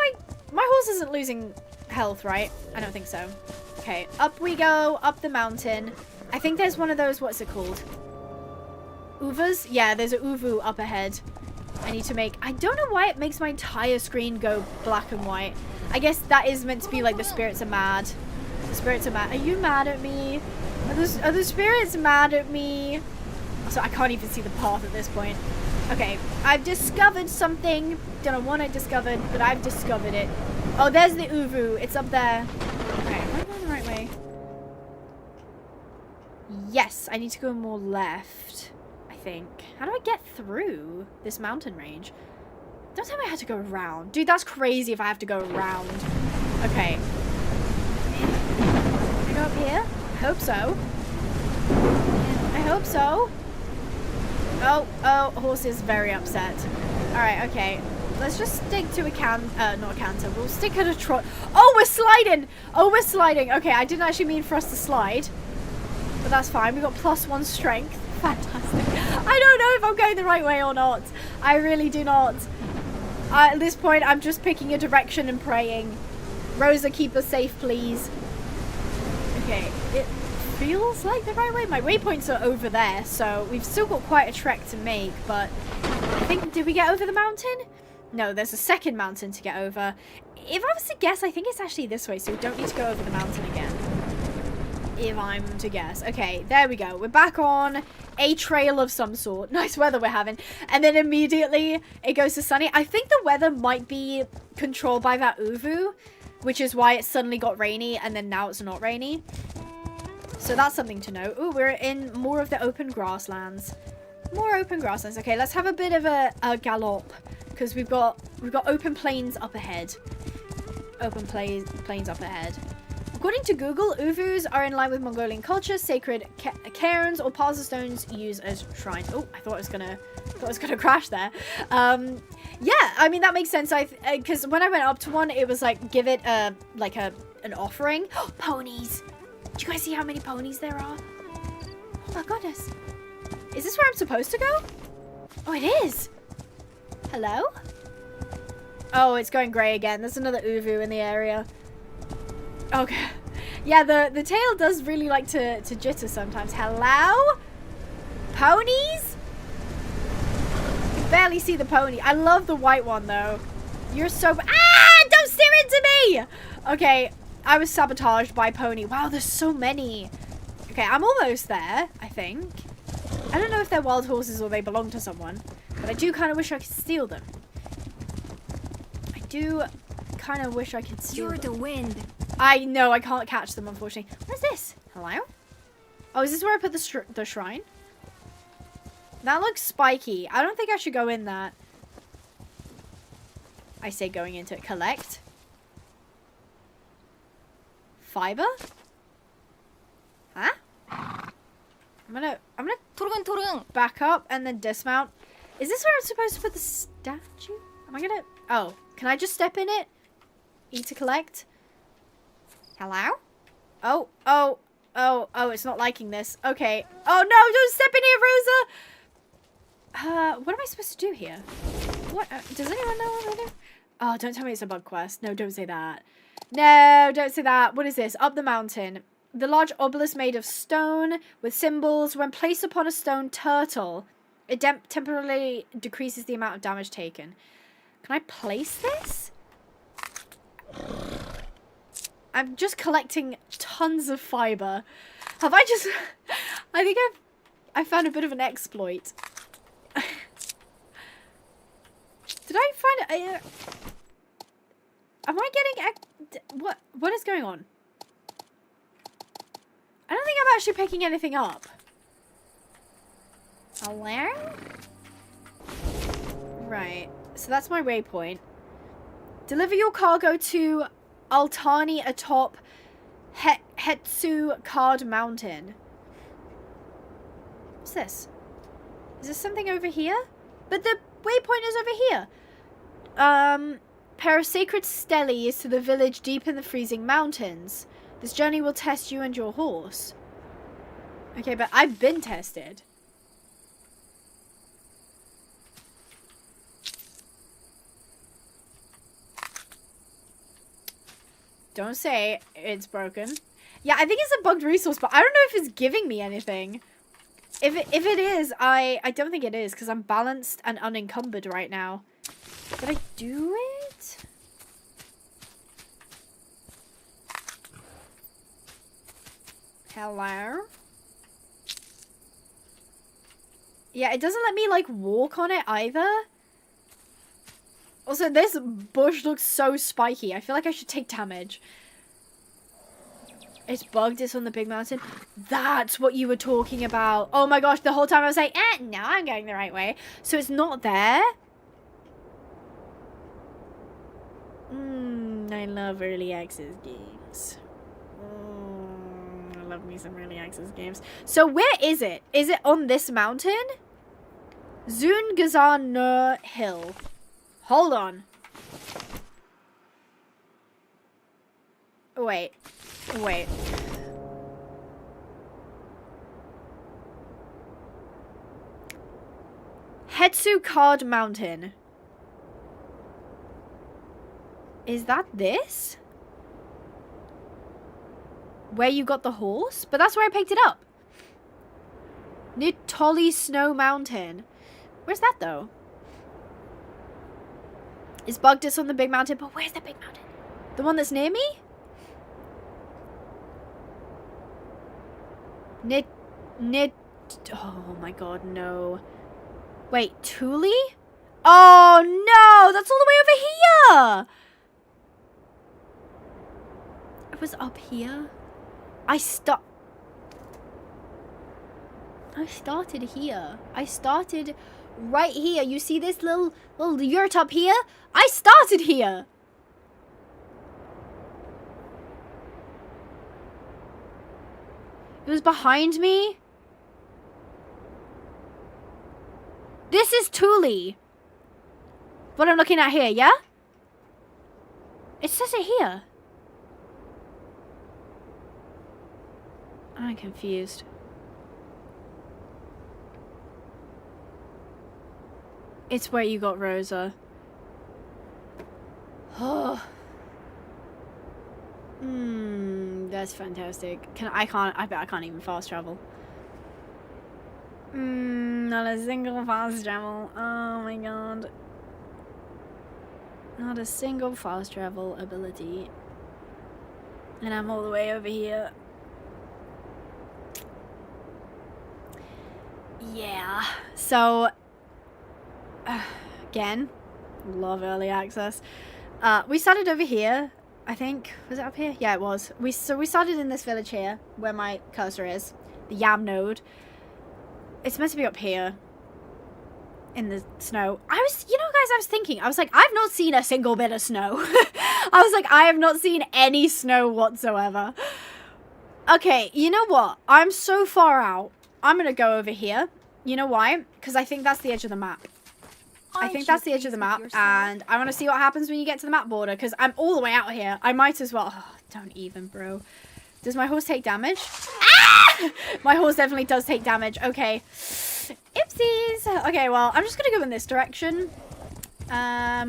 my horse isn't losing health, right? I don't think so. Okay, up we go, up the mountain. I think there's one of those, what's it called? Uvas? Yeah, there's an uvu up ahead. I need to make... I don't know why it makes my entire screen go black and white. I guess that is meant to be like the spirits are mad. The spirits are mad. Are you mad at me? Are the spirits mad at me? So I can't even see the path at this point. Okay, I've discovered something. Don't know what I discovered, but I've discovered it. Oh, there's the uvu. It's up there. Okay, am I going the right way? Yes, I need to go more left, I think. How do I get through this mountain range? Don't tell me I had to go around. Dude, that's crazy if I have to go around. Okay. Can I go up here? I hope so. I hope so. Oh, horse is very upset. Alright, okay. Let's just stick to not a canter. We'll stick at a trot. Oh, we're sliding! Oh, we're sliding. Okay, I didn't actually mean for us to slide. But that's fine. We got +1 strength. Fantastic. I don't know if I'm going the right way or not. I really do not. At this point, I'm just picking a direction and praying. Rosa, keep us safe, please. Okay. It feels like the right way. My waypoints are over there, so we've still got quite a trek to make, but I think... Did we get over the mountain? No, there's a second mountain to get over. If I was to guess, I think it's actually this way, so we don't need to go over the mountain again. If I'm to guess. Okay, there we go. We're back on a trail of some sort. Nice weather we're having. And then immediately it goes to sunny. I think the weather might be controlled by that uvu, which is why it suddenly got rainy and then now it's not rainy. So that's something to know. Ooh, we're in more of the open grasslands. More open grasslands. Okay, let's have a bit of a gallop, because we've got open plains up ahead. Open plains up ahead. Of According to Google, Uvus are in line with Mongolian culture, sacred cairns or piles of stones used as shrines. Oh, I thought I was gonna crash there. Yeah, I mean that makes sense. Because when I went up to one, it was like give it an offering. Ponies. Do you guys see how many ponies there are? Oh my goodness. Is this where I'm supposed to go? Oh, it is. Hello? Oh, it's going grey again. There's another Uvu in the area. Okay. Yeah, the tail does really like to jitter sometimes. Hello? Ponies? You can barely see the pony. I love the white one, though. You're so... Ah! Don't steer into me! Okay, I was sabotaged by pony. Wow, there's so many. Okay, I'm almost there, I think. I don't know if they're wild horses or they belong to someone, but I do kind of wish I could steal them. I do kind of wish I could steal them. You're the wind. I know, I can't catch them, unfortunately. What is this? Hello? Oh, is this where I put the shrine? That looks spiky. I don't think I should go in that. I say going into it. Collect. Fiber? Huh? I'm gonna back up and then dismount. Is this where I'm supposed to put the statue? Am I gonna... Oh, can I just step in it? E to collect? Hello? Oh, it's not liking this. Okay. Oh no, don't step in here, Rosa! What am I supposed to do here? What? Does anyone know what I do? Oh, don't tell me it's a bug quest. No, don't say that. No, don't say that. What is this? Up the mountain. The large obelisk made of stone with symbols. When placed upon a stone turtle, it temporarily decreases the amount of damage taken. Can I place this? I'm just collecting tons of fiber. Have I just... I think I found a bit of an exploit. Did I find it? Am I getting... What is going on? I don't think I'm actually picking anything up. Hello? Right. So that's my waypoint. Deliver your cargo to Altani atop Hetsu Card Mountain. What's this? Is there something over here? But the waypoint is over here. Pair of sacred stellies to the village deep in the freezing mountains. This journey will test you and your horse. Okay, but I've been tested. Don't say it's broken. Yeah, I think it's a bugged resource, but I don't know if it's giving me anything. If it is, I don't think it is, because I'm balanced and unencumbered right now. Did I do it? Hello? Yeah, it doesn't let me, like, walk on it either. Also, this bush looks so spiky. I feel like I should take damage. It's bugged. It's on the big mountain. That's what you were talking about. Oh my gosh, the whole time I was like, no, I'm going the right way. So it's not there? I love early access games. I love me some early access games. So where is it? Is it on this mountain? Zungazan Hill. Hold on. Wait. Hetsu Card Mountain. Is that this? Where you got the horse? But that's where I picked it up. Nitoli Snow Mountain. Where's that though? It's bugged. It's on the big mountain. But where's the big mountain? The one that's near me? Oh my god, no. Wait, Thule? Oh no! That's all the way over here! It was up here. I started here. I started right here. You see this little yurt up here? I started here. It was behind me. This is Thule. What I'm looking at here, yeah? It says it here. I'm confused. It's where you got Rosa. Oh. That's fantastic. I bet I can't even fast travel. Not a single fast travel. Oh my god. Not a single fast travel ability. And I'm all the way over here. Yeah. So, again, love early access. We started over here, I think. Was it up here? Yeah, it was. So we started in this village here, where my cursor is. The Yam node. It's meant to be up here. In the snow. You know, guys, I was thinking. I was like, I've not seen a single bit of snow. I was like, I have not seen any snow whatsoever. Okay, you know what? I'm so far out. I'm gonna go over here. You know why? Because I think that's the edge of the map. I think that's the edge of the map, and I want to see what happens when you get to the map border, because I'm all the way out here. I might as well... Oh, don't even, bro. Does my horse take damage? Ah! My horse definitely does take damage. Okay. Oopsies. Okay, well, I'm just going to go in this direction. Yeah,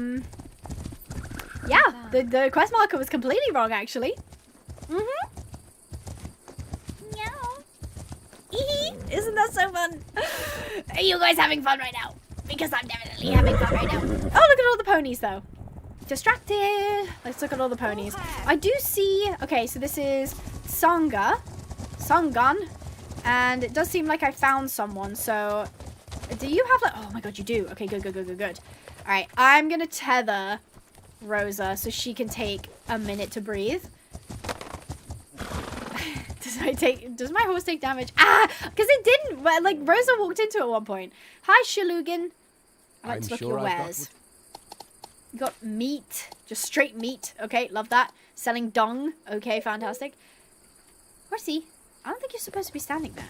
the quest marker was completely wrong, actually. Isn't that so fun? Are you guys having fun right now? Because I'm definitely having fun right now. Oh, look at all the ponies, though. Distracted. Let's look at all the ponies. I do see... Okay, so this is Songun. And it does seem like I found someone, so... Do you have, like... Oh, my God, you do. Okay, good. All right, I'm going to tether Rosa so she can take a minute to breathe. Does my horse take damage? Ah! Because it didn't. Like, Rosa walked into it at one point. Hi, Shalugan. I'd like to look at your wares. You got meat. Just straight meat. Okay, love that. Selling dung. Okay, fantastic. Horsey, I don't think you're supposed to be standing there.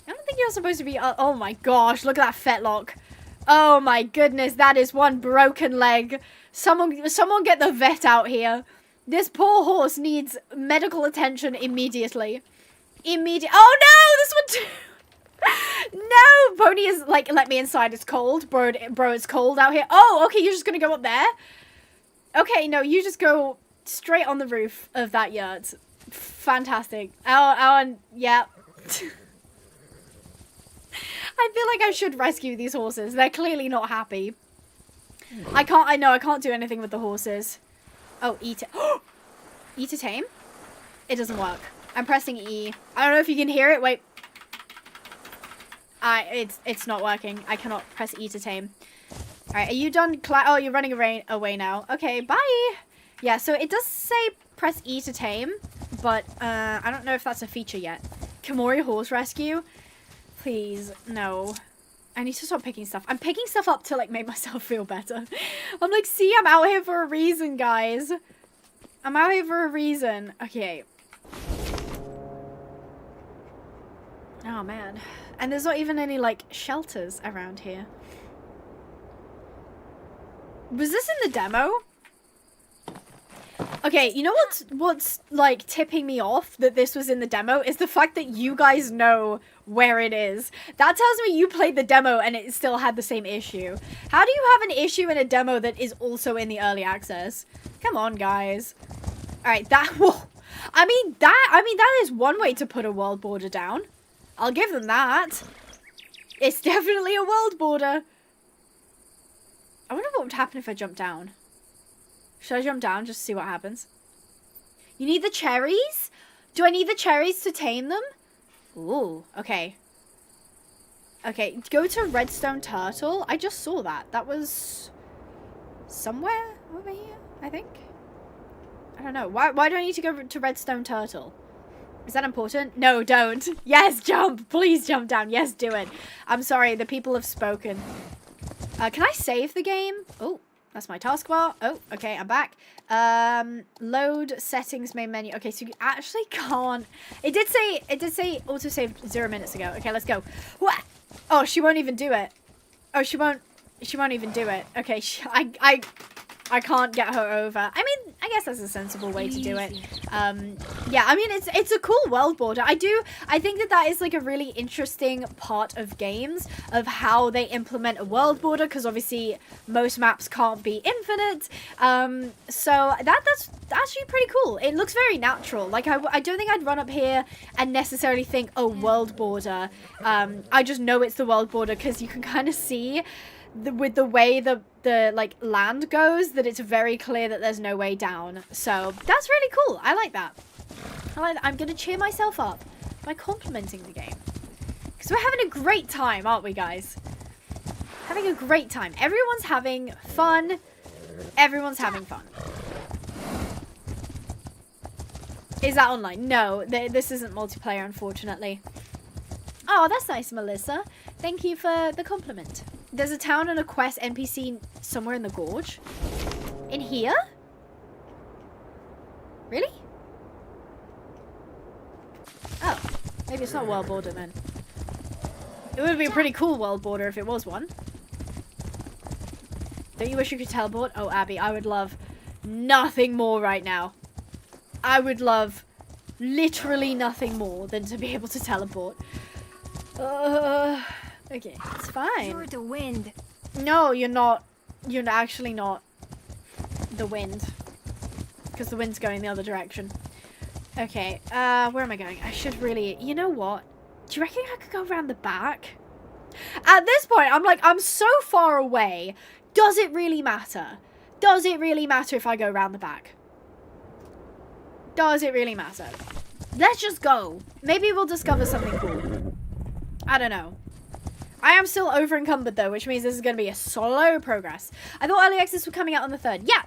I don't think you're supposed to be... oh my gosh, look at that fetlock. Oh my goodness, that is one broken leg. Someone get the vet out here. This poor horse needs medical attention immediately. Oh no, this one too. No, Pony is like, let me inside. It's cold, bro. It's cold out here. Oh, okay, you're just gonna go up there. Okay, no, you just go straight on the roof of that yurt. Fantastic. Yeah. I feel like I should rescue these horses. They're clearly not happy. I can't do anything with the horses. Oh, E to... E to tame? It doesn't work. I'm pressing E. I don't know if you can hear it. Wait. It's not working. I cannot press E to tame. Alright, are you done? Oh, you're running away now. Okay, bye! Yeah, so it does say press E to tame, but I don't know if that's a feature yet. Khiimori horse rescue? Please, no. I need to stop picking stuff. I'm picking stuff up to, like, make myself feel better. I'm like, see, I'm out here for a reason, guys. I'm out here for a reason. Okay. Oh, man. And there's not even any, like, shelters around here. Was this in the demo? Okay, you know what's like tipping me off that this was in the demo is the fact that you guys know where it is. That tells me you played the demo and it still had the same issue. How do you have an issue in a demo that is also in the early access? Come on, guys. All right, that that is one way to put a world border down. I'll give them that. It's definitely a world border. I wonder what would happen if I jump down. Should I jump down just to see what happens? You need the cherries? Do I need the cherries to tame them? Ooh, okay. Okay, go to Redstone Turtle. I just saw that. That was somewhere over here, I think. I don't know. Why do I need to go to Redstone Turtle? Is that important? No, don't. Yes, jump. Please jump down. Yes, do it. I'm sorry. The people have spoken. Can I save the game? Oh, That's my taskbar. Oh, okay, I'm back. Load settings main menu. Okay, so you actually can't. It did say autosave 0 minutes ago. Okay, let's go. What? Oh, she won't even do it. Oh, she won't even do it. Okay, I can't get her over. I mean, I guess that's a sensible way to do it. Yeah, I mean, it's a cool world border. I think that is like a really interesting part of games, of how they implement a world border, because obviously most maps can't be infinite. So that's actually pretty cool. It looks very natural. Like, I don't think I'd run up here and necessarily think, oh, world border. I just know it's the world border because you can kind of see with the way the like land goes, that it's very clear that there's no way down. So that's really cool. I like that. I'm gonna cheer myself up by complimenting the game, because we're having a great time, aren't we, guys? Having a great time. Everyone's having fun. Everyone's having fun. Is that online? No, this isn't multiplayer, unfortunately. Oh, that's nice, Melissa. Thank you for the compliment. There's a town and a quest NPC somewhere in the gorge. In here? Really? Oh, maybe it's not world border then. It would be a pretty cool world border if it was one. Don't you wish you could teleport? Oh, Abby, I would love nothing more right now. I would love literally nothing more than to be able to teleport. Okay, it's fine. You're the wind. No, you're not. You're actually not the wind. Because the wind's going the other direction. Okay, where am I going? I should really... You know what? Do you reckon I could go around the back? At this point, I'm like, I'm so far away. Does it really matter? Does it really matter if I go around the back? Does it really matter? Let's just go. Maybe we'll discover something cool. I don't know. I am still over encumbered though, which means this is going to be a slow progress. I thought early access was coming out on the 3rd. Yeah,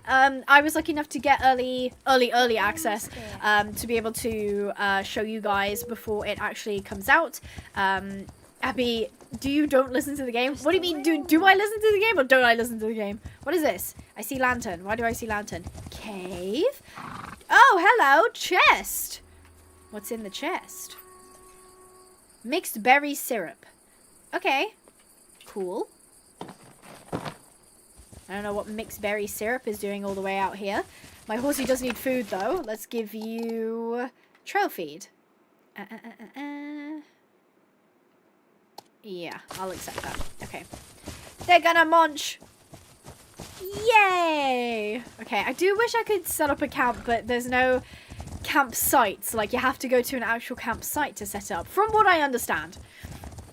I was lucky enough to get early access to be able to show you guys before it actually comes out. Abby, don't listen to the game? What do you mean, do I listen to the game or don't I listen to the game? What is this? I see lantern. Why do I see lantern? Cave? Oh, hello, chest. What's in the chest? Mixed berry syrup. Okay. Cool. I don't know what mixed berry syrup is doing all the way out here. My horsey does need food, though. Let's give you trail feed. Yeah, I'll accept that. Okay. They're gonna munch. Yay! Okay, I do wish I could set up a camp, but there's no campsites. Like, you have to go to an actual campsite to set it up, from what I understand.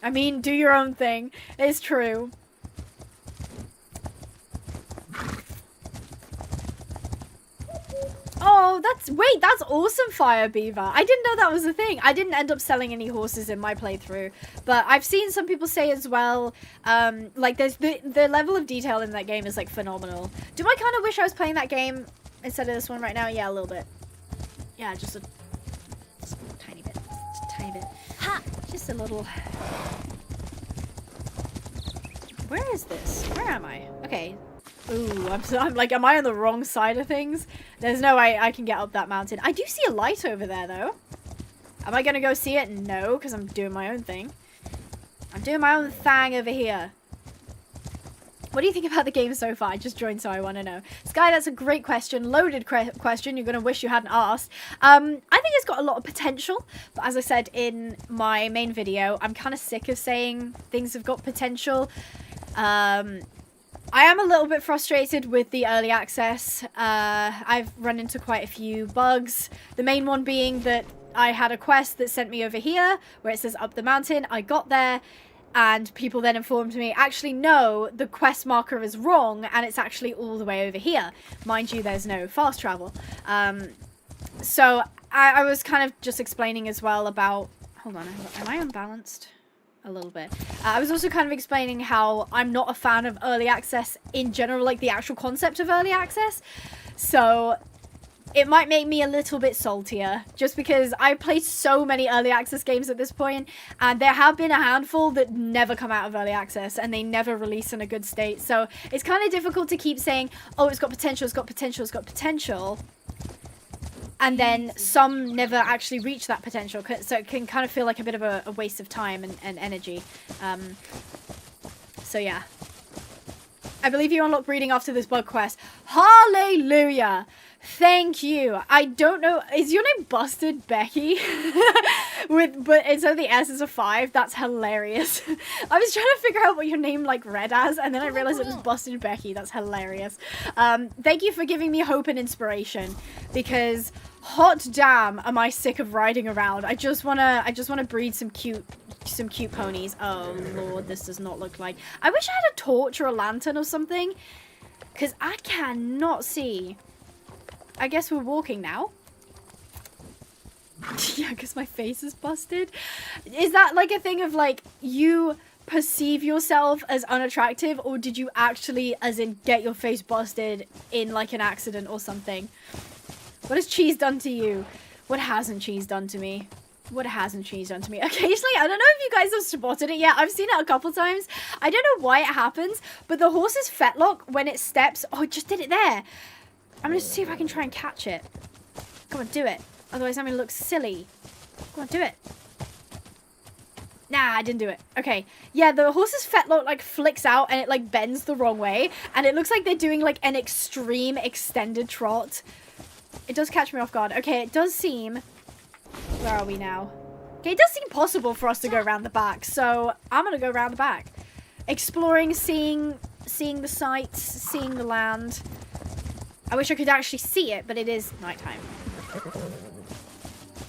I mean, do your own thing. It's true. Oh, that's awesome, Fire Beaver. I didn't know that was a thing. I didn't end up selling any horses in my playthrough, but I've seen some people say as well, like, there's the level of detail in that game is, like, phenomenal. Do I kind of wish I was playing that game instead of this one right now? Yeah, a little bit. Yeah, just a tiny bit. Just a tiny bit. Ha! Just a little... Where is this? Where am I? Okay. Ooh, I'm like, am I on the wrong side of things? There's no way I can get up that mountain. I do see a light over there, though. Am I gonna go see it? No, because I'm doing my own thing. I'm doing my own thing over here. What do you think about the game so far? I just joined, so I want to know. Sky, that's a great question. Loaded question. You're going to wish you hadn't asked. I think it's got a lot of potential. But as I said in my main video, I'm kind of sick of saying things have got potential. I am a little bit frustrated with the early access. I've run into quite a few bugs. The main one being that I had a quest that sent me over here, where it says up the mountain. I got there, and people then informed me, actually, no, the quest marker is wrong, and it's actually all the way over here. Mind you, there's no fast travel. So I was kind of just explaining as well about... Hold on, am I unbalanced? A little bit. I was also kind of explaining how I'm not a fan of early access in general, like the actual concept of early access. So it might make me a little bit saltier, just because I played so many early access games at this point, and there have been a handful that never come out of early access, and they never release in a good state. So it's kind of difficult to keep saying, oh, it's got potential, it's got potential, it's got potential, and then some never actually reach that potential. So it can kind of feel like a bit of a waste of time and energy. So yeah. I believe you unlock breeding after this bug quest. Hallelujah! Thank you. I don't know. Is your name Busted Becky? But instead of the S is a 5. That's hilarious. I was trying to figure out what your name like read as, and then I realized it was Busted Becky. That's hilarious. Thank you for giving me hope and inspiration, because hot damn am I sick of riding around. I just wanna breed some cute ponies. Oh lord, this does not look like. I wish I had a torch or a lantern or something, because I cannot see. I guess we're walking now. Yeah, because my face is busted. Is that like a thing of like you perceive yourself as unattractive, or did you actually as in get your face busted in like an accident or something? What has cheese done to you? What hasn't cheese done to me? What hasn't cheese done to me? Occasionally, I don't know if you guys have spotted it yet. I've seen it a couple times. I don't know why it happens, but the horse's fetlock when it steps... Oh, it just did it there. I'm going to see if I can try and catch it. Come on, do it. Otherwise, I'm going to look silly. Come on, do it. Nah, I didn't do it. Okay. Yeah, the horse's fetlock, like, flicks out and it, like, bends the wrong way. And it looks like they're doing, like, an extreme extended trot. It does catch me off guard. Okay, it does seem... Where are we now? Okay, it does seem possible for us to go around the back. So, I'm going to go around the back. Exploring, seeing the sights, seeing the land... I wish I could actually see it, but it is nighttime.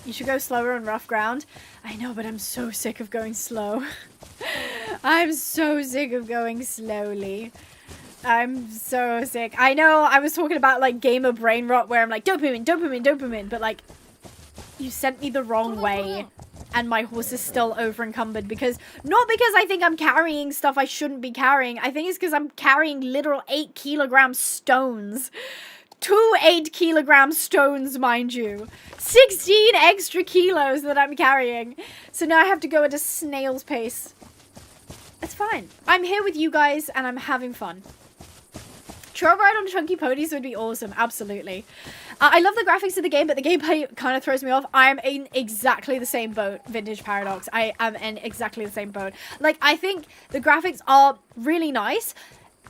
You should go slower on rough ground. I know, but I'm so sick of going slow. I'm so sick of going slowly. I'm so sick. I know I was talking about, like, gamer brain rot where I'm like, dopamine, dopamine, dopamine, but, like, you sent me the wrong way. And my horse is still over encumbered because, not because I think I'm carrying stuff I shouldn't be carrying. I think it's because I'm carrying literal 8 kilogram stones. 2 8-kilogram stones, mind you. 16 extra kilos that I'm carrying. So now I have to go at a snail's pace. It's fine. I'm here with you guys and I'm having fun. Trail ride on chunky ponies would be awesome. Absolutely. I love the graphics of the game, but the gameplay kind of throws me off. I'm in exactly the same boat, Vintage Paradox. I am in exactly the same boat. Like, I think the graphics are really nice.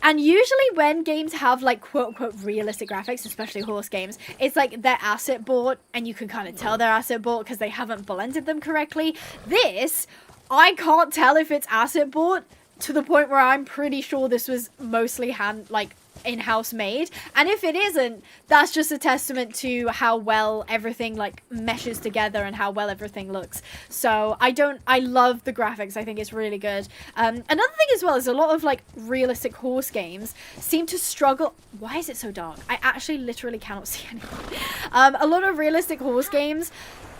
And usually when games have, like, quote-unquote realistic graphics, especially horse games, it's like they're asset bought, and you can kind of tell they're asset bought because they haven't blended them correctly. This, I can't tell if it's asset bought to the point where I'm pretty sure this was mostly in-house made, and if it isn't, that's just a testament to how well everything like meshes together and how well everything looks. So I love the graphics. I think it's really good. Another thing as well is a lot of like realistic horse games seem to struggle. Why is it so dark? I actually literally cannot see anything. A lot of realistic horse games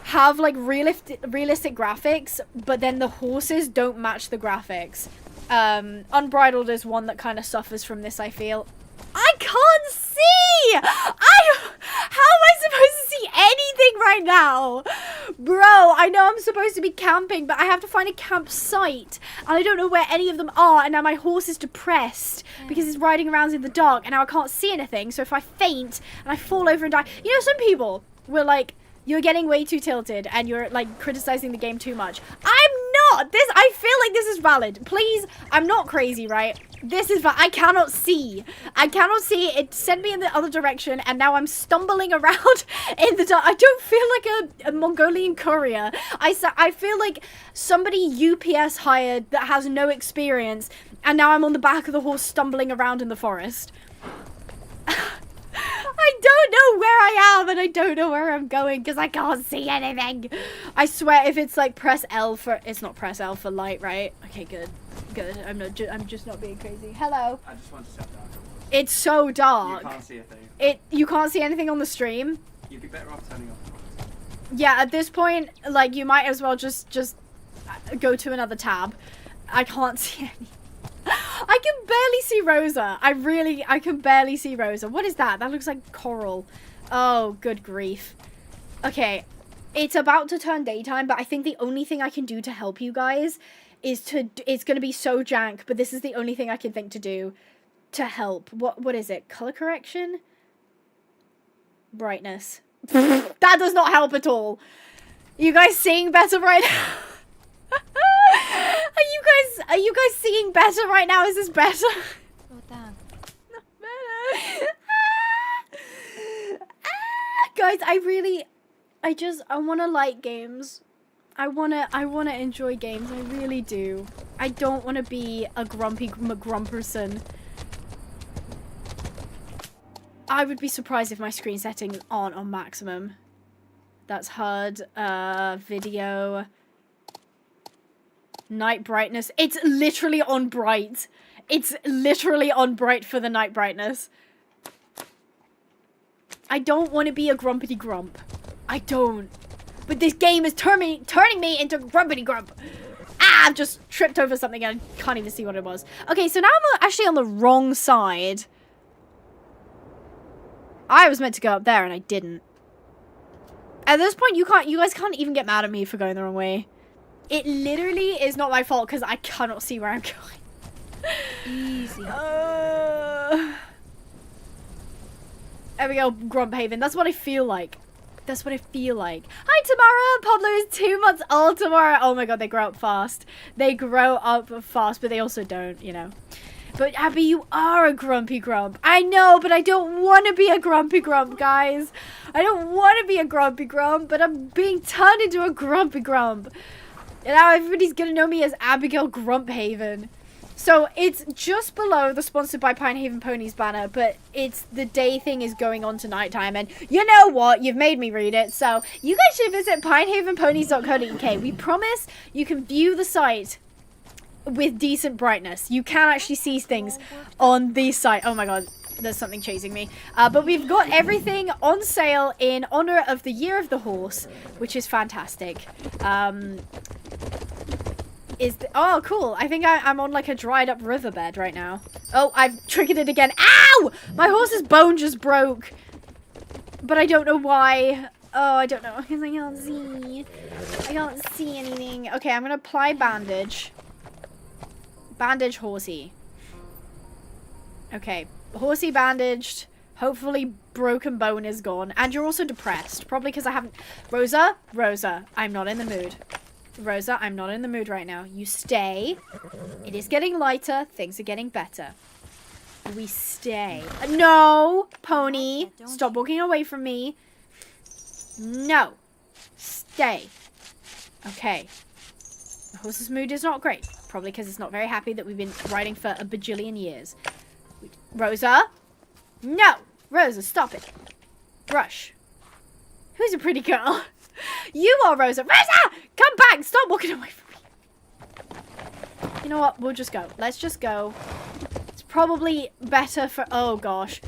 have like realistic graphics, but then the horses don't match the graphics. Unbridled is one that kind of suffers from this, I feel. I can't see! How am I supposed to see anything right now? Bro, I know I'm supposed to be camping, but I have to find a campsite. And I don't know where any of them are, and now my horse is depressed because it's riding around in the dark, and now I can't see anything, so if I faint and I fall over and die... You know, some people will like... You're getting way too tilted and you're like criticizing the game too much. I'm not! I feel like this is valid. Please, I'm not crazy, right? This is I cannot see. I cannot see. It sent me in the other direction and now I'm stumbling around in the dark. I don't feel like a Mongolian courier. I feel like somebody UPS hired that has no experience and now I'm on the back of the horse stumbling around in the forest. I don't know where I am and I don't know where I'm going because I can't see anything. I swear if it's like press L for... It's not press L for light, right? Okay, good. Good. I'm just not being crazy. Hello. I just want to set down. It's so dark. You can't see a thing. You can't see anything on the stream? You'd be better off turning off. Yeah, at this point, like, you might as well just go to another tab. I can't see anything. I can barely see Rosa. I can barely see Rosa. What is that? That looks like coral. Oh, good grief. Okay, it's about to turn daytime, but I think the only thing I can do to help you guys is to... It's going to be so jank, but this is the only thing I can think to do to help. What is it? Color correction? Brightness. That does not help at all. You guys seeing better right now? Are you guys seeing better right now? Is this better? Slow down. Not better. Guys, I want to like games. I want to enjoy games. I really do. I don't want to be a grumpy McGrumperson. I would be surprised if my screen settings aren't on maximum. That's HUD, video, night brightness. It's literally on bright. It's literally on bright for the night brightness. I don't want to be a grumpity grump. I don't. But this game is turning me into grumpity grump. Ah, I've just tripped over something and I can't even see what it was. Okay, so now I'm actually on the wrong side. I was meant to go up there and I didn't. At this point, you guys can't even get mad at me for going the wrong way. It literally is not my fault because I cannot see where I'm going. Easy. Abigail Pinehaven. That's what I feel like. That's what I feel like. Hi, Tamara. Pablo is 2 months old tomorrow. Oh my god, they grow up fast. They grow up fast, but they also don't, you know. But Abby, you are a grumpy grump. I know, but I don't want to be a grumpy grump, guys. I don't want to be a grumpy grump, but I'm being turned into a grumpy grump. And now everybody's going to know me as Abigail Grumphaven. So it's just below the sponsored by Pinehaven Ponies banner, but it's the day thing is going on to nighttime. And you know what? You've made me read it. So you guys should visit pinehavenponies.co.uk. We promise you can view the site with decent brightness. You can actually see things on the site. Oh my god, there's something chasing me. But we've got everything on sale in honor of the Year of the Horse, which is fantastic. Oh, cool. I think I'm on like a dried up riverbed right now. Oh, I've triggered it again. Ow! My horse's bone just broke. But I don't know why. Oh, I don't know. Because I can't see. I can't see anything. Okay, I'm going to apply bandage. Bandage horsey. Okay. Horsey bandaged. Hopefully broken bone is gone. And you're also depressed. Probably because I haven't... Rosa, I'm not in the mood. Rosa, I'm not in the mood right now. You stay. It is getting lighter. Things are getting better. We stay. No, pony. Stop walking away from me. No. Stay. Okay. The horse's mood is not great. Probably because it's not very happy that we've been riding for a bajillion years. Rosa? No. Rosa, stop it. Brush. Who's a pretty girl? You are, Rosa. Rosa! Come back! Stop walking away from me. You know what? We'll just go. Let's just go. It's probably better for... Oh, gosh.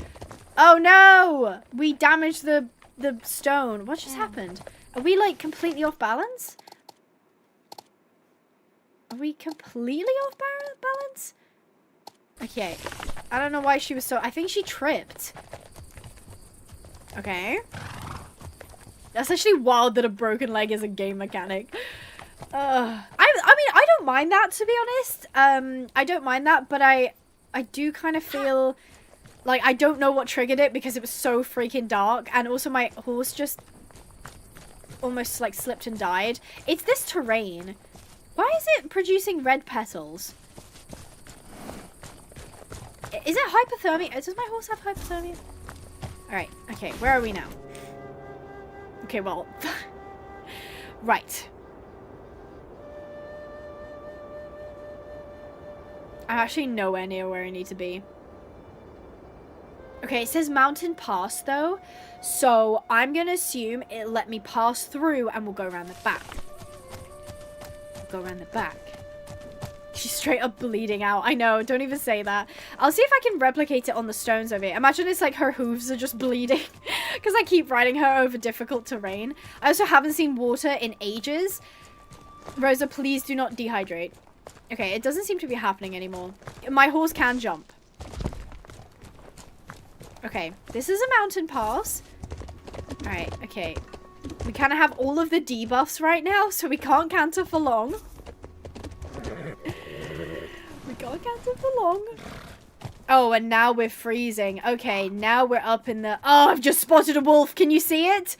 Oh, no! We damaged the stone. What just happened? Are we, like, completely off balance? Are we completely off balance? Okay. I don't know why she was so... I think she tripped. Okay. That's actually wild that a broken leg is a game mechanic. I mean, I don't mind that, to be honest. I don't mind that, but I do kind of feel like I don't know what triggered it because it was so freaking dark. And also my horse just almost like slipped and died. It's this terrain. Why is it producing red petals? Is it hypothermia? Does my horse have hypothermia? Alright, okay, where are we now? Okay, well, right. I'm actually nowhere near where I need to be. Okay, it says mountain pass though, so I'm gonna assume it'll let me pass through and we'll go around the back. Go around the back. She's straight up bleeding out. I know, don't even say that. I'll see if I can replicate it on the stones over here. Imagine it's like her hooves are just bleeding because I keep riding her over difficult terrain. I also haven't seen water in ages. Rosa, please do not dehydrate. Okay, it doesn't seem to be happening anymore. My horse can jump. Okay, this is a mountain pass. Alright, okay. We kind of have all of the debuffs right now, so we can't canter for long. We can't canter for long. Oh, and now we're freezing. Okay, now we're up in the... Oh, I've just spotted a wolf. Can you see it?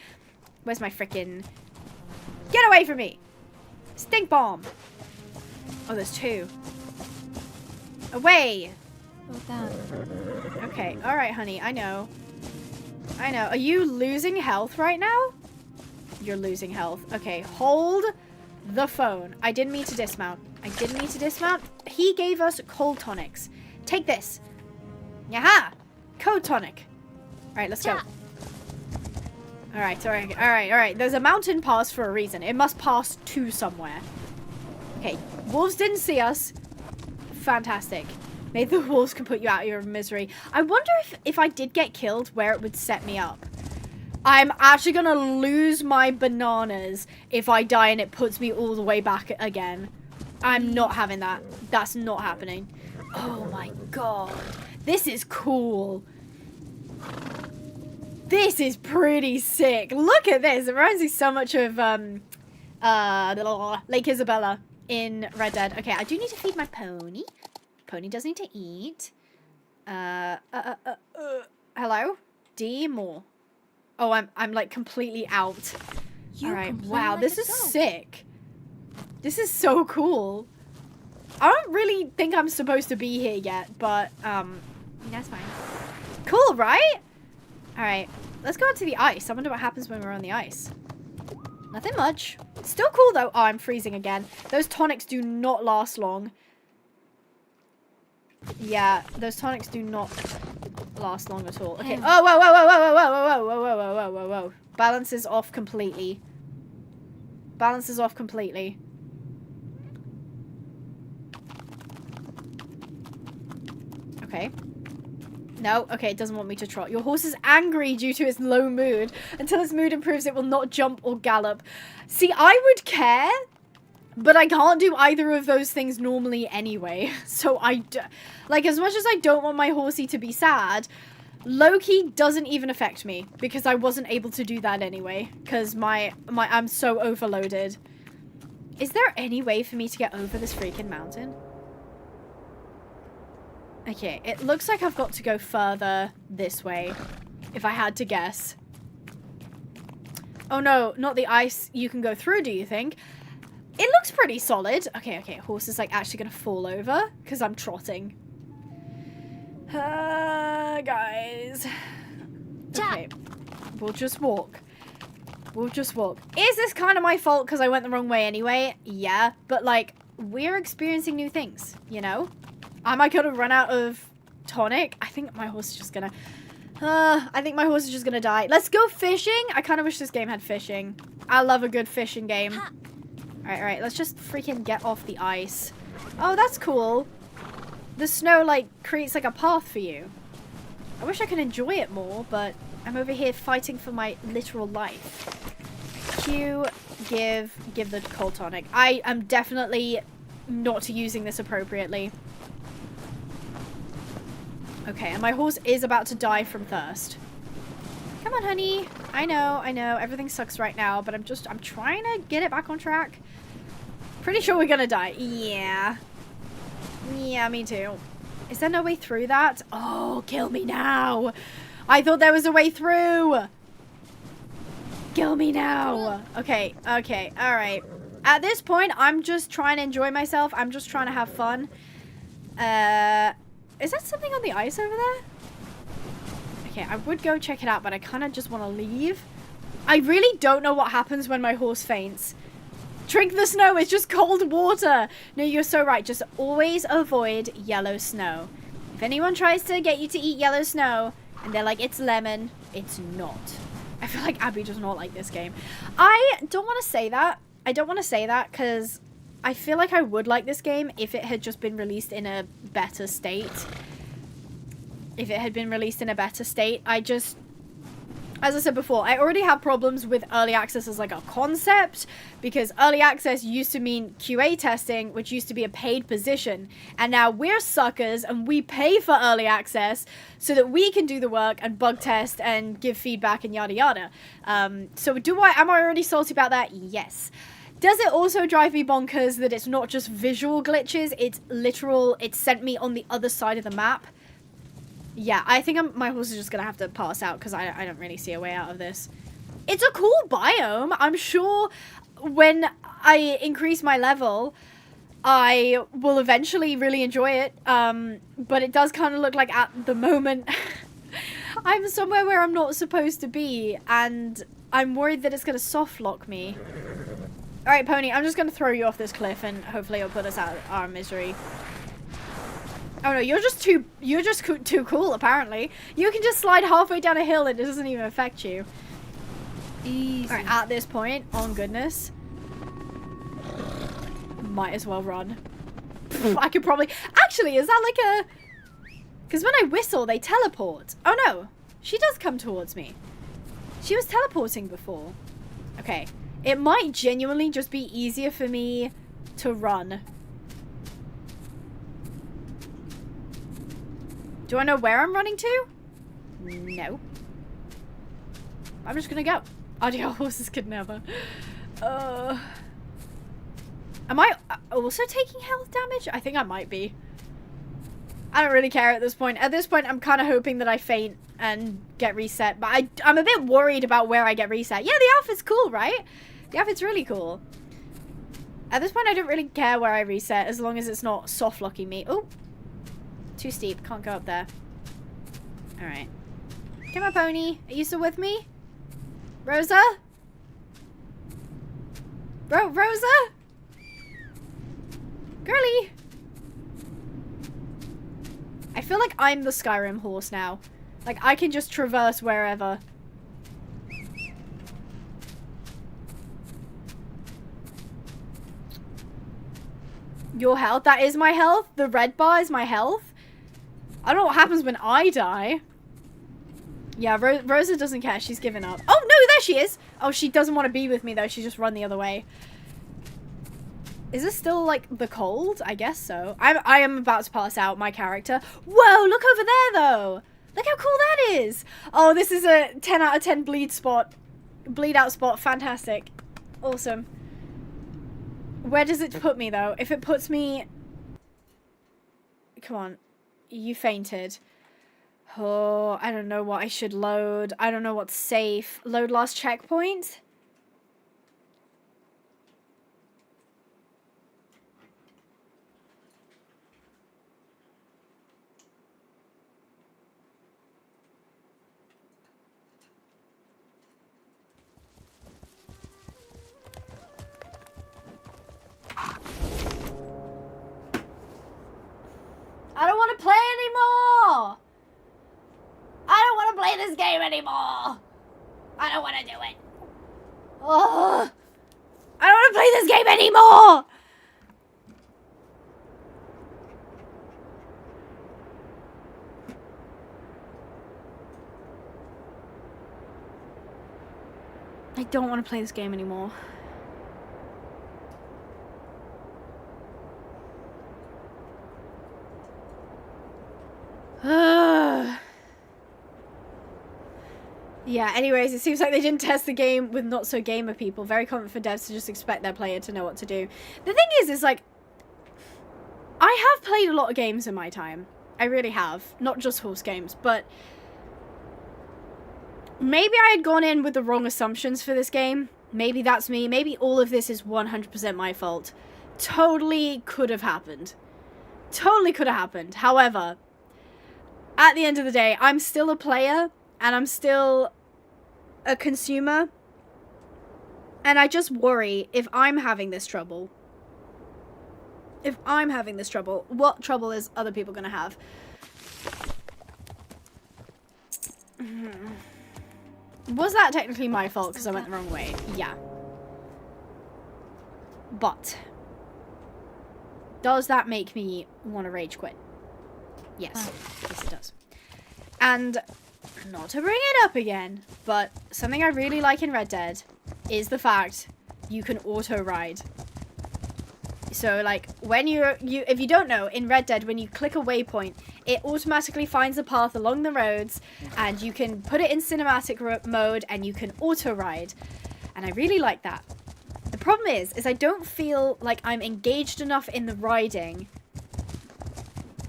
Where's my frickin'... Get away from me! Stink bomb. Oh, there's two. Away! Hold down. Okay, alright, honey. I know. I know. Are you losing health right now? You're losing health. Okay, hold the phone. I didn't mean to dismount. I didn't mean to dismount. He gave us cold tonics. Take this. Yaha! Code tonic. Alright, let's go. Alright. There's a mountain pass for a reason. It must pass to somewhere. Okay, wolves didn't see us. Fantastic. Maybe the wolves can put you out of your misery. I wonder if I did get killed, where it would set me up. I'm actually gonna lose my bananas if I die and it puts me all the way back again. I'm not having that. That's not happening. Oh my god. This is cool. This is pretty sick. Look at this. It reminds me so much of Lake Isabella in Red Dead. Okay, I do need to feed my pony. Pony does need to eat. Hello? D more. Oh, I'm like completely out. Alright, wow, this is sick. This is so cool. I don't really think I'm supposed to be here yet, but that's fine. Cool, right? Alright, let's go onto the ice. I wonder what happens when we're on the ice. Nothing much. Still cool though. Oh, I'm freezing again. Those tonics do not last long. Yeah, those tonics do not last long at all. Okay. Oh, whoa. Balance is off completely. Balance is off completely. Okay. No, okay, it doesn't want me to trot. Your horse is angry due to its low mood. Until its mood improves, it will not jump or gallop. See, I would care, but I can't do either of those things normally anyway. So like, as much as I don't want my horsey to be sad, low-key doesn't even affect me because I wasn't able to do that anyway because I'm so overloaded. Is there any way for me to get over this freaking mountain? Okay, it looks like I've got to go further this way, if I had to guess. Oh no, not the ice you can go through, do you think? It looks pretty solid. Okay, horse is like actually gonna fall over, because I'm trotting. Guys. Okay, we'll just walk. We'll just walk. Is this kind of my fault because I went the wrong way anyway? Yeah, but like, we're experiencing new things, you know? Am I gonna run out of tonic? I think my horse is just gonna... I think my horse is just gonna die. Let's go fishing. I kind of wish this game had fishing. I love a good fishing game. Alright. Let's just freaking get off the ice. Oh, that's cool. The snow, like, creates, like, a path for you. I wish I could enjoy it more, but I'm over here fighting for my literal life. Q, give the cold tonic. I am definitely not using this appropriately. Okay, and my horse is about to die from thirst. Come on, honey. I know. Everything sucks right now, but I'm trying to get it back on track. Pretty sure we're gonna die. Yeah. Yeah, me too. Is there no way through that? Oh, kill me now. I thought there was a way through. Kill me now. Okay, alright. At this point, I'm just trying to enjoy myself. I'm just trying to have fun. Is that something on the ice over there? Okay, I would go check it out, but I kind of just want to leave. I really don't know what happens when my horse faints. Drink the snow, it's just cold water. No, you're so right. Just always avoid yellow snow. If anyone tries to get you to eat yellow snow, and they're like, it's lemon, it's not. I feel like Abby does not like this game. I don't want to say that. I don't want to say that because I feel like I would like this game if it had just been released in a better state. If it had been released in a better state, as I said before, I already have problems with early access as like a concept, because early access used to mean QA testing, which used to be a paid position, and now we're suckers and we pay for early access so that we can do the work and bug test and give feedback and yada yada. So am I already salty about that? Yes. Does it also drive me bonkers that it's not just visual glitches, it's literal, it sent me on the other side of the map? Yeah, I think my horse is just gonna have to pass out because I don't really see a way out of this. It's a cool biome. I'm sure when I increase my level, I will eventually really enjoy it. But it does kind of look like at the moment I'm somewhere where I'm not supposed to be, and I'm worried that it's gonna soft lock me. All right, Pony, I'm just gonna throw you off this cliff, and hopefully it'll put us out of our misery. Oh no, you're just too cool, apparently. You can just slide halfway down a hill and it doesn't even affect you. Easy. Alright, at this point, on goodness. Might as well run. I could probably... Actually, is that like a... Because when I whistle, they teleport. Oh no, she does come towards me. She was teleporting before. Okay, it might genuinely just be easier for me to run. Do I know where I'm running to? No. I'm just gonna go. Adios, kidnapper. Am I also taking health damage? I think I might be. I don't really care at this point. At this point, I'm kind of hoping that I faint and get reset. But I'm a bit worried about where I get reset. Yeah, the outfit's cool, right? The outfit's really cool. At this point, I don't really care where I reset as long as it's not soft locking me. Oh. Too steep. Can't go up there. Alright. Come on, Pony. Are you still with me? Rosa? Rosa? Girly? I feel like I'm the Skyrim horse now. Like, I can just traverse wherever. Your health? That is my health? The red bar is my health? I don't know what happens when I die. Yeah, Rosa doesn't care. She's given up. Oh, no, there she is. Oh, she doesn't want to be with me, though. She just run the other way. Is this still, like, the cold? I guess so. I am about to pass out, my character. Whoa, look over there, though. Look how cool that is. Oh, this is a 10 out of 10 bleed spot. Bleed out spot. Fantastic. Awesome. Where does it put me, though? If it puts me... Come on. You fainted. Oh, I don't know what I should load. I don't know what's safe. Load last checkpoint? I don't want to play anymore! I don't want to play this game anymore! I don't want to do it. Oh, I don't want to play this game anymore! I don't want to play this game anymore. Yeah, anyways, it seems like they didn't test the game with not-so-gamer people. Very common for devs to just expect their player to know what to do. The thing is like, I have played a lot of games in my time. I really have. Not just horse games, but maybe I had gone in with the wrong assumptions for this game. Maybe that's me. Maybe all of this is 100% my fault. Totally could have happened. Totally could have happened. However, at the end of the day, I'm still a player, and I'm still a consumer, and I just worry if I'm having this trouble. If I'm having this trouble, what trouble is other people gonna have? Was that technically my fault because I went the wrong way? Yeah. But does that make me want to rage quit? Yes. Yes, it does. And not to bring it up again, but something I really like in Red Dead is the fact you can auto ride. So like when if you don't know, in Red Dead, when you click a waypoint, it automatically finds a path along the roads, and you can put it in cinematic mode and you can auto ride. And I really like that. The problem is I don't feel like I'm engaged enough in the riding.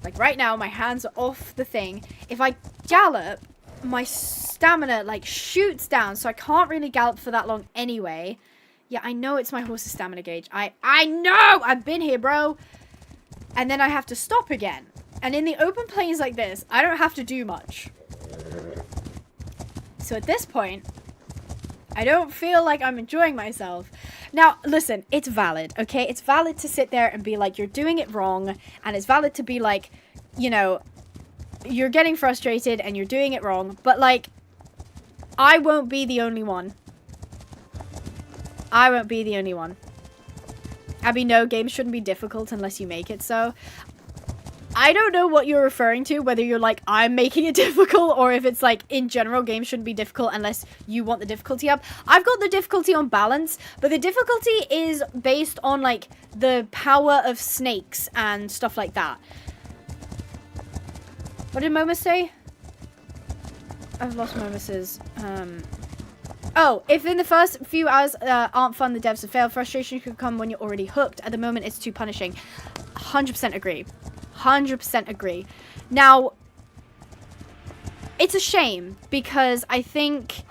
Like right now, my hands are off the thing. If I gallop, my stamina like shoots down, so I can't really gallop for that long anyway. Yeah, I know it's my horse's stamina gauge. I know! I've been here, bro! And then I have to stop again. And in the open plains like this, I don't have to do much. So at this point, I don't feel like I'm enjoying myself. Now, listen, it's valid, okay? It's valid to sit there and be like, you're doing it wrong. And it's valid to be like, you know, you're getting frustrated and you're doing it wrong. But like, I won't be the only one. I won't be the only one. Abby, no, games shouldn't be difficult unless you make it so. I don't know what you're referring to, whether you're like, I'm making it difficult, or if it's like, in general, games shouldn't be difficult unless you want the difficulty up. I've got the difficulty on balance, but the difficulty is based on like the power of snakes and stuff like that. What did Momus say? I've lost Momus's, Oh, if in the first few hours aren't fun, the devs have failed. Frustration could come when you're already hooked. At the moment, it's too punishing. 100% agree. 100% agree. Now, it's a shame because I think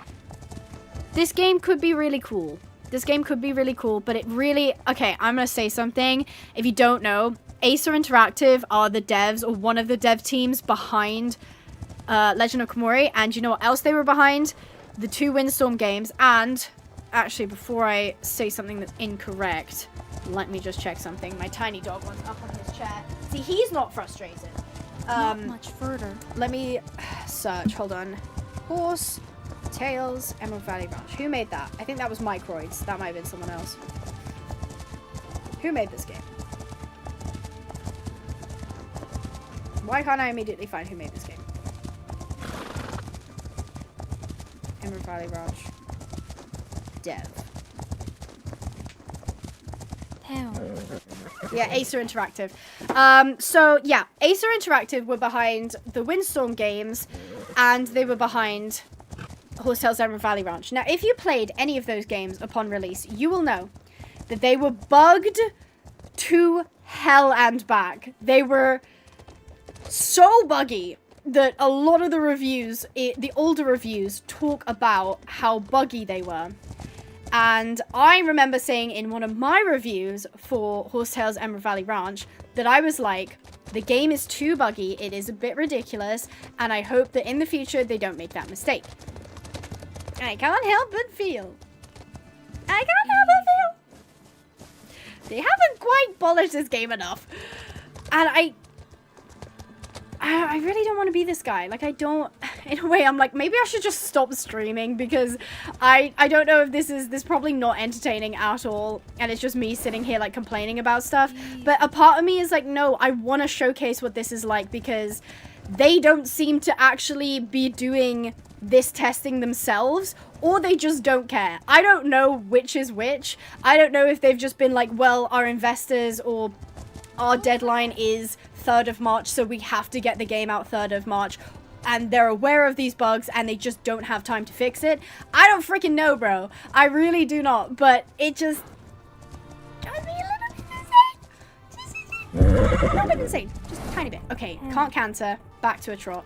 this game could be really cool. This game could be really cool, but it really... Okay, I'm going to say something. If you don't know, Acer Interactive are the devs, or one of the dev teams behind Legend of Khiimori. And you know what else they were behind? The 2 Windstorm games. And actually, before I say something that's incorrect, let me just check something. My tiny dog wants up on his chair. See, he's not frustrated. Not much further. Let me search. Hold on. Horse, Tails, Emerald Valley Ranch. Who made that? I think that was Microids. That might have been someone else. Who made this game? Why can't I immediately find who made this game? Emerald Valley Ranch. Dev. Hell. Yeah, Acer Interactive. So, yeah, Acer Interactive were behind the Windstorm games, and they were behind Horsetail's Emerald Valley Ranch. Now, if you played any of those games upon release, you will know that they were bugged to hell and back. They were so buggy that a lot of the reviews, the older reviews, talk about how buggy they were. And I remember saying in one of my reviews for Horsetail's Emerald Valley Ranch that I was like, the game is too buggy, it is a bit ridiculous, and I hope that in the future they don't make that mistake. I can't help but feel. They haven't quite polished this game enough. And I really don't want to be this guy. Like, I don't... In a way, I'm like, maybe I should just stop streaming because I don't know if this is probably not entertaining at all. And it's just me sitting here, like, complaining about stuff. But a part of me is like, no, I want to showcase what this is like because they don't seem to actually be doing this testing themselves, or they just don't care. I don't know which is which. I don't know if they've just been like, well, our investors or our deadline is 3rd of March, so we have to get the game out 3rd of March. And they're aware of these bugs and they just don't have time to fix it. I don't freaking know, bro. I really do not. But it just drives me a little bit insane. Just a tiny bit. Okay, can't canter. Back to a trot.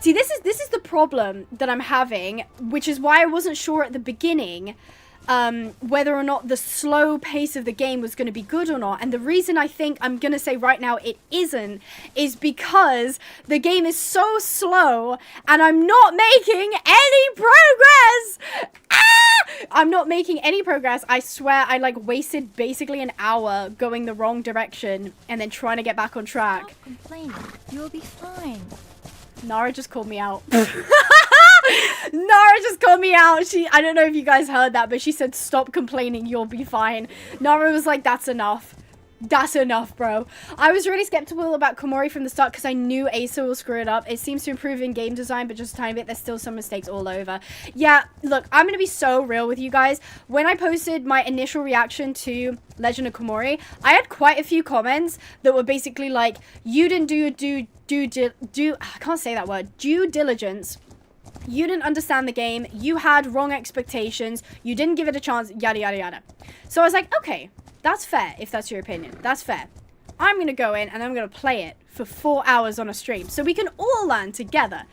See, this is the problem that I'm having, which is why I wasn't sure at the beginning whether or not the slow pace of the game was going to be good or not. And the reason I think I'm going to say right now it isn't is because the game is so slow and I'm not making any progress. I'm not making any progress. I swear I like wasted basically an hour going the wrong direction and then trying to get back on track. Stop complaining. You'll be fine. Nara just called me out. Nara just called me out. I don't know if you guys heard that, but she said, stop complaining, you'll be fine. Nara was like, that's enough. That's enough, bro. I was really skeptical about Khiimori from the start because I knew Asa will screw it up. It seems to improve in game design, but just a tiny bit. There's still some mistakes all over. Yeah, look, I'm going to be so real with you guys. When I posted my initial reaction to Legend of Khiimori, I had quite a few comments that were basically like, you didn't I can't say that word, due diligence. You didn't understand the game. You had wrong expectations. You didn't give it a chance, yada, yada, yada. So I was like, okay, that's fair if that's your opinion. That's fair. I'm going to go in and I'm going to play it for 4 hours on a stream so we can all learn together.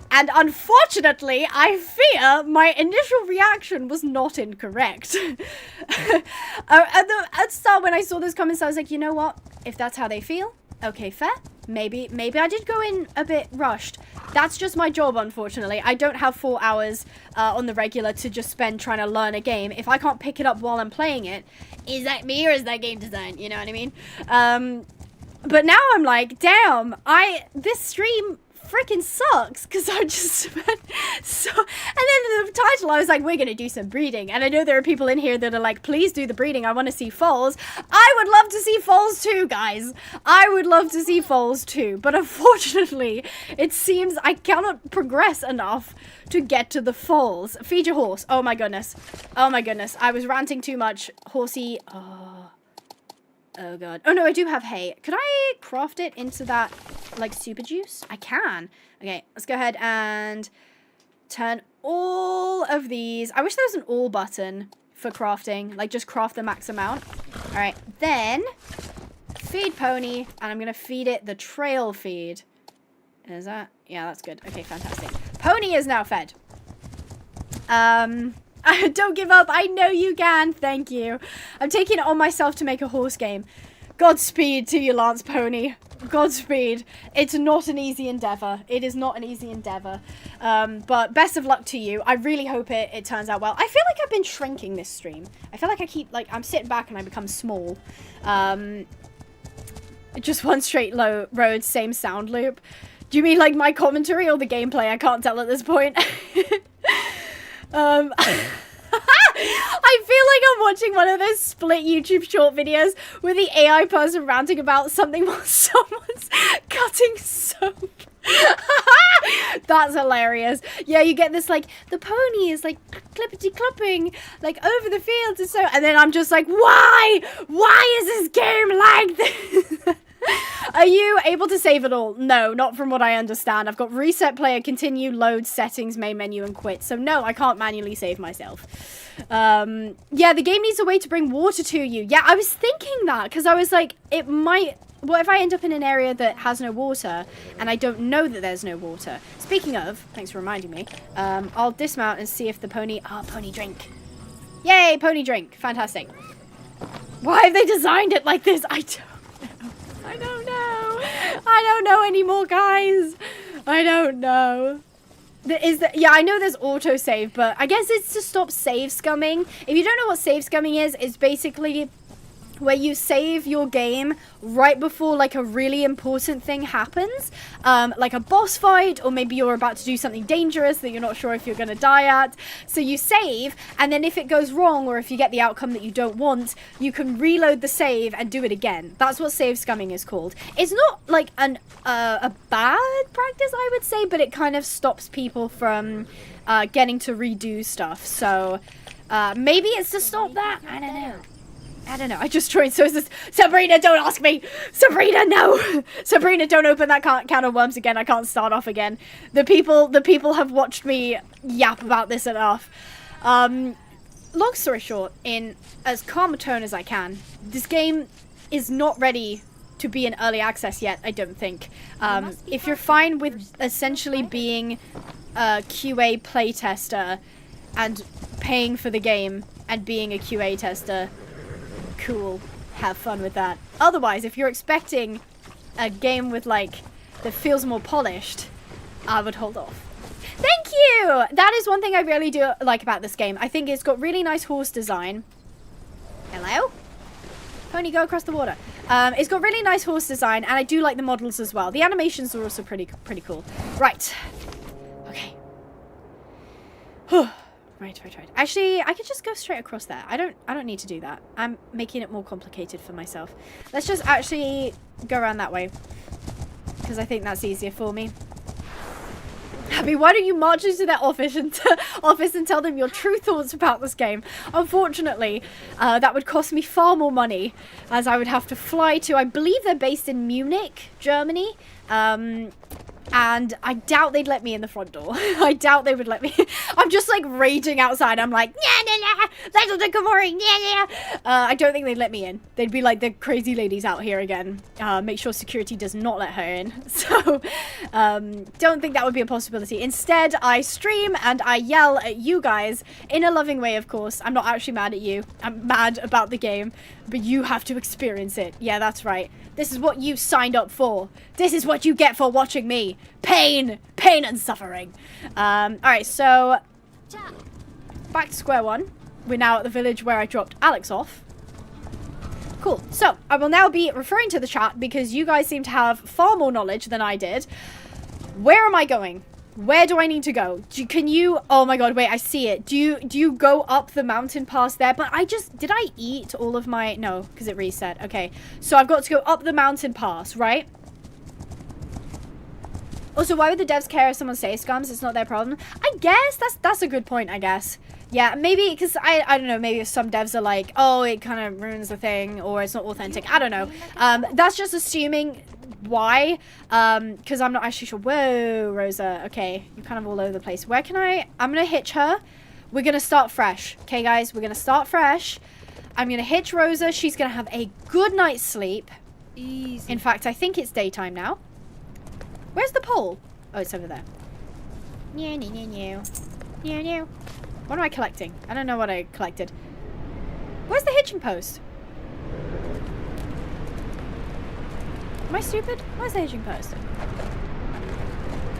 And unfortunately, I fear my initial reaction was not incorrect. At the start, when I saw those comments, I was like, you know what? If that's how they feel, okay, fair. Maybe I did go in a bit rushed. That's just my job, unfortunately. I don't have 4 hours on the regular to just spend trying to learn a game. If I can't pick it up while I'm playing it, is that me or is that game design? You know what I mean? But now I'm like, damn, this stream freaking sucks because I just spent so. And then the title, I was like, we're gonna do some breeding, and I know there are people in here that are like, please do the breeding. I want to see foals. I would love to see foals too, guys. I would love to see foals too, but unfortunately, it seems I cannot progress enough to get to the foals. Feed your horse. Oh my goodness. Oh my goodness. I was ranting too much. Horsey. Oh god. Oh no, I do have hay. Could I craft it into that, like, super juice? I can. Okay, let's go ahead and turn all of these. I wish there was an all button for crafting. Like, just craft the max amount. Alright, then feed pony, and I'm going to feed it the trail feed. Is that? Yeah, that's good. Okay, fantastic. Pony is now fed. Don't give up. I know you can. Thank you. I'm taking it on myself to make a horse game. Godspeed to you, Lance Pony. Godspeed. It's not an easy endeavor. It is not an easy endeavor. But best of luck to you. I really hope it turns out well. I feel like I've been shrinking this stream. I feel like I keep, like, I'm sitting back and I become small. Just one straight road, same sound loop. Do you mean, like, my commentary or the gameplay? I can't tell at this point. I feel like I'm watching one of those split YouTube short videos with the AI person ranting about something while someone's cutting soap. That's hilarious. Yeah, you get this, like, the pony is, like, clippity-clopping, like, over the fields and so, and then I'm just like, why? Why is this game like this? Are you able to save it all? No, not from what I understand. I've got reset player, continue, load, settings, main menu, and quit. So no, I can't manually save myself. Yeah, the game needs a way to bring water to you. Yeah, I was thinking that because I was like, it might... What if I end up in an area that has no water and I don't know that there's no water? Speaking of, thanks for reminding me, I'll dismount and see if the pony... Oh, pony drink. Yay, pony drink. Fantastic. Why have they designed it like this? I don't know. I don't know anymore, guys. I don't know. Yeah, I know there's autosave, but I guess it's to stop save scumming. If you don't know what save scumming is, it's basically where you save your game right before, like, a really important thing happens, like a boss fight, or maybe you're about to do something dangerous that you're not sure if you're going to die at. So you save, and then if it goes wrong, or if you get the outcome that you don't want, you can reload the save and do it again. That's what save scumming is called. It's not, like, a bad practice, I would say, but it kind of stops people from getting to redo stuff. So maybe it's to stop that? I don't know. I just joined, so is this... Sabrina, don't ask me! Sabrina, no! Sabrina, don't open that can of worms again. I can't start off again. The people have watched me yap about this enough. Long story short, in as calm a tone as I can, this game is not ready to be in early access yet, I don't think. If you're fine with essentially being a QA playtester and paying for the game and being a QA tester... Cool. Have fun with that. Otherwise, if you're expecting a game with, like, that feels more polished, I would hold off. Thank you! That is one thing I really do like about this game. I think it's got really nice horse design. Hello? Pony, go across the water. It's got really nice horse design, and I do like the models as well. The animations are also pretty cool. Right. Okay. Right. Actually, I could just go straight across there. I don't need to do that. I'm making it more complicated for myself. Let's just actually go around that way. Because I think that's easier for me. Abby, why don't you march into their office and tell them your true thoughts about this game? Unfortunately, that would cost me far more money, as I would have to fly to, I believe they're based in Munich, Germany. And I doubt they'd let me in the front door. I doubt they would let me. I'm just like raging outside. I'm like, Legend of Khiimori, I don't think they'd let me in. They'd be like, the crazy lady's out here again. Make sure security does not let her in. So, don't think that would be a possibility. Instead, I stream and I yell at you guys in a loving way, of course. I'm not actually mad at you. I'm mad about the game, but you have to experience it. Yeah, that's right. This is what you signed up for. This is what you get for watching me. Pain and suffering. Alright, so back to square one. We're now at the village where I dropped Alex off. Cool. So, I will now be referring to the chat because you guys seem to have far more knowledge than I did. Where am I going? Where do I need to go? Can you... Oh my god, wait, I see it. Do you go up the mountain past there? But did I eat all of my... No, because it reset. Okay, so I've got to go up the mountain pass, right? Also, why would the devs care if someone saves scums? It's not their problem. I guess that's a good point, I guess. Yeah, maybe because I don't know, maybe some devs are like, oh, it kind of ruins the thing or it's not authentic. I don't know. That's just assuming why, because I'm not actually sure. Whoa, Rosa. Okay, you're kind of all over the place. Where can I'm gonna hitch her. We're gonna start fresh. Okay, guys, we're gonna start fresh. I'm gonna hitch Rosa. She's gonna have a good night's sleep. Easy. In fact, I think it's daytime now. Where's the pole? Oh, it's over there. What am I collecting? I don't know what I collected. Where's the hitching post? Am I stupid? Where's the hitching post?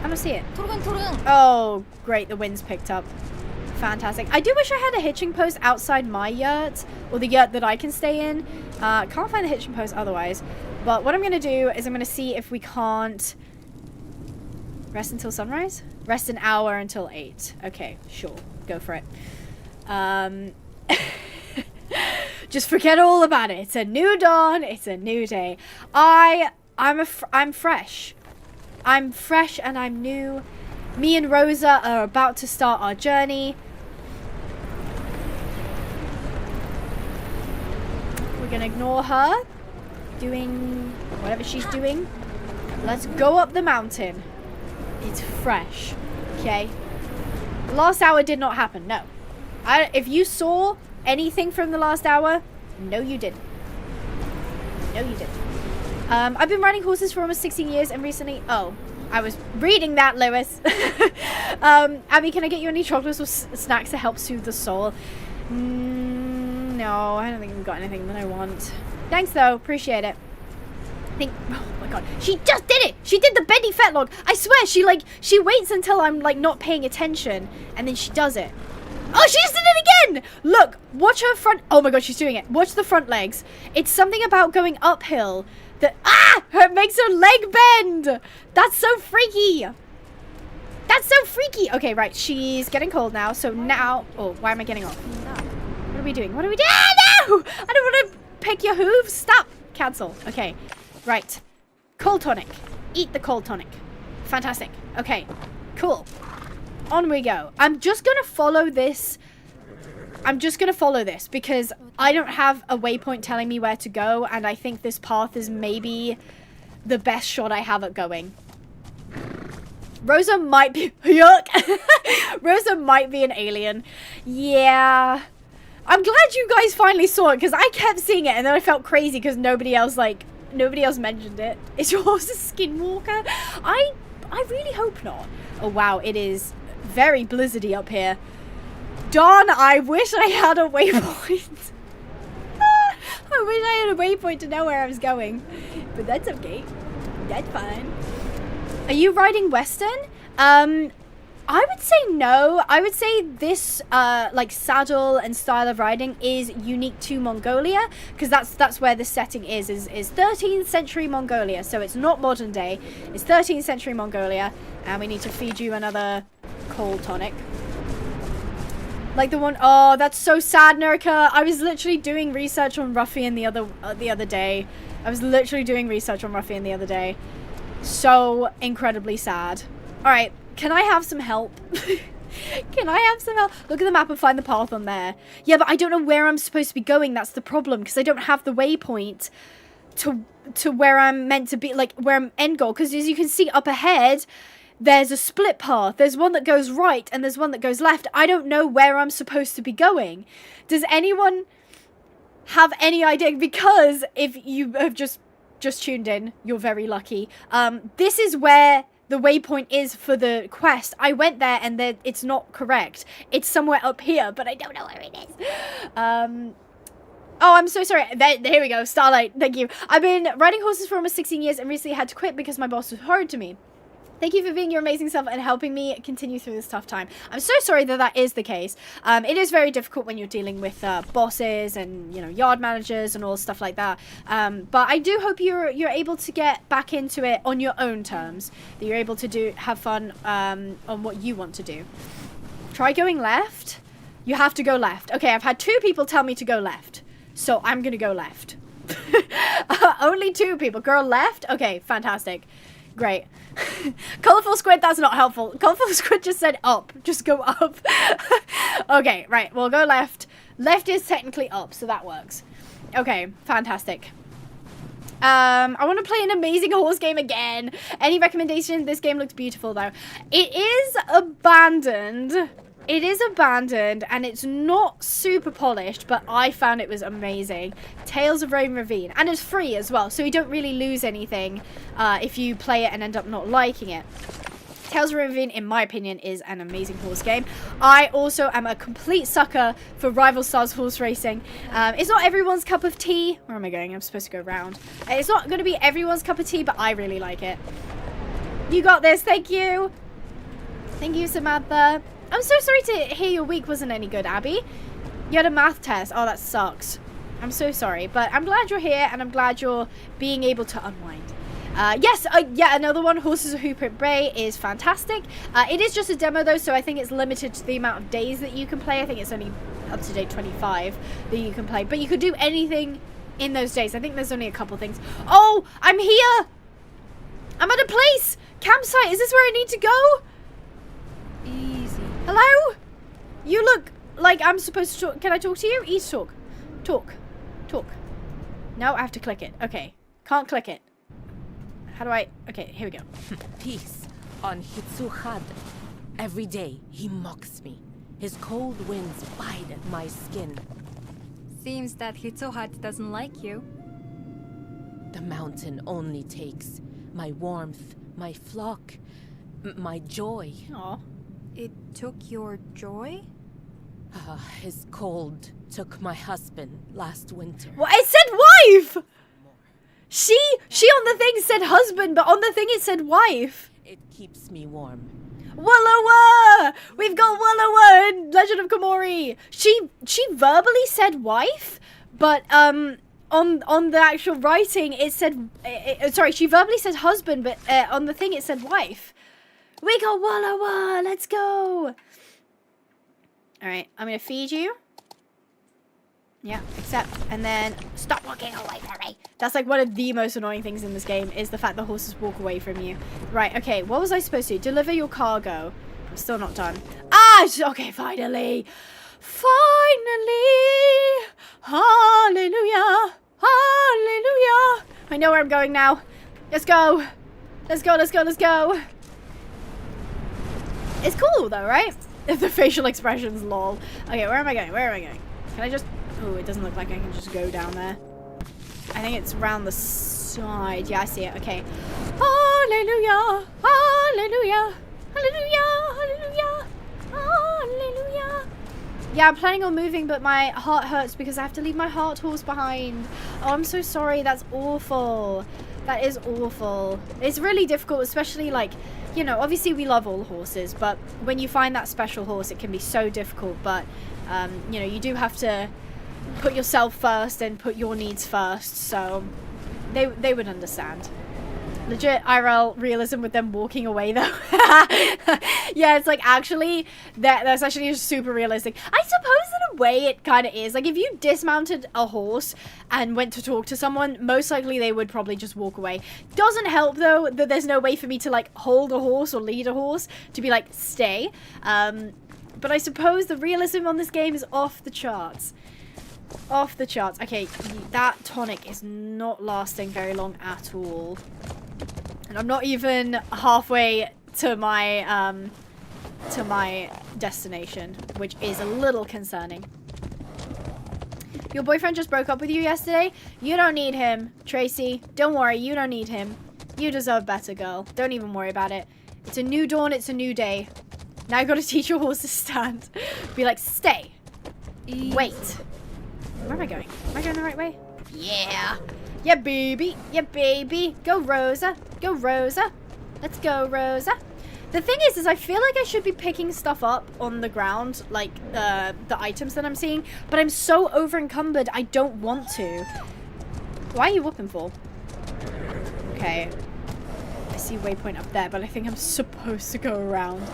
I don't see it. Oh, great. The wind's picked up. Fantastic. I do wish I had a hitching post outside my yurt, or the yurt that I can stay in. Can't find the hitching post otherwise. But what I'm going to do is I'm going to see if we can't... Rest until sunrise? Rest an hour until 8. Okay, sure. Go for it. Just forget all about it. It's a new dawn. It's a new day. I'm fresh. I'm fresh and I'm new. Me and Rosa are about to start our journey. We're gonna ignore her doing whatever she's doing. Let's go up the mountain. It's fresh, okay? The last hour did not happen, no. If you saw anything from the last hour, no you didn't. No you didn't. I've been riding horses for almost 16 years and recently... Oh, I was reading that, Lewis. Abby, can I get you any chocolates or snacks to help soothe the soul? No, I don't think we've got anything that I want. Thanks, though. Appreciate it. Oh my god, she just did it. She did the bendy fetlog. I swear, she waits until I'm like not paying attention and then she does it. Oh, she just did it again. Look, watch her front. Oh my god, she's doing it. Watch the front legs. It's something about going uphill that it makes her leg bend. That's so freaky. That's so freaky. Okay, right, she's getting cold now. So now, oh, why am I getting off? What are we doing? What are we doing? Ah, no, I don't want to pick your hooves. Stop. Cancel. Okay. Right. Cold tonic. Eat the cold tonic. Fantastic. Okay. Cool. On we go. I'm just going to follow this. Because I don't have a waypoint telling me where to go. And I think this path is maybe the best shot I have at going. Rosa might be... Yuck. Rosa might be an alien. Yeah. I'm glad you guys finally saw it. Because I kept seeing it. And then I felt crazy because nobody else mentioned it. Is yours a skinwalker? I really hope not. Oh wow, it is very blizzardy up here. Darn, I wish I had a waypoint. I wish I had a waypoint to know where I was going. But that's okay. That's fine. Are you riding Western? I would say no. I would say this like saddle and style of riding is unique to Mongolia because that's where the setting is 13th century Mongolia. So it's not modern day. It's 13th century Mongolia, and we need to feed you another cold tonic. Like the one, oh, that's so sad, Nurka. I was literally doing research on Ruffian the other day. I was literally doing research on Ruffian the other day. So incredibly sad. All right, can I have some help? Can I have some help? Look at the map and find the path on there. Yeah, but I don't know where I'm supposed to be going. That's the problem, because I don't have the waypoint to where I'm meant to be, like where I'm end goal. Because as you can see up ahead, there's a split path. There's one that goes right and there's one that goes left. I don't know where I'm supposed to be going. Does anyone have any idea? Because if you have just tuned in, you're very lucky. This is where the waypoint is for the quest. I went there and it's not correct. It's somewhere up here, but I don't know where it is. Oh, I'm so sorry. Here we go. Starlight, thank you. I've been riding horses for almost 16 years and recently had to quit because my boss was horrid to me. Thank you for being your amazing self and helping me continue through this tough time. I'm so sorry that is the case. It is very difficult when you're dealing with bosses and, you know, yard managers and all stuff like that. But I do hope you're able to get back into it on your own terms. That you're able to have fun on what you want to do. Try going left. You have to go left. Okay, I've had 2 people tell me to go left. So I'm going to go left. Only 2 people. Girl, left? Okay, fantastic. Great. Colorful squid, that's not helpful. Colorful squid just said up. Just go up. Okay, right. We'll go left. Left is technically up, so that works. Okay, fantastic. I want to play an amazing horse game again. Any recommendation? This game looks beautiful, though. It is abandoned. It is abandoned, and it's not super polished, but I found it was amazing. Tales of Rain Ravine. And it's free as well, so you don't really lose anything if you play it and end up not liking it. Tales of Rain Ravine, in my opinion, is an amazing horse game. I also am a complete sucker for Rival Stars horse racing. It's not everyone's cup of tea. Where am I going? I'm supposed to go round. It's not going to be everyone's cup of tea, but I really like it. You got this. Thank you. Thank you, Samantha. I'm so sorry to hear your week wasn't any good, Abby. You had a math test. Oh, that sucks. I'm so sorry. But I'm glad you're here, and I'm glad you're being able to unwind. Yes, yeah, another one, Horses of Hoopit Bay, is fantastic. It is just a demo, though, so I think it's limited to the amount of days that you can play. I think it's only up to date 25 that you can play. But you could do anything in those days. I think there's only a couple things. Oh, I'm here! I'm at a place! Campsite, is this where I need to go? Easy. Hello? You look like I'm supposed to talk. Can I talk to you? Eat talk. Talk. Talk. No, I have to click it. Okay. Can't click it. How do I... Okay, here we go. Peace on Hitsuhad. Every day, he mocks me. His cold winds bite at my skin. Seems that Hitsuhat doesn't like you. The mountain only takes my warmth, my flock, my joy. Aw. It took your joy? His cold took my husband last winter. Well, it said wife! She on the thing said husband, but on the thing it said wife. It keeps me warm. Wallowa! We've got Wallowa in Legend of Khiimori. She verbally said wife, but on the actual writing it said sorry, she verbally said husband, but on the thing it said wife. We got Wallowa. Let's go. All right, I'm gonna feed you. Yeah, accept, and then stop walking away from me. That's like one of the most annoying things in this game is the fact that horses walk away from you. Right, okay, what was I supposed to do? Deliver your cargo. I'm still not done. Ah, okay, finally. Finally. Hallelujah. Hallelujah. I know where I'm going now. Let's go. Let's go, let's go, let's go. It's cool though, right? The facial expressions, lol. Okay, where am I going? Where am I going? Can I just... Oh, it doesn't look like I can just go down there. I think it's around the side. Yeah, I see it. Okay. Hallelujah. Hallelujah. Hallelujah. Hallelujah. Hallelujah. Yeah, I'm planning on moving, but my heart hurts because I have to leave my heart horse behind. Oh, I'm so sorry. That's awful. That is awful. It's really difficult, especially like, you know, obviously we love all horses, but when you find that special horse, it can be so difficult. But, you know, you do have to put yourself first and put your needs first, so they would understand. Legit IRL realism with them walking away though. Yeah, it's like actually that's actually super realistic. I suppose in a way it kind of is. Like if you dismounted a horse and went to talk to someone, most likely they would probably just walk away. Doesn't help though that there's no way for me to like hold a horse or lead a horse to be like stay. But I suppose the realism on this game is off the charts. Off the charts. Okay, that tonic is not lasting very long at all. And I'm not even halfway to my destination, which is a little concerning. Your boyfriend just broke up with you yesterday? You don't need him, Tracy. Don't worry, you don't need him. You deserve better, girl. Don't even worry about it. It's a new dawn, it's a new day. Now you gotta teach your horse to stand. Be like, stay. Wait. Where am I going? Am I going the right way? Yeah. Yeah, baby. Yeah, baby. Go, Rosa. Go, Rosa. Let's go, Rosa. The thing is I feel like I should be picking stuff up on the ground, like the items that I'm seeing, but I'm so over encumbered, I don't want to. Why are you whooping for? Okay. I see waypoint up there, but I think I'm supposed to go around.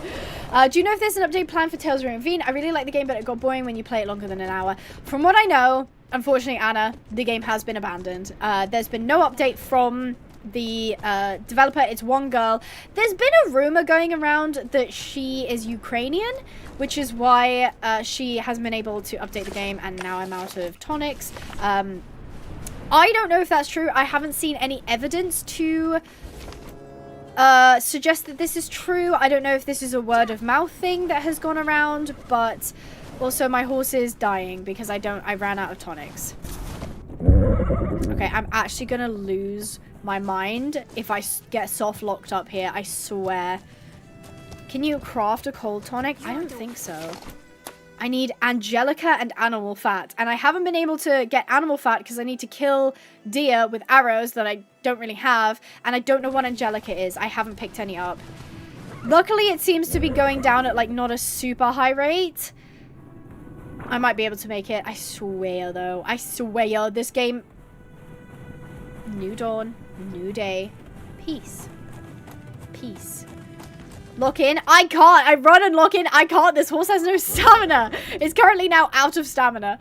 Do you know if there's an update planned for Tales of Ravine? I really like the game, but it got boring when you play it longer than an hour. From what I know, unfortunately, Anna, the game has been abandoned. There's been no update from the developer. It's one girl. There's been a rumor going around that she is Ukrainian, which is why she hasn't been able to update the game, and now I'm out of tonics. I don't know if that's true. I haven't seen any evidence to suggest that this is true. I don't know if this is a word of mouth thing that has gone around, but also my horse is dying because I ran out of tonics. Okay, I'm actually gonna lose my mind if I get soft locked up here, I swear. Can you craft a cold tonic? I don't think so. I need Angelica and animal fat, and I haven't been able to get animal fat because I need to kill deer with arrows that I don't really have, and I don't know what Angelica is. I haven't picked any up. Luckily, it seems to be going down at like not a super high rate. I might be able to make it. I swear though, I swear this game. New dawn, new day, peace, peace. Lock in. I can't. I run and lock in. I can't. This horse has no stamina. It's currently now out of stamina.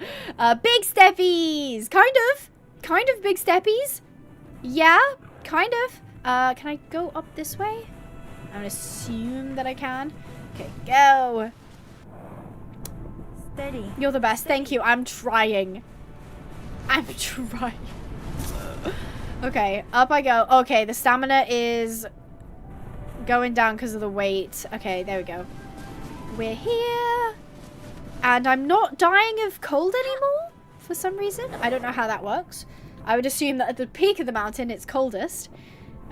Big steppies. Kind of big steppies. Yeah, kind of. Can I go up this way? I'm gonna assume that I can. Okay, go. Steady. You're the best. Thank you. I'm trying. I'm trying. Okay, up I go. Okay, the stamina is going down because of the weight. Okay, there we go. We're here. And I'm not dying of cold anymore for some reason. I don't know how that works. I would assume that at the peak of the mountain it's coldest.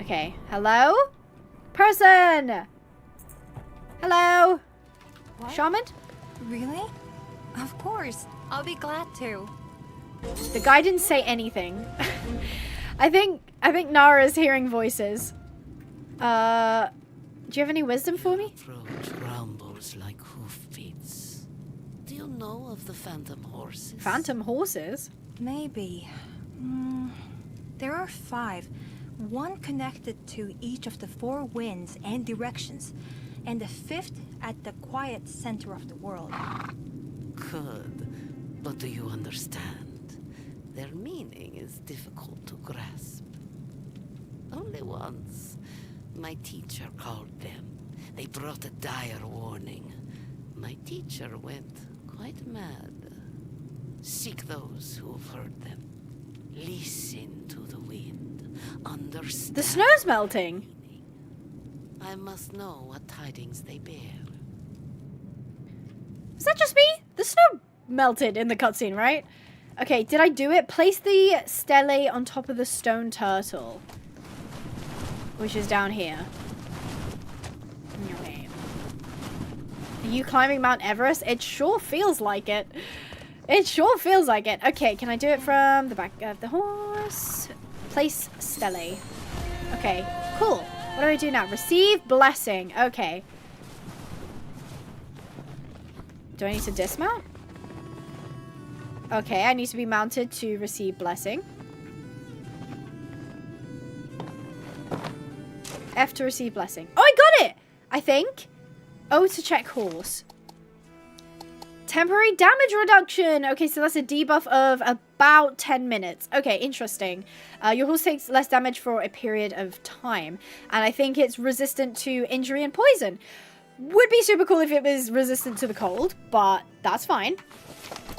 Okay, hello? Person! Hello? What? Shaman? Really? Of course. I'll be glad to. The guy didn't say anything. I think Nara's hearing voices. Do you have any wisdom for me? Throat rumbles like hoofbeats. Do you know of the phantom horses? Phantom horses? Maybe. There are 5. One connected to each of the 4 winds and directions, and the 5th at the quiet center of the world. Good. But do you understand? Their meaning is difficult to grasp. Only once, my teacher called them. They brought a dire warning. My teacher went quite mad. Seek those who have heard them. Listen to the wind. Understand. The snow's melting. I must know what tidings they bear. Is that just me? The snow melted in the cutscene, right? Okay, did I do it? Place the stele on top of the stone turtle, which is down here. Okay. Are you climbing Mount Everest? It sure feels like it. It sure feels like it. Okay, can I do it from the back of the horse? Place stele. Okay, cool. What do I do now? Receive blessing. Okay. Do I need to dismount? Okay, I need to be mounted to receive blessing. F to receive blessing. Oh, I got it! I think. O to check horse. Temporary damage reduction. Okay, so that's a debuff of about 10 minutes. Okay, interesting. Your horse takes less damage for a period of time. And I think it's resistant to injury and poison. Would be super cool if it was resistant to the cold, but that's fine.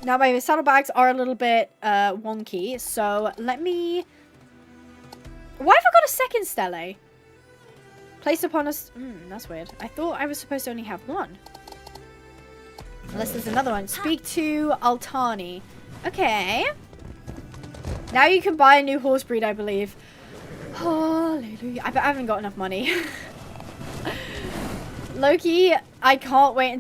Now, my saddlebags are a little bit wonky, so let me... Why have I got a second stele? Placed upon us... that's weird. I thought I was supposed to only have one. Unless there's another one. Speak to Altani. Okay. Now you can buy a new horse breed, I believe. Hallelujah. I haven't got enough money. Loki, I can't wait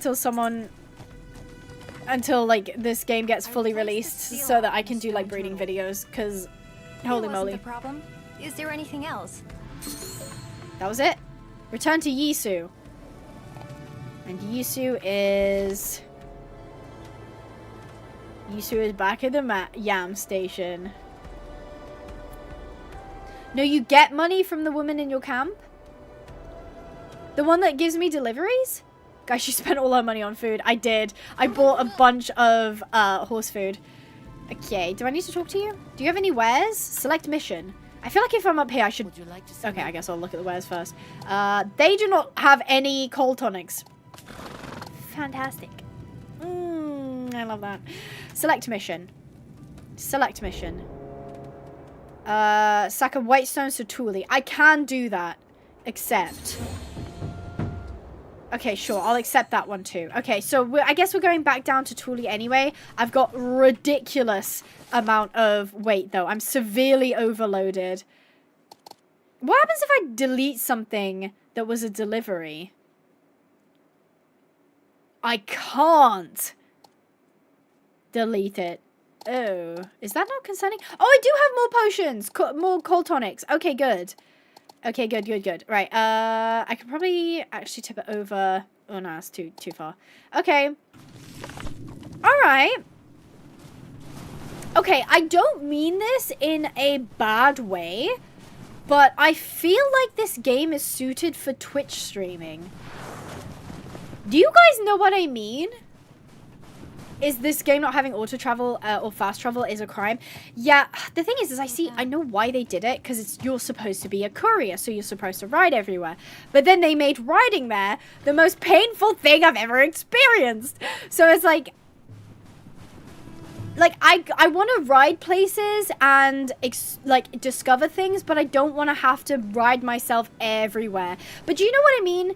until like this game gets fully released so that I can do like breeding videos, because holy moly. The problem. Is there anything else? That was it. Return to Yisu. And Yisu is back at the Yam station. No, you get money from the woman in your camp? The one that gives me deliveries? Guys, she spent all her money on food. I did. I bought a bunch of horse food. Okay, do I need to talk to you? Do you have any wares? Select mission. I feel like if I'm up here, I should... Would you like to see Okay, I guess I'll look at the wares first. They do not have any cold tonics. Fantastic. I love that. Select mission. Select mission. Sack of white stones to Thule. I can do that. Accept. Okay, sure. I'll accept that one too. Okay, so I guess we're going back down to Thule anyway. I've got ridiculous amount of weight though. I'm severely overloaded. What happens if I delete something that was a delivery? I can't delete it. Oh, is that not concerning? Oh, I do have more potions, more cold tonics. Okay, good. Okay, good. Right, I could probably actually tip it over. Oh no, it's too far. Okay. All right. Okay, I don't mean this in a bad way, but I feel like this game is suited for Twitch streaming. Do you guys know what I mean? Is this game not having auto travel or fast travel is a crime? Yeah, the thing is I know why they did it, because you're supposed to be a courier, so you're supposed to ride everywhere. But then they made riding there the most painful thing I've ever experienced. So it's like I want to ride places and like discover things, but I don't want to have to ride myself everywhere. But do you know what I mean?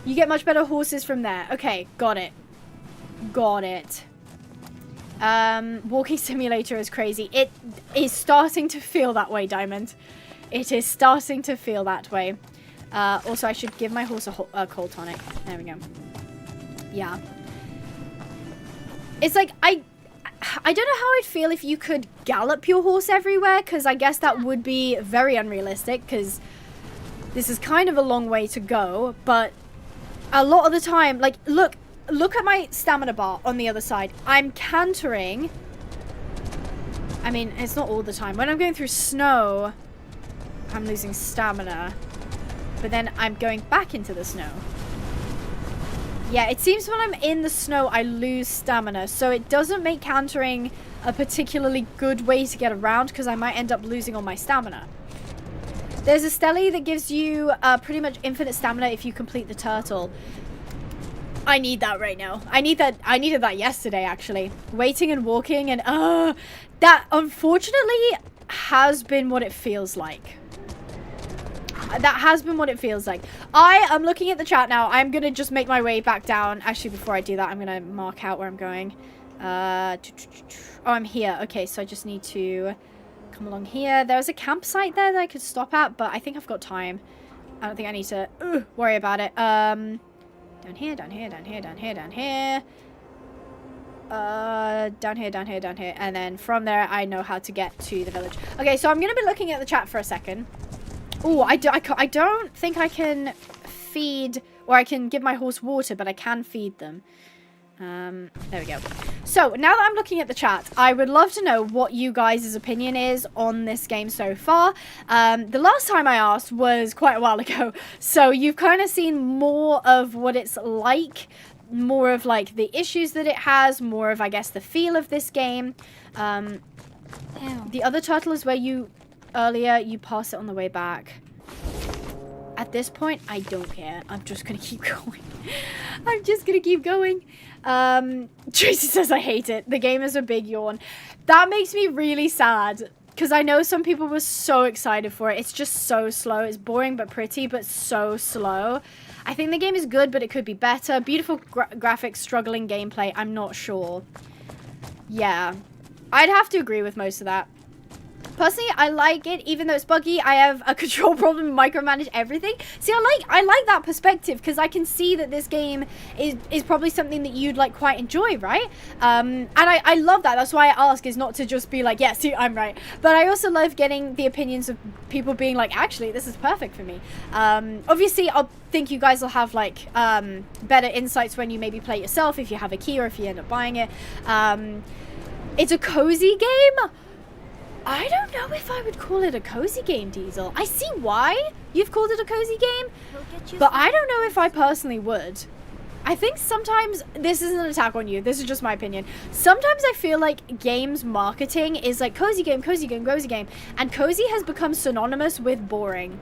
You get much better horses from there. Okay, got it. Got it. Walking simulator is crazy. It is starting to feel that way, Diamond. It is starting to feel that way. Also, I should give my horse a cold tonic. There we go. Yeah. It's like, I don't know how I'd feel if you could gallop your horse everywhere, because I guess that would be very unrealistic, because this is kind of a long way to go, but a lot of the time, like, look at my stamina bar on the other side. I'm cantering. I mean, it's not all the time. When I'm going through snow, I'm losing stamina. But then I'm going back into the snow. Yeah, it seems when I'm in the snow, I lose stamina. So it doesn't make cantering a particularly good way to get around, because I might end up losing all my stamina. There's a stele that gives you pretty much infinite stamina if you complete the turtle. I need that right now. I needed that yesterday, actually. Waiting and walking and that unfortunately has been what it feels like. That has been what it feels like. I am looking at the chat now. I'm gonna just make my way back down. Actually, before I do that, I'm gonna mark out where I'm going. Oh, I'm here. Okay, so I just need to come along here. There's a campsite there that I could stop at, but I think I've got time. I don't think I need to worry about it. Down here. Down here. And then from there, I know how to get to the village. Okay, so I'm going to be looking at the chat for a second. Oh, I don't think I can feed, or I can give my horse water, but I can feed them. There we go. So now that I'm looking at the chat, I would love to know what you guys' opinion is on this game so far. The last time I asked was quite a while ago, so you've kind of seen more of what it's like, more of like the issues that it has, more of I guess the feel of this game. The other turtle is where you earlier you pass it on the way back. At this point, I don't care. I'm just gonna keep going. I'm just gonna keep going. Tracy says I hate it. The game is a big yawn. That makes me really sad because I know some people were so excited for it. It's just so slow. It's boring but pretty, but so slow. I think the game is good, but it could be better. Beautiful graphics, struggling gameplay. I'm not sure. Yeah, I'd have to agree with most of that. Personally, I like it, even though it's buggy. I have a control problem and micromanage everything. See, I like that perspective because I can see that this game is probably something that you'd like quite enjoy, right? And I love that. That's why I ask, is not to just be like, yeah, see, I'm right. But I also love getting the opinions of people being like, actually, this is perfect for me. Obviously, I think you guys will have like better insights when you maybe play it yourself, if you have a key or if you end up buying it. It's a cozy game. I don't know if I would call it a cozy game, Diesel. I see why you've called it a cozy game, but I don't know if I personally would. I think sometimes, this isn't an attack on you, this is just my opinion. Sometimes I feel like games marketing is like cozy game, cozy game, cozy game, and cozy has become synonymous with boring.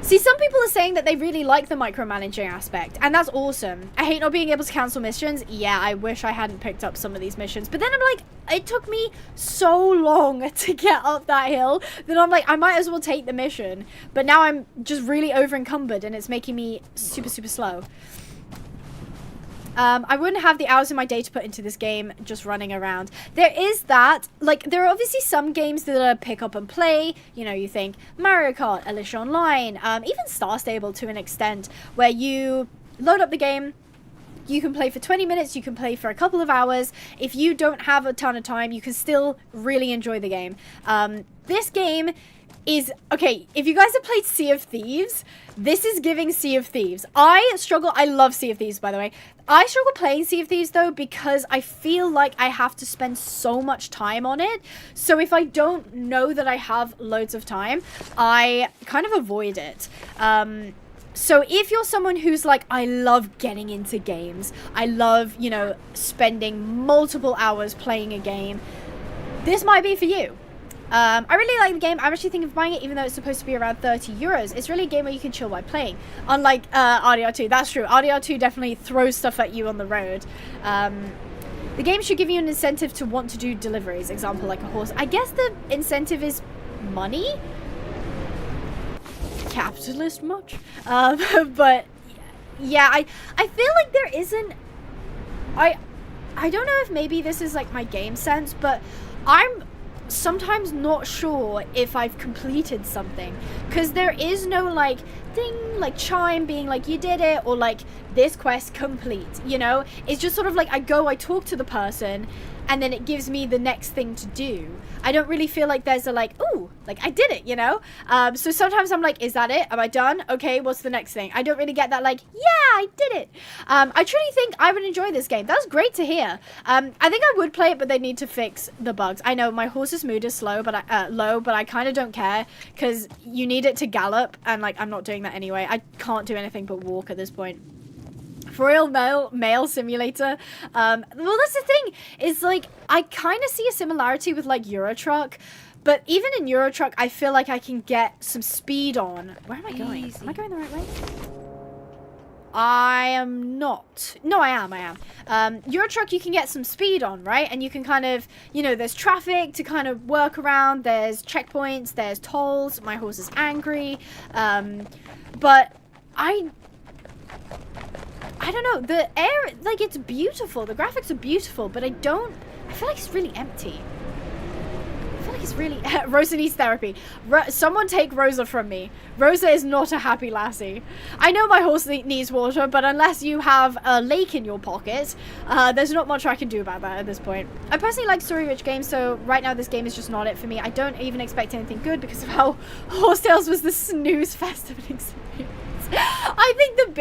See, some people are saying that they really like the micromanaging aspect, and that's awesome. I hate not being able to cancel missions. Yeah, I wish I hadn't picked up some of these missions. But then I'm like, it took me so long to get up that hill that I'm like, I might as well take the mission. But now I'm just really over encumbered, and it's making me super, super slow. I wouldn't have the hours in my day to put into this game just running around. There is that, like, there are obviously some games that are pick up and play. You know, you think Mario Kart, Alicia Online, even Star Stable to an extent, where you load up the game, you can play for 20 minutes, you can play for a couple of hours. If you don't have a ton of time, you can still really enjoy the game. This game is, okay, if you guys have played Sea of Thieves, this is giving Sea of Thieves. I love Sea of Thieves, by the way. I struggle playing Sea of Thieves, though, because I feel like I have to spend so much time on it. So if I don't know that I have loads of time, I kind of avoid it. So if you're someone who's like, I love getting into games, I love, you know, spending multiple hours playing a game, this might be for you. I really like the game. I'm actually thinking of buying it, even though it's supposed to be around 30 euros. It's really a game where you can chill while playing. Unlike RDR2, that's true. RDR2 definitely throws stuff at you on the road. The game should give you an incentive to want to do deliveries. Example, like a horse. I guess the incentive is money? Capitalist much? But yeah, I feel like there isn't... I don't know if maybe this is like my game sense, but I'm sometimes not sure if I've completed something, because there is no like ding, like chime being like you did it, or like this quest complete, you know. It's just sort of like I talk to the person, and then it gives me the next thing to do. I don't really feel like there's a like, ooh, like I did it, you know. So sometimes I'm like, is that it? Am I done? Okay, what's the next thing? I don't really get that like, yeah, I did it. I truly think I would enjoy this game. That's great to hear. I think I would play it, but they need to fix the bugs. I know my horse's mood is low, but I kind of don't care, because you need it to gallop, and like I'm not doing that anyway. I can't do anything but walk at this point. Royal Mail Simulator. Well, that's the thing, is like I kind of see a similarity with like Euro Truck, but even in Euro Truck I feel like I can get some speed on. Where am I going? Easy. Am I going the right way? I am not. No, I am. Euro Truck you can get some speed on, right? And you can kind of, you know, there's traffic to kind of work around, there's checkpoints, there's tolls. My horse is angry. But I don't know, the air, like, it's beautiful, the graphics are beautiful, but I feel like it's really empty. I feel like it's really, Rosa needs therapy. Someone take Rosa from me. Rosa is not a happy lassie. I know my horse needs water, but unless you have a lake in your pocket, there's not much I can do about that at this point. I personally like story-rich games, so right now this game is just not it for me. I don't even expect anything good because of how Horse Tales was the snooze fest of an experience. I think the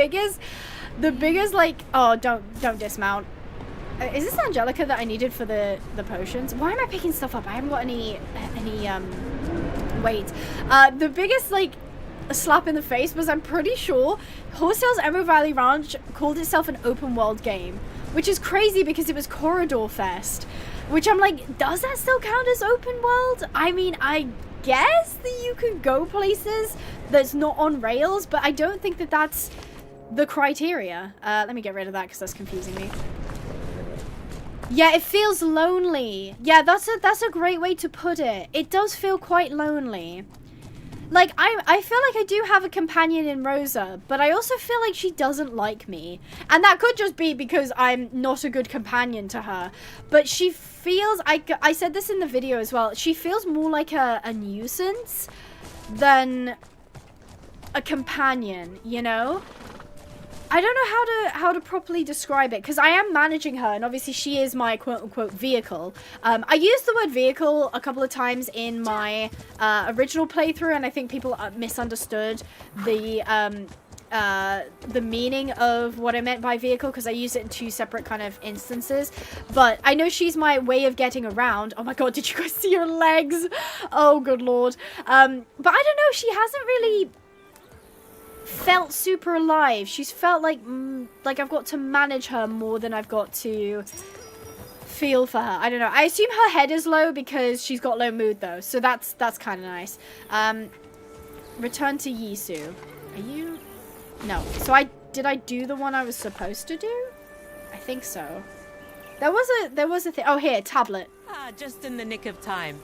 The biggest, like, oh, don't dismount. Is this Angelica that I needed for the potions? Why am I picking stuff up? I haven't got any weight. The biggest, like, slap in the face was, I'm pretty sure Horsetail's Emerald Valley Ranch called itself an open world game, which is crazy because it was Corridor Fest, which I'm like, does that still count as open world? I mean, I guess that you could go places that's not on rails, but I don't think that that's the criteria. Let me get rid of that because that's confusing me. Yeah, it feels lonely. Yeah, that's a great way to put it. It does feel quite lonely. Like, I feel like I do have a companion in Rosa, but I also feel like she doesn't like me. And that could just be because I'm not a good companion to her. But she feels, I said this in the video as well, she feels more like a nuisance than a companion, you know? I don't know how to properly describe it, because I am managing her, and obviously she is my quote-unquote vehicle. I used the word vehicle a couple of times in my original playthrough, and I think people misunderstood the meaning of what I meant by vehicle, because I used it in two separate kind of instances. But I know she's my way of getting around. Oh my god, did you guys see her legs? Oh, good lord. But I don't know, she hasn't really felt super alive. She's felt like I've got to manage her more than I've got to feel for her. I don't know. I assume her head is low because she's got low mood though, so that's kind of nice. Return to Yisu. Are you? No. So did I do the one I was supposed to do? I think so. There was a thing. Oh, here, tablet. Ah, just in the nick of time.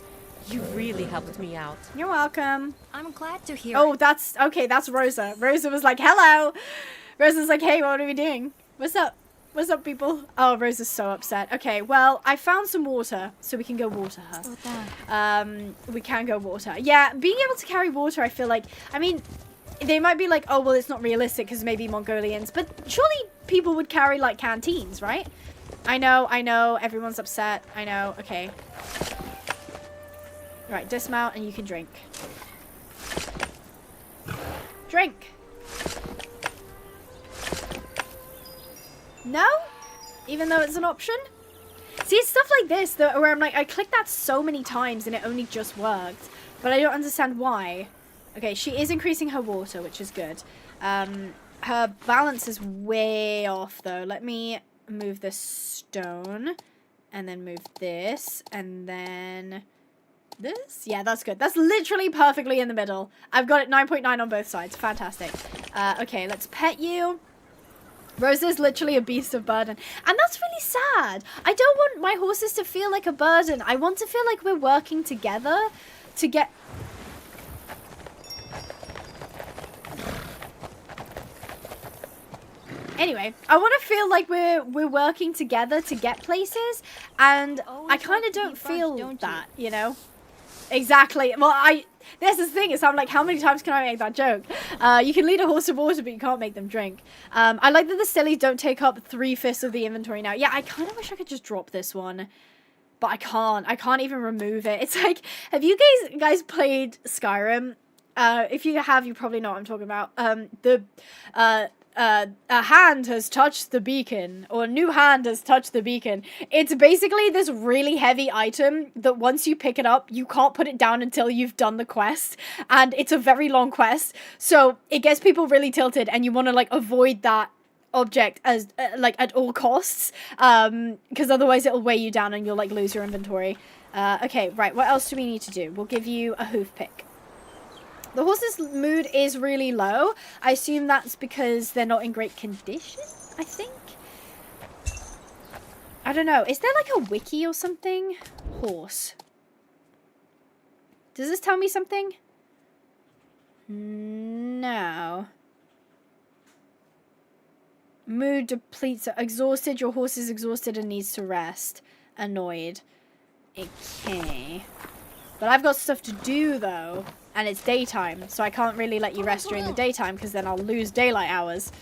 You really helped me out. You're welcome. I'm glad to hear Oh, it. that's okay. That's Rosa. Rosa was like, "Hello." Rosa's like, "Hey, what are we doing? What's up? What's up, people?" Oh, Rosa's so upset. Okay, well, I found some water, so we can go water her. We can go water. Yeah, being able to carry water, I feel like. I mean, they might be like, "Oh, well, it's not realistic because maybe Mongolians," but surely people would carry like canteens, right? I know. Everyone's upset. I know. Okay. Right, dismount and you can drink. Drink! No? Even though it's an option? See, it's stuff like this where I'm like, I clicked that so many times and it only just worked. But I don't understand why. Okay, she is increasing her water, which is good. Her balance is way off, though. Let me move this stone. And then move this. And then this? Yeah, that's good. That's literally perfectly in the middle. I've got it 9.9 on both sides. Fantastic. Okay, let's pet you. Rosa's literally a beast of burden. And that's really sad. I don't want my horses to feel like a burden. I want to feel like we're working together to get... Anyway, I want to feel like we're working together to get places, and I kind of don't feel that, you know? Exactly. Well, there's this thing, is I'm like, how many times can I make that joke? You can lead a horse to water, but you can't make them drink. I like that the sillies don't take up 3/5 of the inventory now. Yeah, I kind of wish I could just drop this one, but I can't. I can't even remove it. It's like, have you guys played Skyrim? If you have, you probably know what I'm talking about. A hand has touched the beacon, or a new hand has touched the beacon. It's basically this really heavy item that once you pick it up, you can't put it down until you've done the quest, and it's a very long quest, so it gets people really tilted, and you want to like avoid that object as like at all costs, because otherwise it'll weigh you down and you'll like lose your inventory. Okay, right, what else do we need to do? We'll give you a hoof pick. The horse's mood is really low. I assume that's because they're not in great condition, I think. I don't know. Is there like a wiki or something? Horse. Does this tell me something? No. Mood depletes. Exhausted. Your horse is exhausted and needs to rest. Annoyed. Okay. But I've got stuff to do, though. And it's daytime, so I can't really let you rest during the daytime, because then I'll lose daylight hours.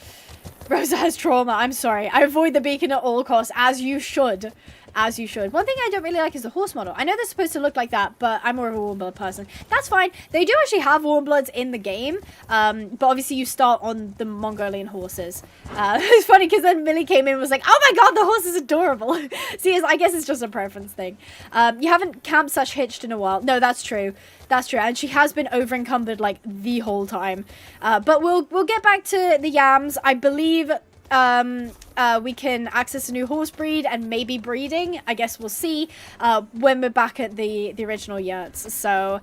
Rosa has trauma. I'm sorry. I avoid the beacon at all costs, as you should. as you should. One thing I don't really like is the horse model. I know they're supposed to look like that, but I'm more of a warm blood person. That's fine. They do actually have warm bloods in the game, but obviously you start on the Mongolian horses. It's funny because then Millie came in and was like, oh my god, the horse is adorable. See, I guess it's just a preference thing. You haven't camped / hitched in a while. No, that's true. That's true. And she has been over encumbered like the whole time. But we'll get back to the yams. I believe we can access a new horse breed and maybe breeding. I guess we'll see when we're back at the original yurts. So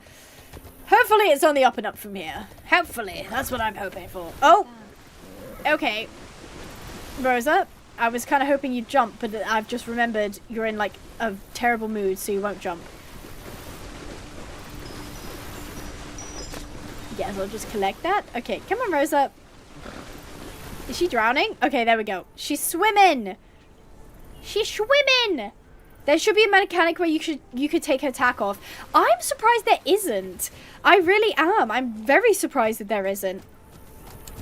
hopefully it's on the up and up from here. Hopefully. That's what I'm hoping for. Oh, okay. Rosa, I was kind of hoping you'd jump, but I've just remembered you're in like a terrible mood, so you won't jump. Yes, I'll just collect that. Okay, come on, Rosa. Is she drowning? Okay, there we go. She's swimming. She's swimming. There should be a mechanic where you could take her tack off. I'm surprised there isn't. I really am. I'm very surprised that there isn't.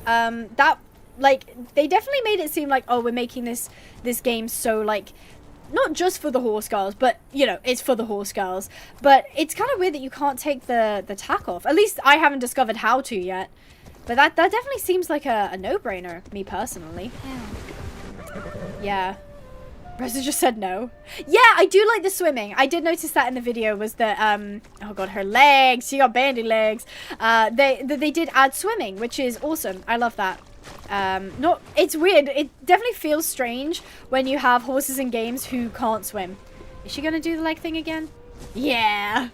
That, like, they definitely made it seem like, oh, we're making this game so, like, not just for the horse girls, but, you know, it's for the horse girls. But it's kind of weird that you can't take the tack off. At least I haven't discovered how to yet. But that definitely seems like a no-brainer, me personally. Yeah. Rosa just said no. Yeah, I do like the swimming. I did notice that in the video was that, oh god, her legs. She got bandy legs. They did add swimming, which is awesome. I love that. It's weird. It definitely feels strange when you have horses in games who can't swim. Is she gonna do the leg thing again? Yeah.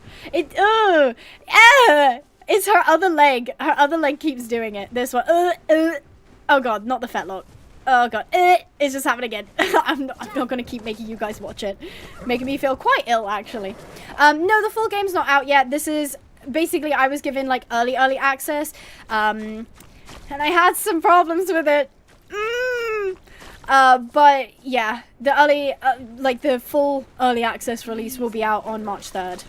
It's her other leg. Her other leg keeps doing it. This one. Oh god, not the fetlock. Oh god. It's just happening again. I'm not gonna keep making you guys watch it. Making me feel quite ill, actually. No, the full game's not out yet. This is basically, I was given like early access. And I had some problems with it. But yeah, the early, like the full early access release will be out on March 3rd.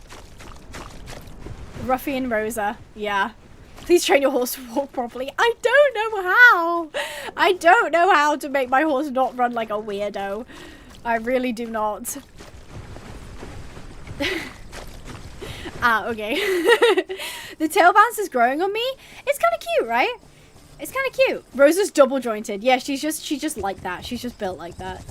Ruffian Rosa, yeah. Please train your horse to walk properly. I don't know how. I don't know how to make my horse not run like a weirdo. I really do not. Okay. The tail bounce is growing on me. It's kind of cute, right? It's kind of cute. Rosa's double jointed. Yeah, she's just like that. She's just built like that.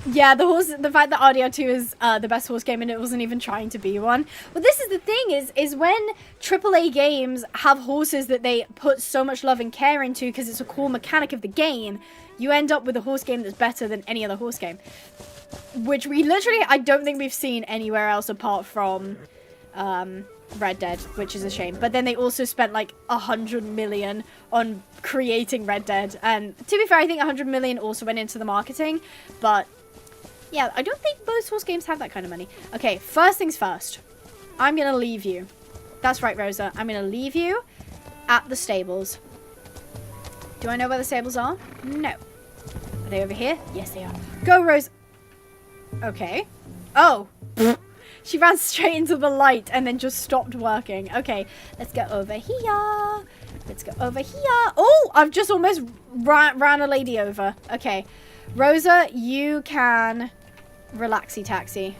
Yeah, the fact that RDR2 is the best horse game and it wasn't even trying to be one. But this is the thing is when AAA games have horses that they put so much love and care into because it's a core mechanic of the game, you end up with a horse game that's better than any other horse game. Which we literally, I don't think we've seen anywhere else apart from Red Dead, which is a shame. But then they also spent like 100 million on creating Red Dead. And to be fair, I think 100 million also went into the marketing. But yeah, I don't think most horse games have that kind of money. Okay, first things first. I'm going to leave you. That's right, Rosa. I'm going to leave you at the stables. Do I know where the stables are? No. Are they over here? Yes, they are. Go, Rosa. Okay. Oh. She ran straight into the light and then just stopped working. Okay, let's go over here. Let's go over here. Oh, I've just almost ran a lady over. Okay. Rosa, you can relaxy taxi.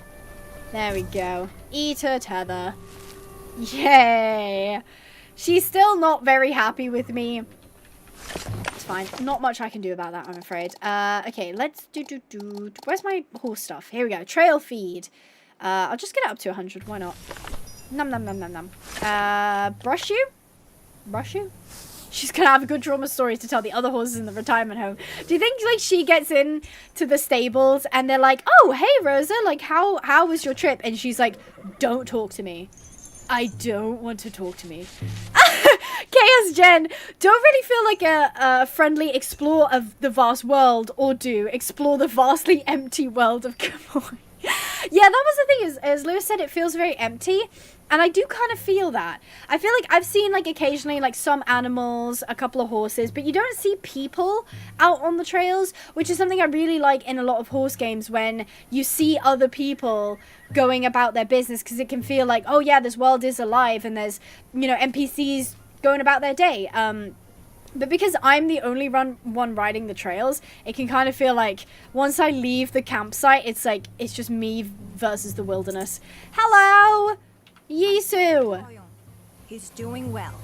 There we go. Eater tether. Yay. She's still not very happy with me. It's fine. Not much I can do about that, I'm afraid. Okay, let's do. Where's my horse stuff? Here we go. Trail feed. I'll just get it up to 100. Why not? Num num num num num. Brush you? Brush you? She's gonna have a good trauma story to tell the other horses in the retirement home. Do you think like she gets in to the stables and they're like, oh, hey Rosa, like how was your trip? And she's like, don't talk to me. I don't want to talk to me. Chaos Jen, don't really feel like a friendly explorer of the vast world, or do explore the vastly empty world of Khiimori. Yeah, that was the thing, as Lewis said, it feels very empty. And I do kind of feel that. I feel like I've seen like occasionally like some animals, a couple of horses, but you don't see people out on the trails, which is something I really like in a lot of horse games when you see other people going about their business, because it can feel like, oh yeah, this world is alive and there's, you know, NPCs going about their day. But because I'm the only one riding the trails, it can kind of feel like once I leave the campsite, it's like, it's just me versus the wilderness. Hello! Yisu! He's doing well.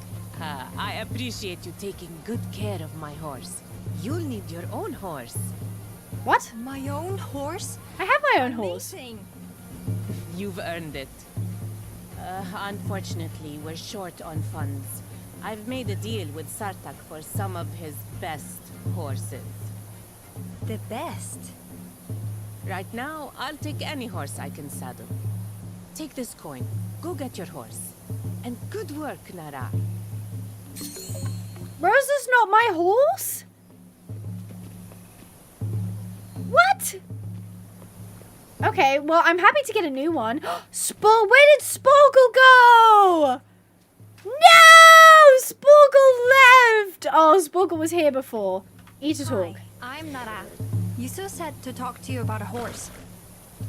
I appreciate you taking good care of my horse. You'll need your own horse. What? My own horse? I have my own horse. Amazing. You've earned it. Unfortunately, we're short on funds. I've made a deal with Sartak for some of his best horses. The best. Right now, I'll take any horse I can saddle. Take this coin. Go get your horse. And good work, Nara. Rosa's not my horse? What? Okay, well, I'm happy to get a new one. Where did Sporkle go? No! Sporkle left! Oh, Sporkle was here before. Eat a talk. Hi, I'm Nara. Yusu said to talk to you about a horse.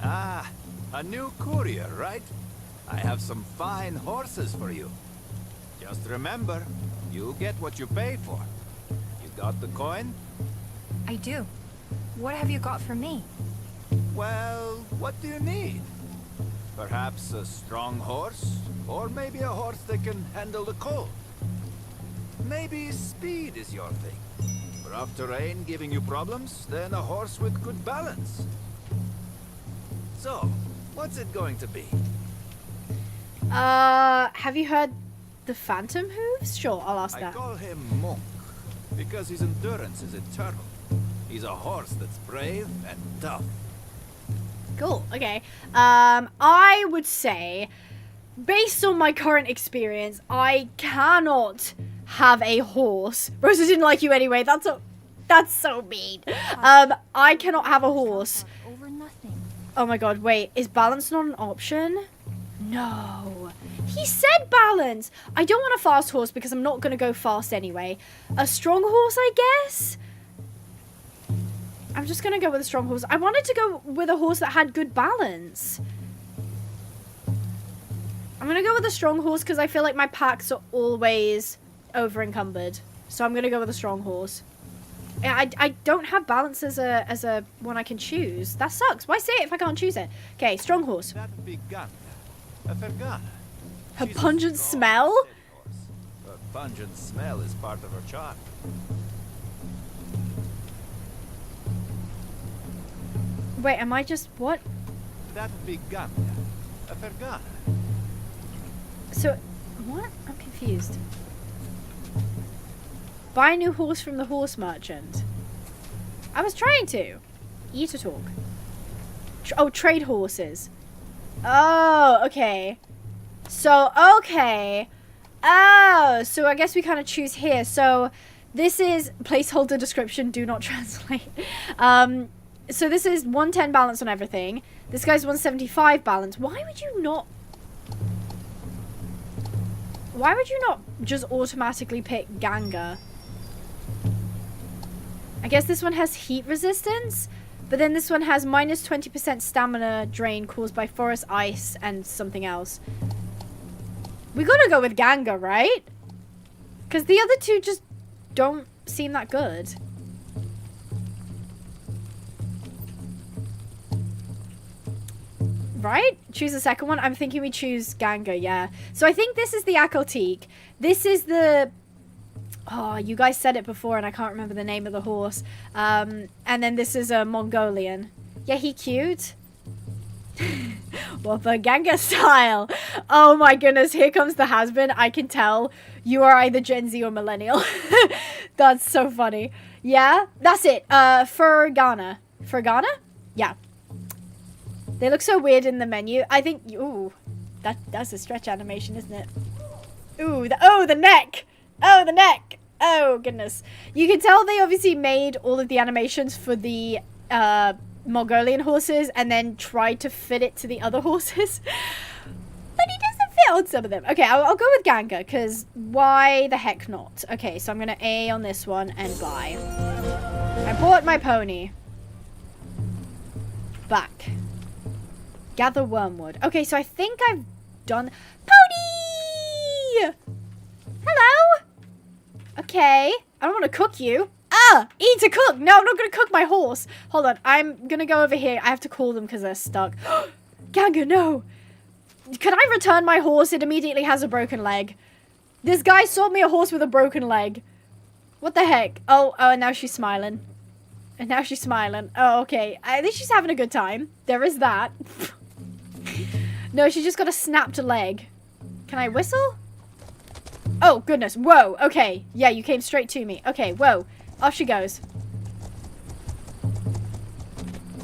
Ah, a new courier, right? I have some fine horses for you. Just remember, you get what you pay for. You got the coin? I do. What have you got for me? Well, what do you need? Perhaps a strong horse? Or maybe a horse that can handle the cold? Maybe speed is your thing. Rough terrain giving you problems? Then a horse with good balance. So, what's it going to be? Have you heard the Phantom Hooves? Sure, I'll ask I that. call him Monk, because his endurance is eternal. He's a horse that's brave and tough. Cool, okay. I would say, based on my current experience, I cannot have a horse. Rosa didn't like you anyway, that's so mean. I cannot have a horse. Over nothing. Oh my god, wait, is balance not an option? No. He said balance! I don't want a fast horse because I'm not going to go fast anyway. A strong horse, I guess? I'm just going to go with a strong horse. I wanted to go with a horse that had good balance. I'm going to go with a strong horse because I feel like my packs are always over encumbered. So I'm going to go with a strong horse. I don't have balance as a one I can choose. That sucks. Why say it if I can't choose it? Okay, strong horse. That would be Ganga, a Fergana. Her She's a pungent strong, smell? steady horse. Her pungent smell is part of her charm. Wait, am I just what? That would be Ganga, a Fergana. So, what? I'm confused. Buy a new horse from the horse merchant. I was trying to. Eat a talk. Trade horses. Oh, okay. So, okay. Oh, so I guess we kind of choose here. So, this is placeholder description, do not translate. So this is 110 balance on everything. This guy's 175 balance. Why would you not just automatically pick Ganga? I guess this one has heat resistance, but then this one has minus 20% stamina drain caused by forest ice and something else. We gotta go with Ganga, right? Because the other two just don't seem that good. Right? Choose the second one. I'm thinking we choose Ganga, yeah. So I think this is the Akotik. This is the... Oh, you guys said it before and I can't remember the name of the horse. And then this is a Mongolian. Yeah, he cute. Well, the Ganga style. Oh my goodness, here comes the has-been. I can tell you are either Gen Z or millennial. That's so funny. Yeah, that's it. Fergana. Fergana? Yeah. They look so weird in the menu. I think, ooh, that's a stretch animation, isn't it? Ooh, the neck. Oh, the neck. Oh, goodness. You can tell they obviously made all of the animations for the Mongolian horses and then tried to fit it to the other horses. But he doesn't fit on some of them. Okay, I'll go with Ganga, because why the heck not? Okay, so I'm going to A on this one and buy. I bought my pony. Back. Gather wormwood. Okay, so I think I've done... Pony! Hello! Okay. I don't want to cook you. Ah! E to cook! No, I'm not going to cook my horse. Hold on. I'm going to go over here. I have to call them because they're stuck. Ganga, no! Can I return my horse? It immediately has a broken leg. This guy sold me a horse with a broken leg. What the heck? Oh, and now she's smiling. And now she's smiling. Oh, okay. I think she's having a good time. There is that. No, she just got a snapped leg. Can I whistle? Oh, goodness. Whoa. Okay. Yeah, you came straight to me. Okay, whoa. Off she goes.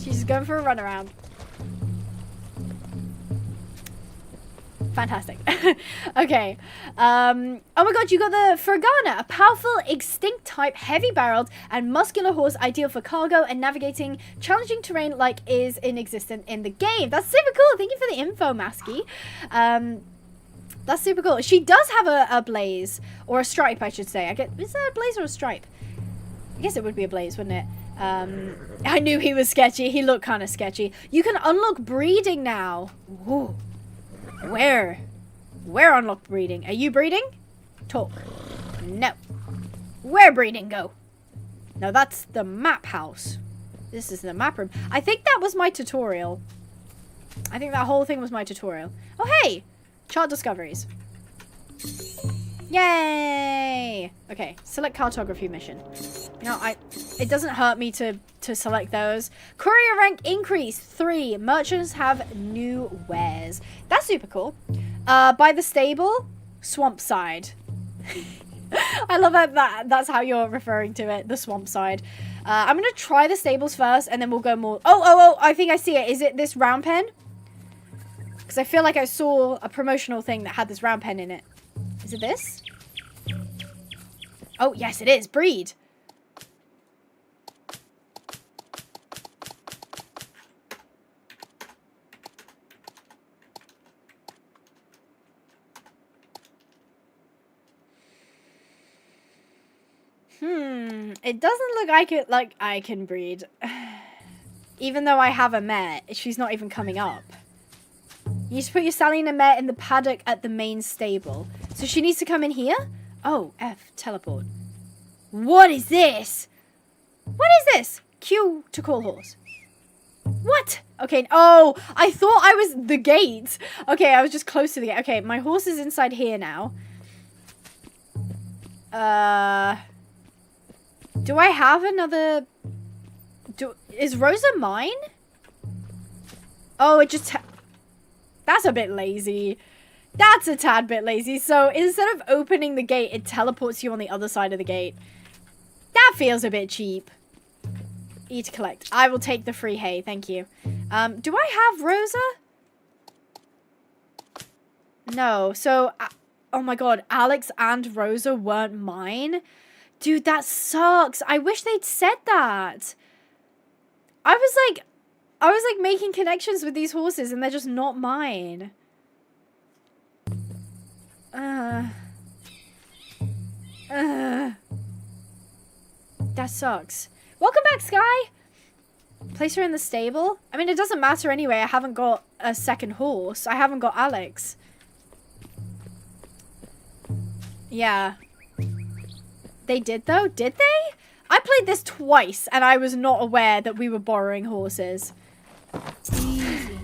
She's just going for a runaround. Fantastic. Okay. Oh my god, you got the Fergana, a powerful, extinct-type, heavy-barreled, and muscular horse ideal for cargo and navigating challenging terrain like is inexistent in the game. That's super cool. Thank you for the info, Masky. That's super cool. She does have a blaze, or a stripe, I should say. Is that a blaze or a stripe? I guess it would be a blaze, wouldn't it? I knew he was sketchy. He looked kind of sketchy. You can unlock breeding now. Ooh. Where? Where unlock breeding? Are you breeding? Talk. No. Where breeding go? No, that's the map house. This is the map room. I think that was my tutorial. I think that whole thing was my tutorial. Oh, hey! Chart discoveries. Yay! Okay, select cartography mission. You know, it doesn't hurt me to select those. Courier rank increase 3. Merchants have new wares. That's super cool. By the stable, swamp side. I love that's how you're referring to it, the swamp side. I'm gonna try the stables first, and then we'll go more. Oh! I think I see it. Is it this round pen? Because I feel like I saw a promotional thing that had this round pen in it. Is it this? Oh, yes, it is. Breed. It doesn't look like I can breed. Even though I have a mare, she's not even coming up. You need to put your stallion and mare in the paddock at the main stable. So she needs to come in here? Oh, F, teleport. What is this? What is this? Q to call horse. What? Okay, oh, I thought I was the gate. Okay, I was just close to the gate. Okay, my horse is inside here now. Do I have another... Is Rosa mine? Oh, it just... That's a bit lazy. That's a tad bit lazy. So instead of opening the gate, it teleports you on the other side of the gate. That feels a bit cheap. E to collect. I will take the free hay. Thank you. Do I have Rosa? No. So, oh my god. Alex and Rosa weren't mine. Dude, that sucks. I wish they'd said that. I was like making connections with these horses and they're just not mine. That sucks. Welcome back, Sky. Place her in the stable. I mean, it doesn't matter anyway. I haven't got a second horse. I haven't got Alex. Yeah. They did, though? Did they? I played this twice, and I was not aware that we were borrowing horses. Easy.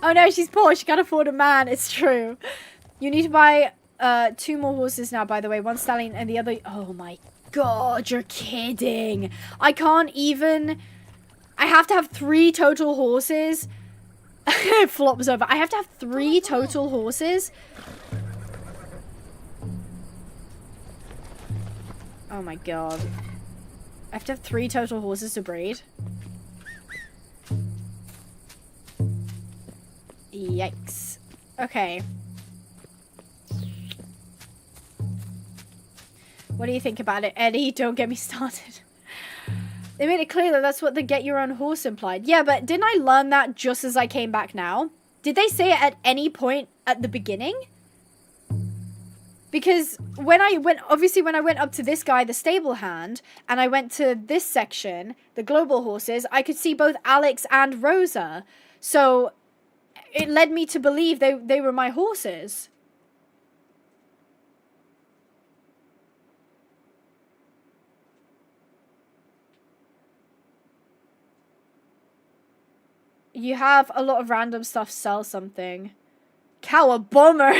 Oh no, she's poor. She can't afford a man. It's true. You need to buy 2 more horses now, by the way. One stallion and the other... Oh my god, you're kidding. I can't even... I have to have 3 total horses. It flops over. I have to have 3 total horses. Oh my god. I have to have 3 total horses to breed. Yikes. Okay. What do you think about it, Eddie? Don't get me started. They made it clear that that's what the get your own horse implied. Yeah, but didn't I learn that just as I came back now? Did they say it at any point at the beginning? Because when I went up to this guy, the stable hand, and I went to this section, the global horses, I could see both Alex and Rosa. So it led me to believe they were my horses. You have a lot of random stuff. Sell something. Cowabummer.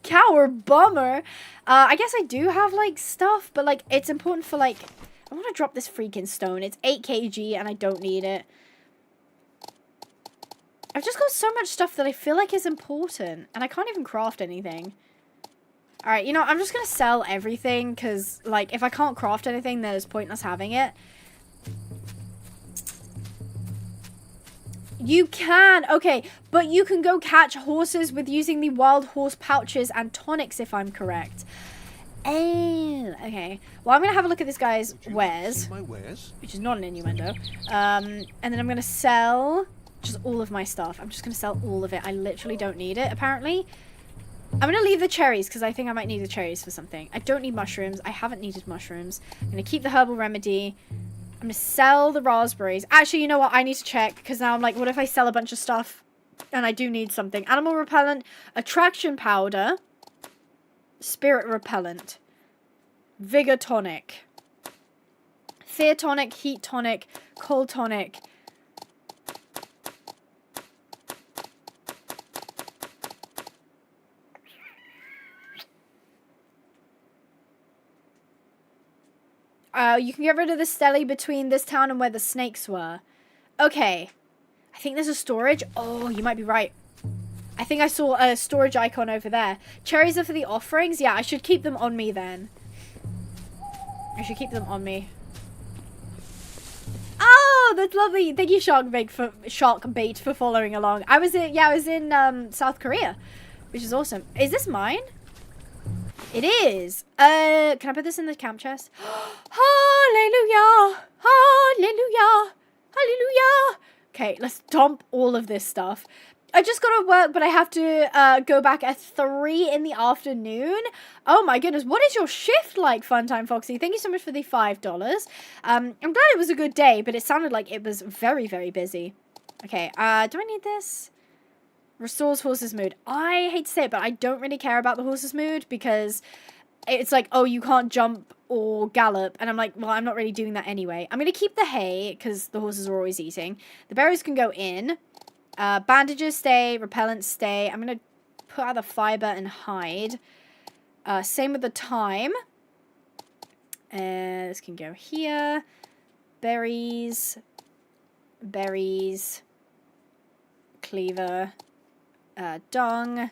Cowabummer. I guess I do have, like, stuff, but, like, it's important for, like... I want to drop this freaking stone. It's 8 kg, and I don't need it. I've just got so much stuff that I feel like is important, and I can't even craft anything. Alright, you know, I'm just gonna sell everything, because, like, if I can't craft anything, then it's pointless having it. You can! Okay, but you can go catch horses with using the wild horse pouches and tonics, if I'm correct. Oh, okay. Well, I'm gonna have a look at this guy's wares. My wares? Which is not an innuendo. And then I'm gonna sell just all of my stuff. I'm just gonna sell all of it. I literally don't need it, apparently. I'm gonna leave the cherries because I think I might need the cherries for something. I don't need mushrooms. I haven't needed mushrooms. I'm gonna keep the herbal remedy. I'm gonna sell the raspberries. Actually, you know what? I need to check because now I'm like, what if I sell a bunch of stuff and I do need something? Animal repellent, attraction powder, spirit repellent, vigor tonic, fear tonic, heat tonic, cold tonic. You can get rid of the stele between this town and where the snakes were. Okay. I think there's a storage. Oh, you might be right. I think I saw a storage icon over there. Cherries are for the offerings? Yeah, I should keep them on me then. I should keep them on me. Oh, that's lovely. Thank you, Sharkbait, for following along. I was in South Korea, which is awesome. Is this mine? It is. Can I put this in the camp chest? Hallelujah! Hallelujah! Hallelujah! Okay, let's dump all of this stuff. I just got to work, but I have to go back at 3 in the afternoon. Oh my goodness, what is your shift like, Funtime Foxy? Thank you so much for the $5. I'm glad it was a good day, but it sounded like it was very, very busy. Okay, do I need this? Restores horse's mood. I hate to say it, but I don't really care about the horse's mood because it's like, oh, you can't jump or gallop. And I'm like, well, I'm not really doing that anyway. I'm going to keep the hay because the horses are always eating. The berries can go in. Bandages stay. Repellents stay. I'm going to put out the fiber and hide. Same with the thyme. This can go here. Berries. Berries. Cleaver. Dung.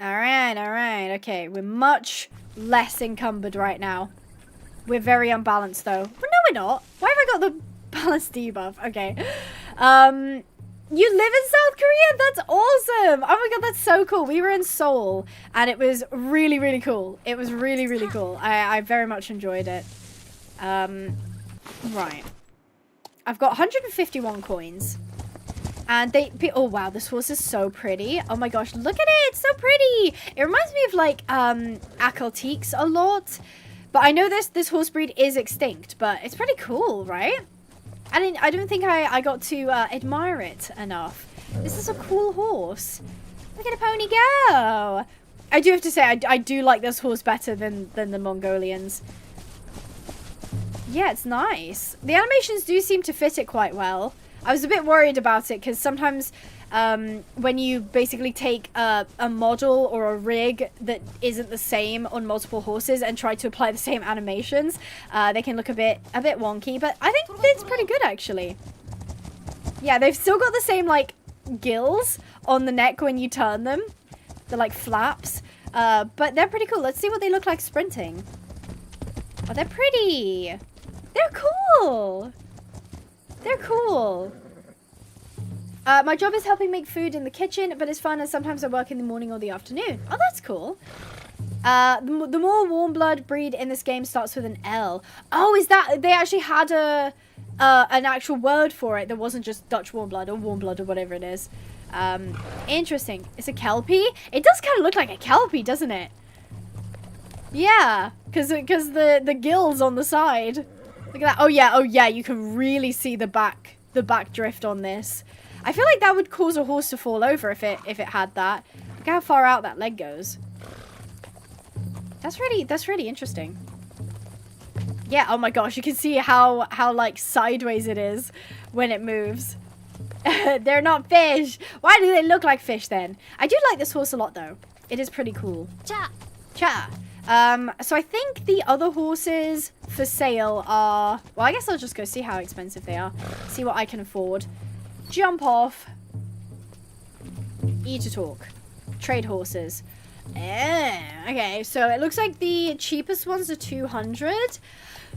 Alright, okay. We're much less encumbered right now. We're very unbalanced, though. Well, no, we're not. Why have I got the balance debuff? Okay. You live in South Korea? That's awesome! Oh my god, that's so cool. We were in Seoul, and it was really, really cool. It was really, really cool. I very much enjoyed it. Right. I've got 151 coins. And oh wow, this horse is so pretty. Oh my gosh, look at it, it's so pretty. It reminds me of like, Akaltiques a lot. But I know this horse breed is extinct, but it's pretty cool, right? I don't think I got to, admire it enough. This is a cool horse. Look at a pony go. I do have to say, I do like this horse better than the Mongolians. Yeah, it's nice. The animations do seem to fit it quite well. I was a bit worried about it because sometimes when you basically take a model or a rig that isn't the same on multiple horses and try to apply the same animations, they can look a bit wonky. But I think it's pretty good, actually. Yeah, they've still got the same, like, gills on the neck when you turn them. They're like flaps. But they're pretty cool. Let's see what they look like sprinting. Oh, they're pretty. They're cool. They're cool. My job is helping make food in the kitchen, but it's fun and sometimes I work in the morning or the afternoon. Oh, that's cool. The more warm blood breed in this game starts with an L. Oh, is that... They actually had an actual word for it that wasn't just Dutch warm blood or whatever it is. Interesting. It's a Kelpie? It does kind of look like a Kelpie, doesn't it? Yeah, because the gills on the side. Look at that. Oh yeah, you can really see the back drift on this. I feel like that would cause a horse to fall over if it had that. Look how far out that leg goes. That's really interesting. Yeah, oh my gosh, you can see how like sideways it is when it moves. They're not fish. Why do they look like fish then? I do like this horse a lot though. It is pretty cool. Cha. Cha. So I think the other horses for sale are... Well, I guess I'll just go see how expensive they are. See what I can afford. Jump off. E to talk. Trade horses. Okay, so it looks like the cheapest ones are 200.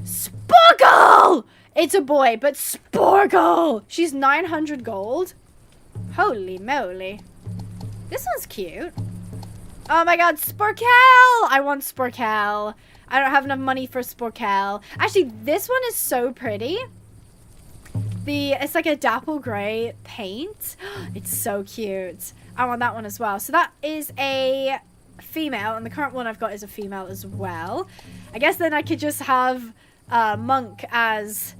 Sporkle! It's a boy, but Sporkle! She's 900 gold. Holy moly. This one's cute. Oh my god, Sporkel! I want Sporkel. I don't have enough money for Sporkel. Actually, this one is so pretty. It's like a dapple gray paint. It's so cute. I want that one as well. So that is a female, and the current one I've got is a female as well. I guess then I could just have Monk as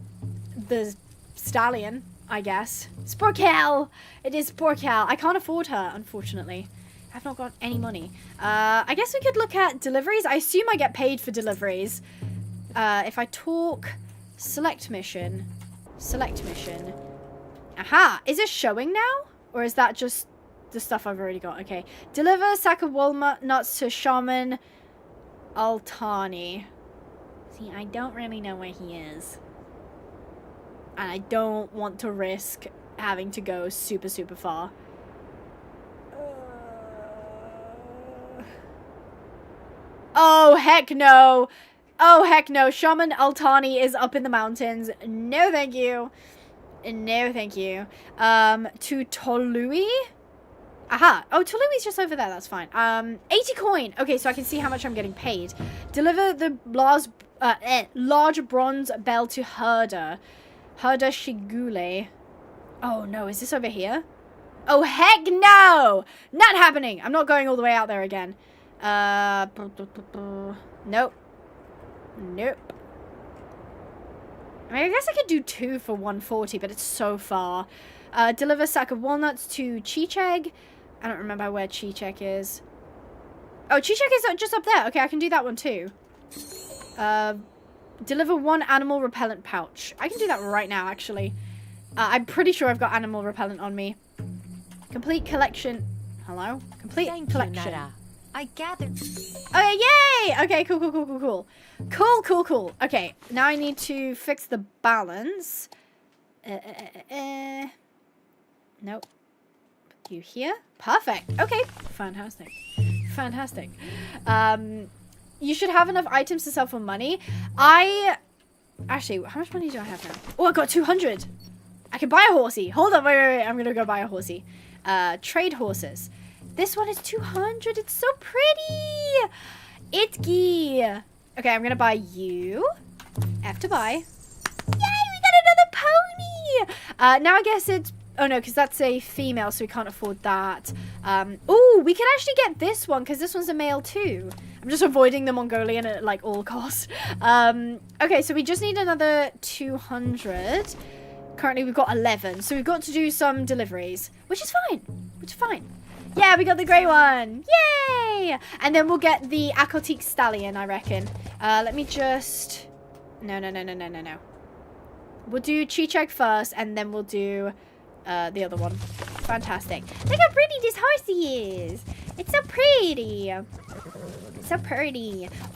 the stallion, I guess. Sporkel! It is Sporkel. I can't afford her, unfortunately. I've not got any money. I guess we could look at deliveries. I assume I get paid for deliveries. If I talk select mission. Select mission. Aha! Is it showing now? Or is that just the stuff I've already got? Okay. Deliver a sack of walnuts to Shaman Altani. See, I don't really know where he is. And I don't want to risk having to go super, super far. Oh, heck no. Oh, heck no. Shaman Altani is up in the mountains. No, thank you. No, thank you. To Tolui? Aha. Oh, Tolui's just over there. That's fine. 80 coin. Okay, so I can see how much I'm getting paid. Deliver the large bronze bell to Herder. Herder Shigule. Oh, no. Is this over here? Oh, heck no. Not happening. I'm not going all the way out there again. Nope. Nope. I mean, I guess I could do 2 for 140, but it's so far. Deliver a sack of walnuts to Chicheg. I don't remember where Chicheg is. Oh, Chicheg is just up there. Okay, I can do that one too. Deliver 1 animal repellent pouch. I can do that right now, actually. I'm pretty sure I've got animal repellent on me. Complete collection. Hello? Complete collection. You, Nara. I gathered. Oh, yay! Okay, cool. Cool. Okay, now I need to fix the balance. Nope. You here? Perfect. Okay. Fantastic. You should have enough items to sell for money. Actually, how much money do I have now? Oh, I got 200. I can buy a horsey. Hold on, wait. I'm gonna go buy a horsey. Trade horses. This one is 200. It's so pretty. Itky. Okay, I'm gonna buy you. F to buy. Yay, we got another pony. Now I guess it's... Oh, no, because that's a female, so we can't afford that. Oh, we can actually get this one, because this one's a male too. I'm just avoiding the Mongolian at, like, all costs. Okay, so we just need another 200. Currently, we've got 11, so we've got to do some deliveries, which is fine. Yeah, we got the grey one. Yay! And then we'll get the Akotik Stallion, I reckon. Let me just... No. We'll do Chicheg first, and then we'll do the other one. Fantastic. Look how pretty this horsey is. It's so pretty. Oh,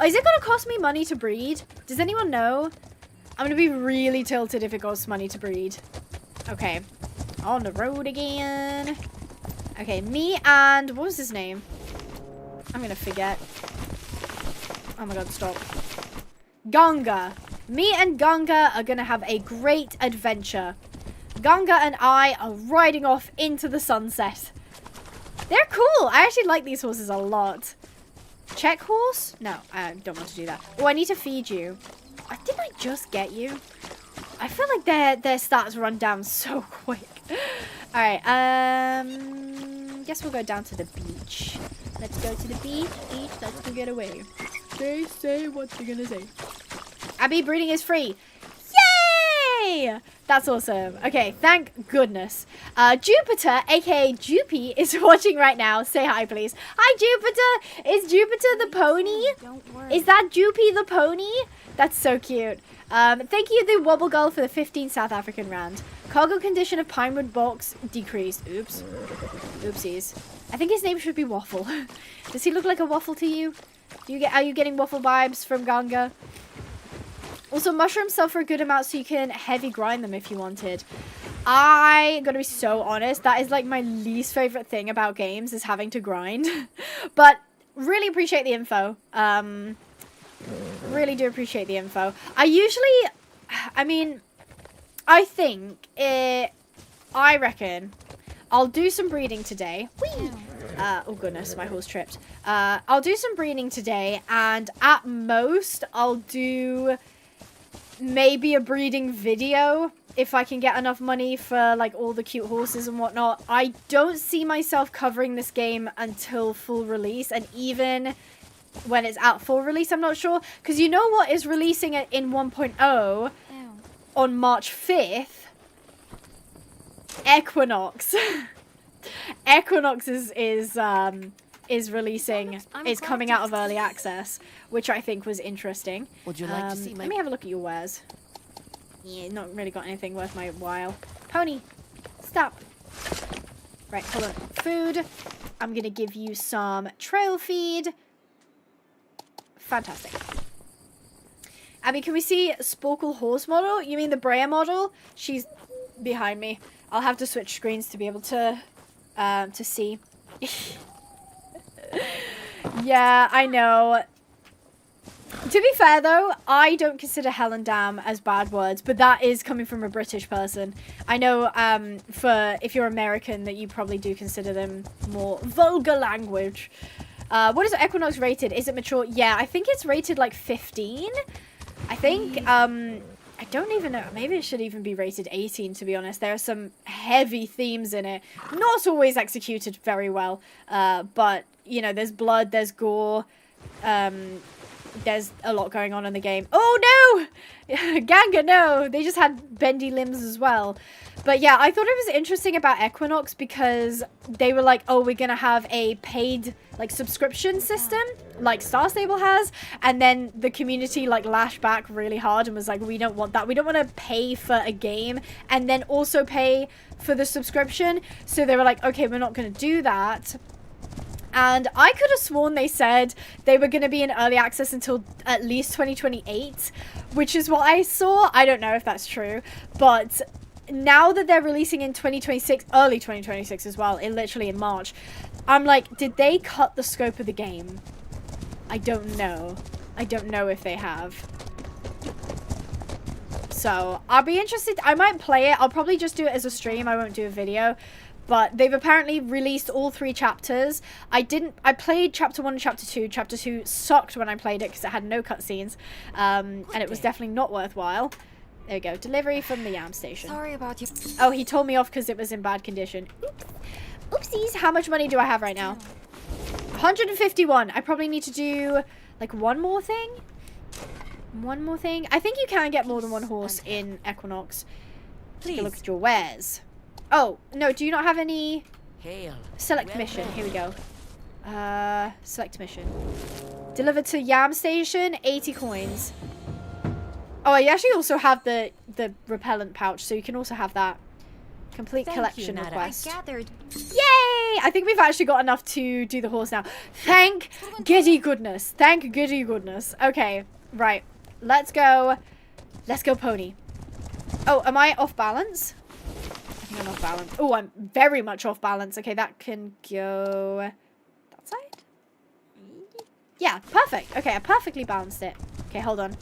is it going to cost me money to breed? Does anyone know? I'm going to be really tilted if it costs money to breed. Okay. On the road again. Okay, me and... What was his name? I'm going to forget. Oh my god, stop. Ganga. Me and Ganga are going to have a great adventure. Ganga and I are riding off into the sunset. They're cool. I actually like these horses a lot. Check horse? No, I don't want to do that. Oh, I need to feed you. Didn't I just get you? I feel like their stats run down so quick. Alright, guess we'll go down to the beach. Let's go to the beach. Let's go get away. Say what you're gonna say. Abby, breeding is free. Yay! That's awesome. Okay, thank goodness. Jupiter, aka Jupy, is watching right now. Say hi, please. Hi, Jupiter! Is Jupiter the pony? Don't worry. Is that Jupy the pony? That's so cute. Thank you, the Wobble Girl, for the 15 South African rand. Cargo condition of Pinewood box decreased. Oops. Oopsies. I think his name should be Waffle. Does he look like a waffle to you? Are you getting waffle vibes from Ganga? Also, mushrooms sell for a good amount, so you can heavy grind them if you wanted. I gotta be so honest, that is like my least favorite thing about games, is having to grind. But really appreciate the info. Really do appreciate the info. I reckon I'll do some breeding today. Whee! Oh goodness, my horse tripped. I'll do some breeding today, and at most I'll do maybe a breeding video if I can get enough money for like all the cute horses and whatnot. I don't see myself covering this game until full release, and even when it's at full release, I'm not sure, because you know what is releasing it in 1.0 on March 5th? Equinox. Equinox is releasing, is coming out of early access, which I think was interesting. Would you like to see my... Let me have a look at your wares. Yeah, not really got anything worth my while. Pony, stop. Right, hold on. Food. I'm gonna give you some trail feed. Fantastic. Abby, can we see Sporkle horse model? You mean the Breyer model? She's behind me. I'll have to switch screens to be able to see. Yeah, I know. To be fair, though, I don't consider hell and damn as bad words, but that is coming from a British person. I know, for if you're American, that you probably do consider them more vulgar language. What is Equinox rated? Is it mature? Yeah, I think it's rated like 15. I think, I don't even know. Maybe it should even be rated 18, to be honest. There are some heavy themes in it. Not always executed very well. But, you know, there's blood, there's gore. There's a lot going on in the game. Oh, no! Ganga, no! They just had bendy limbs as well. But yeah, I thought it was interesting about Equinox because they were like, oh, we're going to have a paid, like, subscription system, like Star Stable has. And then the community, like, lashed back really hard and was like, we don't want that. We don't want to pay for a game and then also pay for the subscription. So they were like, okay, we're not going to do that. And I could have sworn they said they were going to be in early access until at least 2028, which is what I saw. I don't know if that's true, but now that they're releasing in 2026, early 2026 as well, literally in March, I'm like, did they cut the scope of the game? I don't know. I don't know if they have. So I'll be interested. I might play it. I'll probably just do it as a stream. I won't do a video. But they've apparently released all 3 chapters. I played chapter 1 and chapter 2. Chapter 2 sucked when I played it because it had no cutscenes. And it was definitely not worthwhile. There we go. Delivery from the Yam Station. Sorry about you. Oh, he told me off because it was in bad condition. Oops. Oopsies. How much money do I have right now? 151. I probably need to do, like, one more thing. One more thing. I think you can get more than one horse in Equinox. Please. Take a look at your wares. Oh, no, do you not have any... Hail. Select mission. Here we go. Select mission. Delivered to Yam Station, 80 coins. Oh, I actually also have the repellent pouch, so you can also have that. Complete collection request. I gathered. Yay! I think we've actually got enough to do the horse now. Thank giddy goodness. Thank giddy goodness. Okay, right. Let's go. Let's go, pony. Oh, am I off balance? I'm off balance. Oh, I'm very much off balance. Okay, that can go that side. Yeah, perfect. Okay, I perfectly balanced it. Okay, hold on.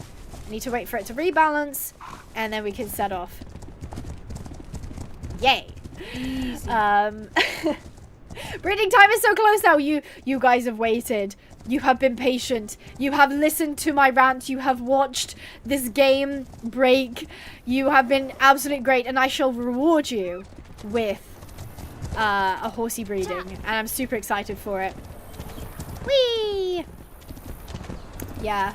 I need to wait for it to rebalance, and then we can set off. Yay. Breeding time is so close now. You guys have waited. You have been patient. You have listened to my rant. You have watched this game break. You have been absolutely great, and I shall reward you with a horsey breeding, and I'm super excited for it. Whee! Yeah.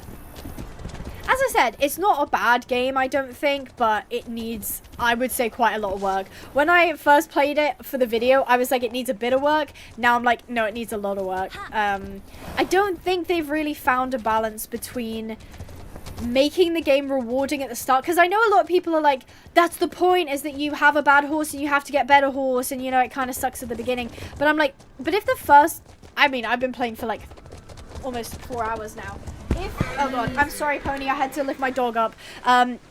As I said, it's not a bad game, I don't think, but it needs, I would say, quite a lot of work. When I first played it for the video, I was like, it needs a bit of work. Now I'm like, no, it needs a lot of work. I don't think they've really found a balance between making the game rewarding at the start, because I know a lot of people are like, that's the point, is that you have a bad horse and you have to get better horse, and you know, it kind of sucks at the beginning. But I'm like, but if the first, I mean, I've been playing for like almost 4 hours now. Oh god, I'm sorry, Pony, I had to lift my dog up.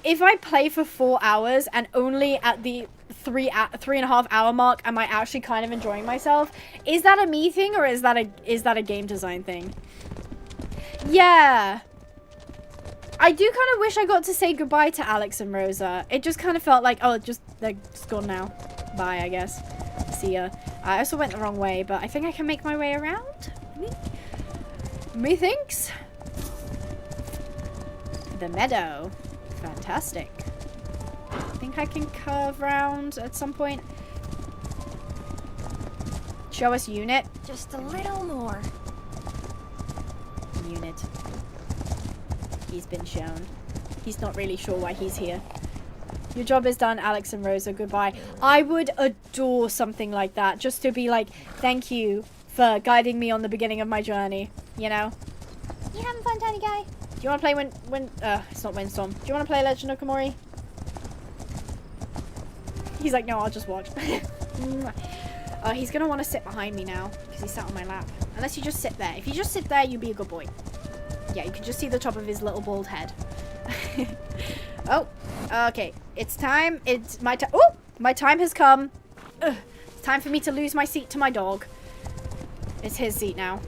If I play for 4 hours and only at the 3.5 hour mark am I actually kind of enjoying myself, is that a me thing, or is that a game design thing? Yeah, I do kind of wish I got to say goodbye to Alex and Rosa. It just kind of felt like, oh, they're just gone now. Bye, I guess. See ya. I also went the wrong way, but I think I can make my way around. Methinks. The meadow. Fantastic. I think I can curve round at some point. Show us unit. Just a little more. Unit. He's been shown. He's not really sure why he's here. Your job is done, Alex and Rosa. Goodbye. I would adore something like that. Just to be like, thank you for guiding me on the beginning of my journey. You know? You having fun, tiny guy? Do you want to play it's not Windstorm. Do you want to play Legend of Khiimori? He's like, no, I'll just watch. He's going to want to sit behind me now, because he sat on my lap. Unless you just sit there. If you just sit there, you be a good boy. Yeah, you can just see the top of his little bald head. Oh, okay. It's time. It's my time. Oh, my time has come. Ugh. It's time for me to lose my seat to my dog. It's his seat now.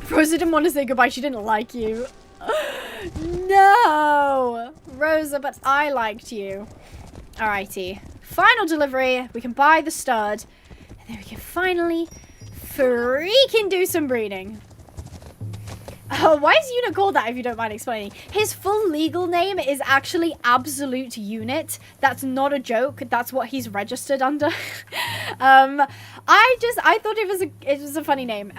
Rosa didn't want to say goodbye. She didn't like you. No! Rosa, but I liked you. Alrighty. Final delivery. We can buy the stud. And then we can finally freaking do some breeding. Oh, why is Unit called that, if you don't mind explaining? His full legal name is actually Absolute Unit. That's not a joke. That's what he's registered under. I thought it was a funny name.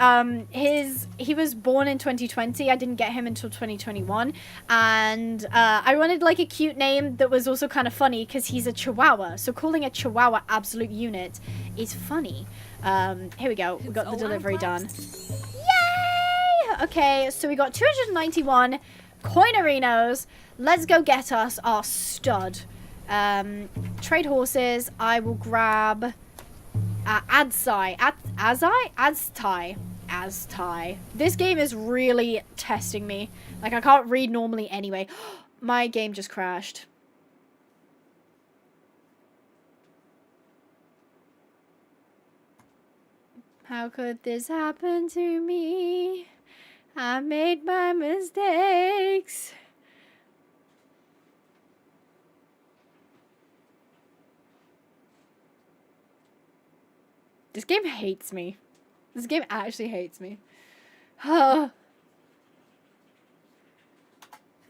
He was born in 2020. I didn't get him until 2021. And I wanted like a cute name that was also kind of funny, because he's a Chihuahua. So calling a Chihuahua Absolute Unit is funny. Here we go. We got the delivery done. Okay, so we got 291 coinerinos. Let's go get us our stud. Trade horses. I will grab Aztai. This game is really testing me. Like, I can't read normally anyway. My game just crashed. How could this happen to me? I made my mistakes. This game hates me. This game actually hates me.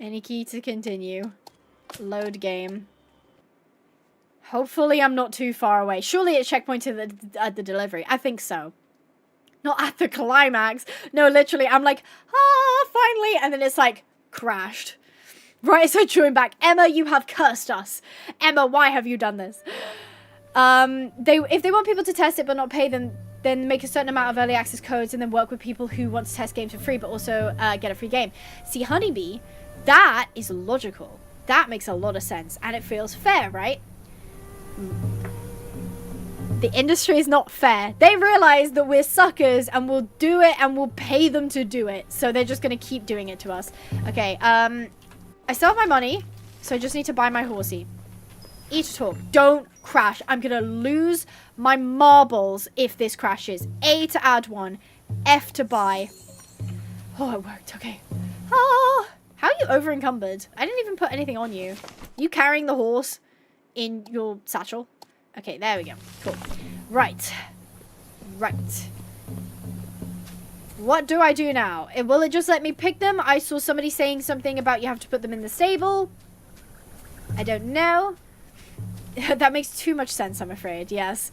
Any key to continue. Load game. Hopefully I'm not too far away. Surely it's checkpointed at the delivery. I think so. Not at the climax. No, literally, I'm like, finally. And then it's like, crashed. Right, so chewing back. Emma, you have cursed us. Emma, why have you done this? If they want people to test it but not pay them, then make a certain amount of early access codes and then work with people who want to test games for free but also get a free game. See, Honeybee, that is logical. That makes a lot of sense. And it feels fair, right? The industry is not fair. They realize that we're suckers and we'll do it and we'll pay them to do it. So they're just going to keep doing it to us. Okay, I still have my money, so I just need to buy my horsey. E to talk. Don't crash. I'm going to lose my marbles if this crashes. A to add one. F to buy. Oh, it worked. Okay. Oh, how are you over encumbered? I didn't even put anything on you. You carrying the horse in your satchel? Okay, there we go. Cool. Right. What do I do now? Will it just let me pick them? I saw somebody saying something about you have to put them in the stable. I don't know. That makes too much sense, I'm afraid. Yes.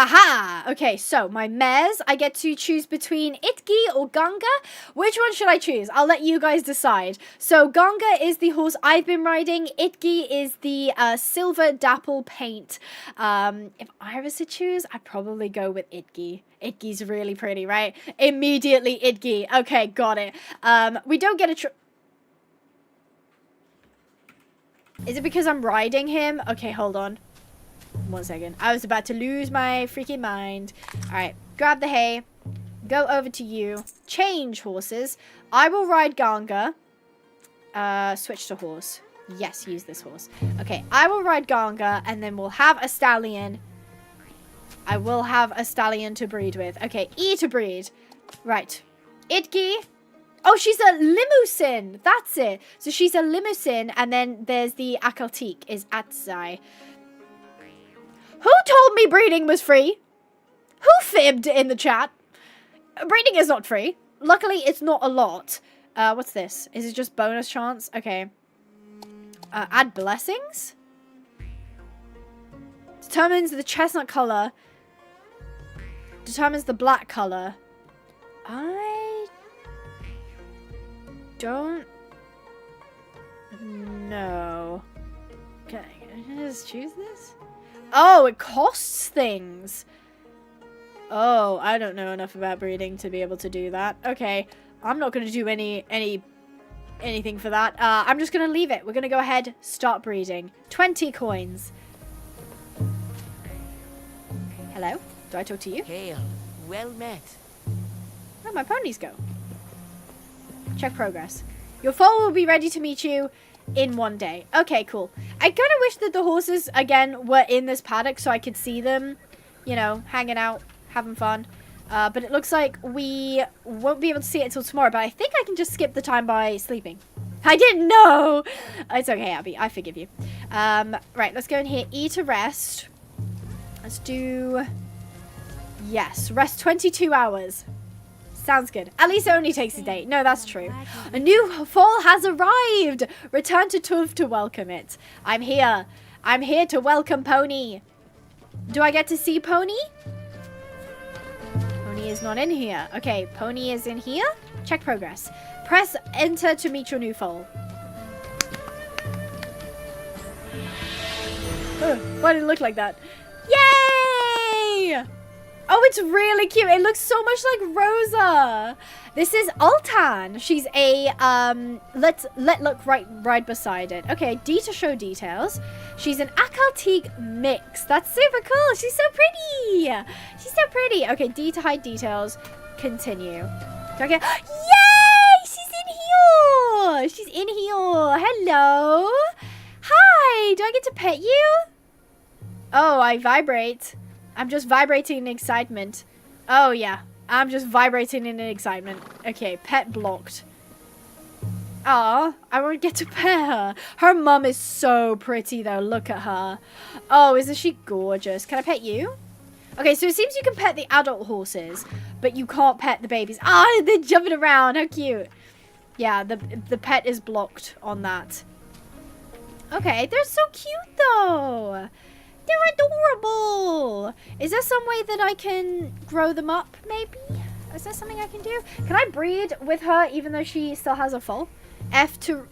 Aha! Okay, so my mares, I get to choose between Itgi or Ganga. Which one should I choose? I'll let you guys decide. So Ganga is the horse I've been riding. Itgi is the silver dapple paint. If I was to choose, I'd probably go with Itgi. Itgi's really pretty, right? Immediately Itgi. Okay, got it. We don't get a Is it because I'm riding him? Okay, hold on. 1 second. I was about to lose my freaking mind. Alright, grab the hay. Go over to you. Change horses. I will ride Ganga. Switch to horse. Yes, use this horse. Okay, I will ride Ganga, and then we'll have a stallion. I will have a stallion to breed with. Okay, E to breed. Right. Itgi. Oh, she's a limousine. That's it. So she's a limousine, and then there's the Akaltik is Atzai. Who told me breeding was free? Who fibbed in the chat? Breeding is not free. Luckily, it's not a lot. What's this? Is it just bonus chance? Okay. Add blessings? Determines the chestnut color. Determines the black color. I don't know. Can I just choose this? Oh, it costs things. Oh, I don't know enough about breeding to be able to do that. Okay, I'm not going to do anything for that. I'm just going to leave it. We're going to go ahead, start breeding. 20 coins. Hello? Do I talk to you? Hail. Well met. Where'd my ponies go? Check progress. Your foal will be ready to meet you in 1 day. Okay, cool. I kind of wish that the horses, again, were in this paddock so I could see them, you know, hanging out, having fun. But it looks like we won't be able to see it until tomorrow, but I think I can just skip the time by sleeping. I didn't know! It's okay, Abby. I forgive you. Right, let's go in here. E to rest. Let's do... Yes, rest 22 hours. Sounds good. At least it only takes a day. No, that's true. A new fall has arrived. Return to Tuv to welcome it. I'm here. I'm here to welcome Pony. Do I get to see Pony? Pony is not in here. Okay, Pony is in here. Check progress. Press enter to meet your new foal. Why did it look like that? Yay! Oh, it's really cute. It looks so much like Rosa. This is Altan. She's a, let look right beside it. Okay, D to show details. She's an Akaltik mix. That's super cool. She's so pretty. She's so pretty. Okay, D to hide details. Continue. Do I get, yay! She's in here. She's in here. Hello. Hi. Do I get to pet you? Oh, I vibrate. I'm just vibrating in excitement. Oh, yeah. I'm just vibrating in excitement. Okay, pet blocked. Aw, I won't get to pet her. Her mum is so pretty, though. Look at her. Oh, isn't she gorgeous? Can I pet you? Okay, so it seems you can pet the adult horses, but you can't pet the babies. Ah, they're jumping around. How cute. Yeah, the pet is blocked on that. Okay, they're so cute, though. They're adorable. Is there some way that I can grow them up, maybe? Is there something I can do? Can I breed with her even though she still has a foal?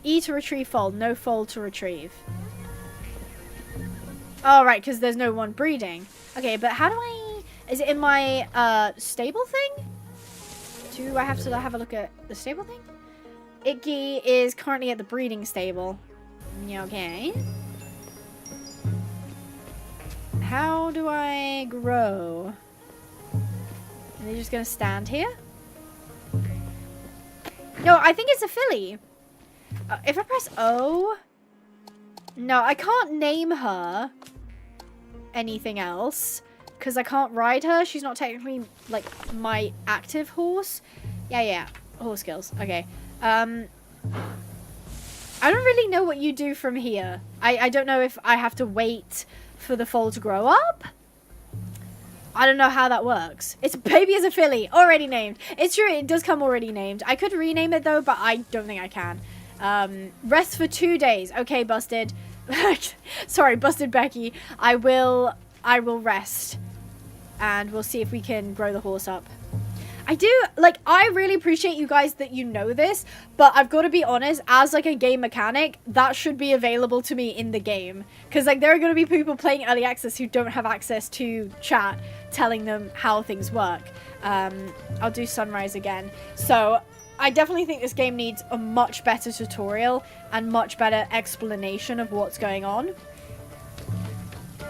E to retrieve foal. No foal to retrieve. Oh, right, because there's no one breeding. Okay, but how do I... Is it in my stable thing? Do I have to have a look at the stable thing? Iggy is currently at the breeding stable. Okay. How do I grow? Are they just gonna stand here? No, I think it's a filly. If I press O... No, I can't name her anything else. Because I can't ride her. She's not technically, like, my active horse. Yeah. Horse skills. Okay. I don't really know what you do from here. I don't know if I have to wait for the foal to grow up. I don't know how that works. It's baby as a filly, already named. It's true, it does come already named. I could rename it though, but I don't think I can. Rest for 2 days. Okay, Busted. Sorry, Busted Becky. I will rest. and we'll see if we can grow the horse up. I really appreciate you guys that you know this, but I've got to be honest, as like a game mechanic, that should be available to me in the game. Because like there are going to be people playing early access who don't have access to chat telling them how things work. I'll do sunrise again. So I definitely think this game needs a much better tutorial and much better explanation of what's going on.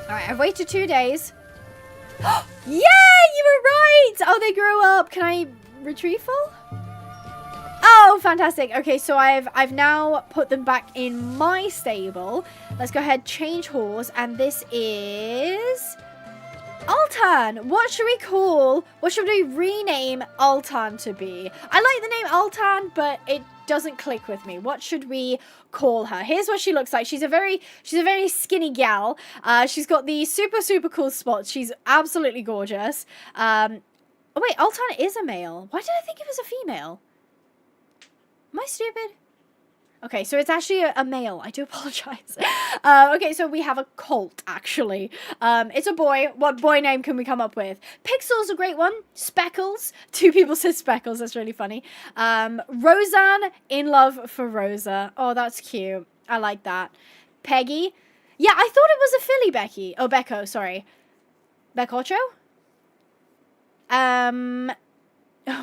Alright, I've waited 2 days. Yeah, you were right! Oh, they grew up. Can I retrieval? Oh, fantastic. Okay, so I've now put them back in my stable. Let's go ahead, change horse, and this is Altan. What should we rename Altan to be? I like the name Altan, but it doesn't click with me. What should we call her? Here's what she looks like. She's a very skinny gal. She's got the super cool spots. She's absolutely gorgeous. Oh wait, Altan is a male. Why did I think it was a female? Am I stupid? Okay, so it's actually a male. I do apologize. Okay, so we have a colt, actually. It's a boy. What boy name can we come up with? Pixel's a great one. Speckles. 2 people said Speckles. That's really funny. Roseanne, in love for Rosa. Oh, that's cute. I like that. Peggy. Yeah, I thought it was a filly Becky. Oh, Becco, sorry. Beccocho?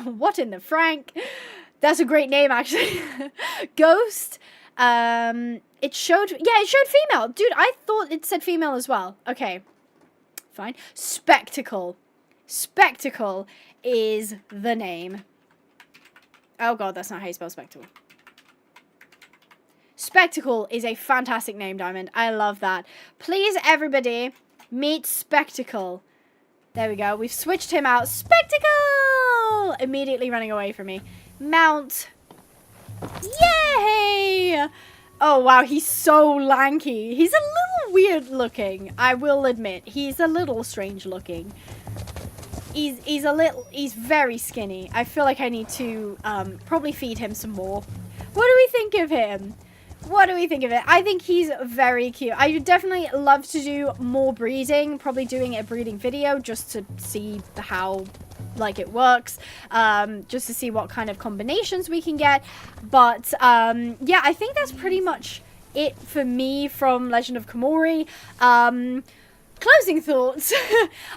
What in the Frank? That's a great name, actually. Ghost. It showed female. Dude, I thought it said female as well. Okay. Fine. Spectacle. Spectacle is the name. Oh, God, that's not how you spell spectacle. Spectacle is a fantastic name, Diamond. I love that. Please, everybody, meet Spectacle. There we go. We've switched him out. Spectacle! Immediately running away from me. Mount. Yay! Oh, wow. He's so lanky. He's a little weird looking. I will admit. He's a little strange looking. He's very skinny. I feel like I need to probably feed him some more. What do we think of him? What do we think of it? I think he's very cute. I would definitely love to do more breeding. Probably doing a breeding video just to see how like it works, just to see what kind of combinations we can get. But yeah, I think that's pretty much it for me from Legend of Khiimori. Closing thoughts.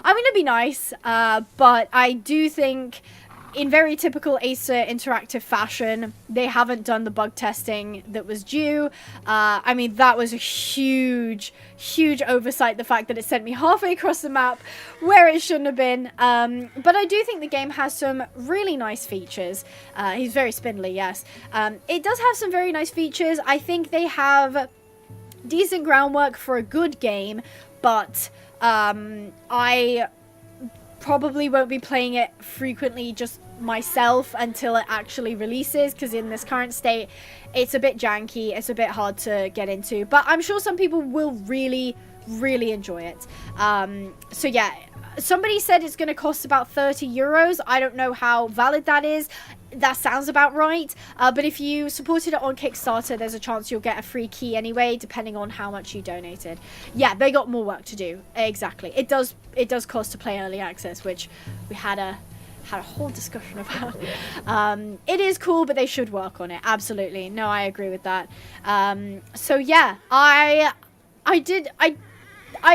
I mean, it'd be nice, but I do think in very typical Acer Interactive fashion, they haven't done the bug testing that was due. I mean, that was a huge oversight, the fact that it sent me halfway across the map where it shouldn't have been. But I do think the game has some really nice features. He's very spindly, yes. It does have some very nice features. I think they have decent groundwork for a good game, but I probably won't be playing it frequently just myself until it actually releases, because in this current state it's a bit janky, it's a bit hard to get into, but I'm sure some people will really enjoy it. So yeah, somebody said it's going to cost about 30 euros. I don't know how valid that is. That sounds about right, but if you supported it on Kickstarter, there's a chance you'll get a free key anyway, depending on how much you donated. Yeah, they got more work to do. Exactly. It does cost to play early access, which we had a whole discussion about. It is cool, but they should work on it. Absolutely. No, I agree with that. So yeah, I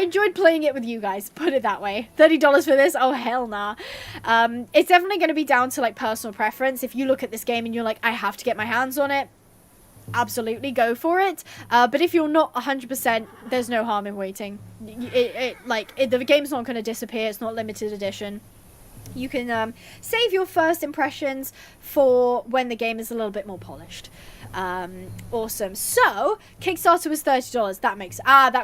enjoyed playing it with you guys, put it that way. $30 for this? Oh, hell nah. It's definitely going to be down to, like, personal preference. If you look at this game and you're like, I have to get my hands on it, absolutely go for it. But if you're not 100%, there's no harm in waiting. The game's not going to disappear. It's not limited edition. You can save your first impressions for when the game is a little bit more polished. Awesome. So Kickstarter was $30. That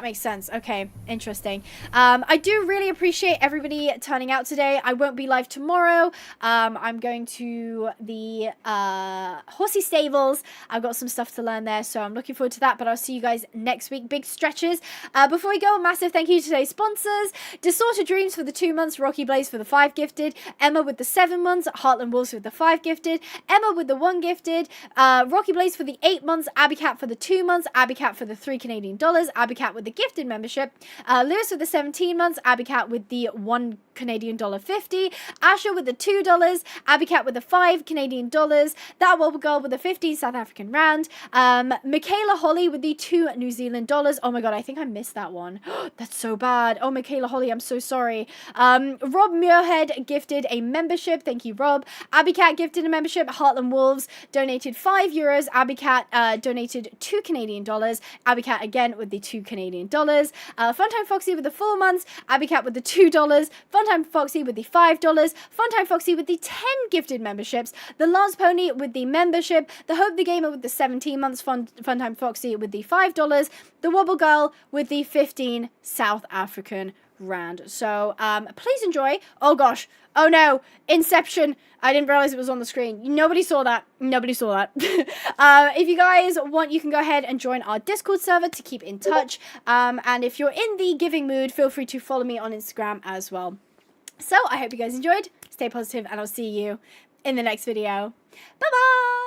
makes sense. Okay, interesting. I do really appreciate everybody turning out today. I won't be live tomorrow. I'm going to the horsey stables. I've got some stuff to learn there, so I'm looking forward to that. But I'll see you guys next week. Big stretches. Before we go, a massive thank you to today's sponsors: Disordered Dreams for the 2 months, Rocky Blaze for the 5 gifted, Emma with the 7 months, Heartland Wolves with the 5 gifted, Emma with the 1 gifted, Rocky Blaze for the 8 months, Abby Cat for the 2 months, Abby Cat for the $3 Canadian, Abby Cat with the gifted membership, Lewis with the 17 months, Abby Cat with the 1 Canadian dollar 50, Asher with the $2, Abbycat with the 5 Canadian dollars, that Wobble Girl with the 50 South African rand, Michaela Holly with the 2 New Zealand dollars. Oh my god, I think I missed that one. That's so bad. Oh, Michaela Holly, I'm so sorry. Rob Muirhead gifted a membership. Thank you, Rob. Abbycat gifted a membership. Heartland Wolves donated €5. Abbycat donated 2 Canadian dollars. Abbycat again with the 2 Canadian dollars. Funtime Foxy with the 4 months. Abbycat with the $2. Funtime Foxy with the $5. Funtime Foxy with the 10 gifted memberships. The Lance Pony with the membership. The Hope the Gamer with the 17 months. Funtime Foxy with the $5. The Wobble Girl with the 15 South African rand. So please enjoy. Oh gosh. Oh no. Inception. I didn't realize it was on the screen. Nobody saw that. Nobody saw that. If you guys want, you can go ahead and join our Discord server to keep in touch. And if you're in the giving mood, feel free to follow me on Instagram as well. So I hope you guys enjoyed. Stay positive, and I'll see you in the next video. Bye bye.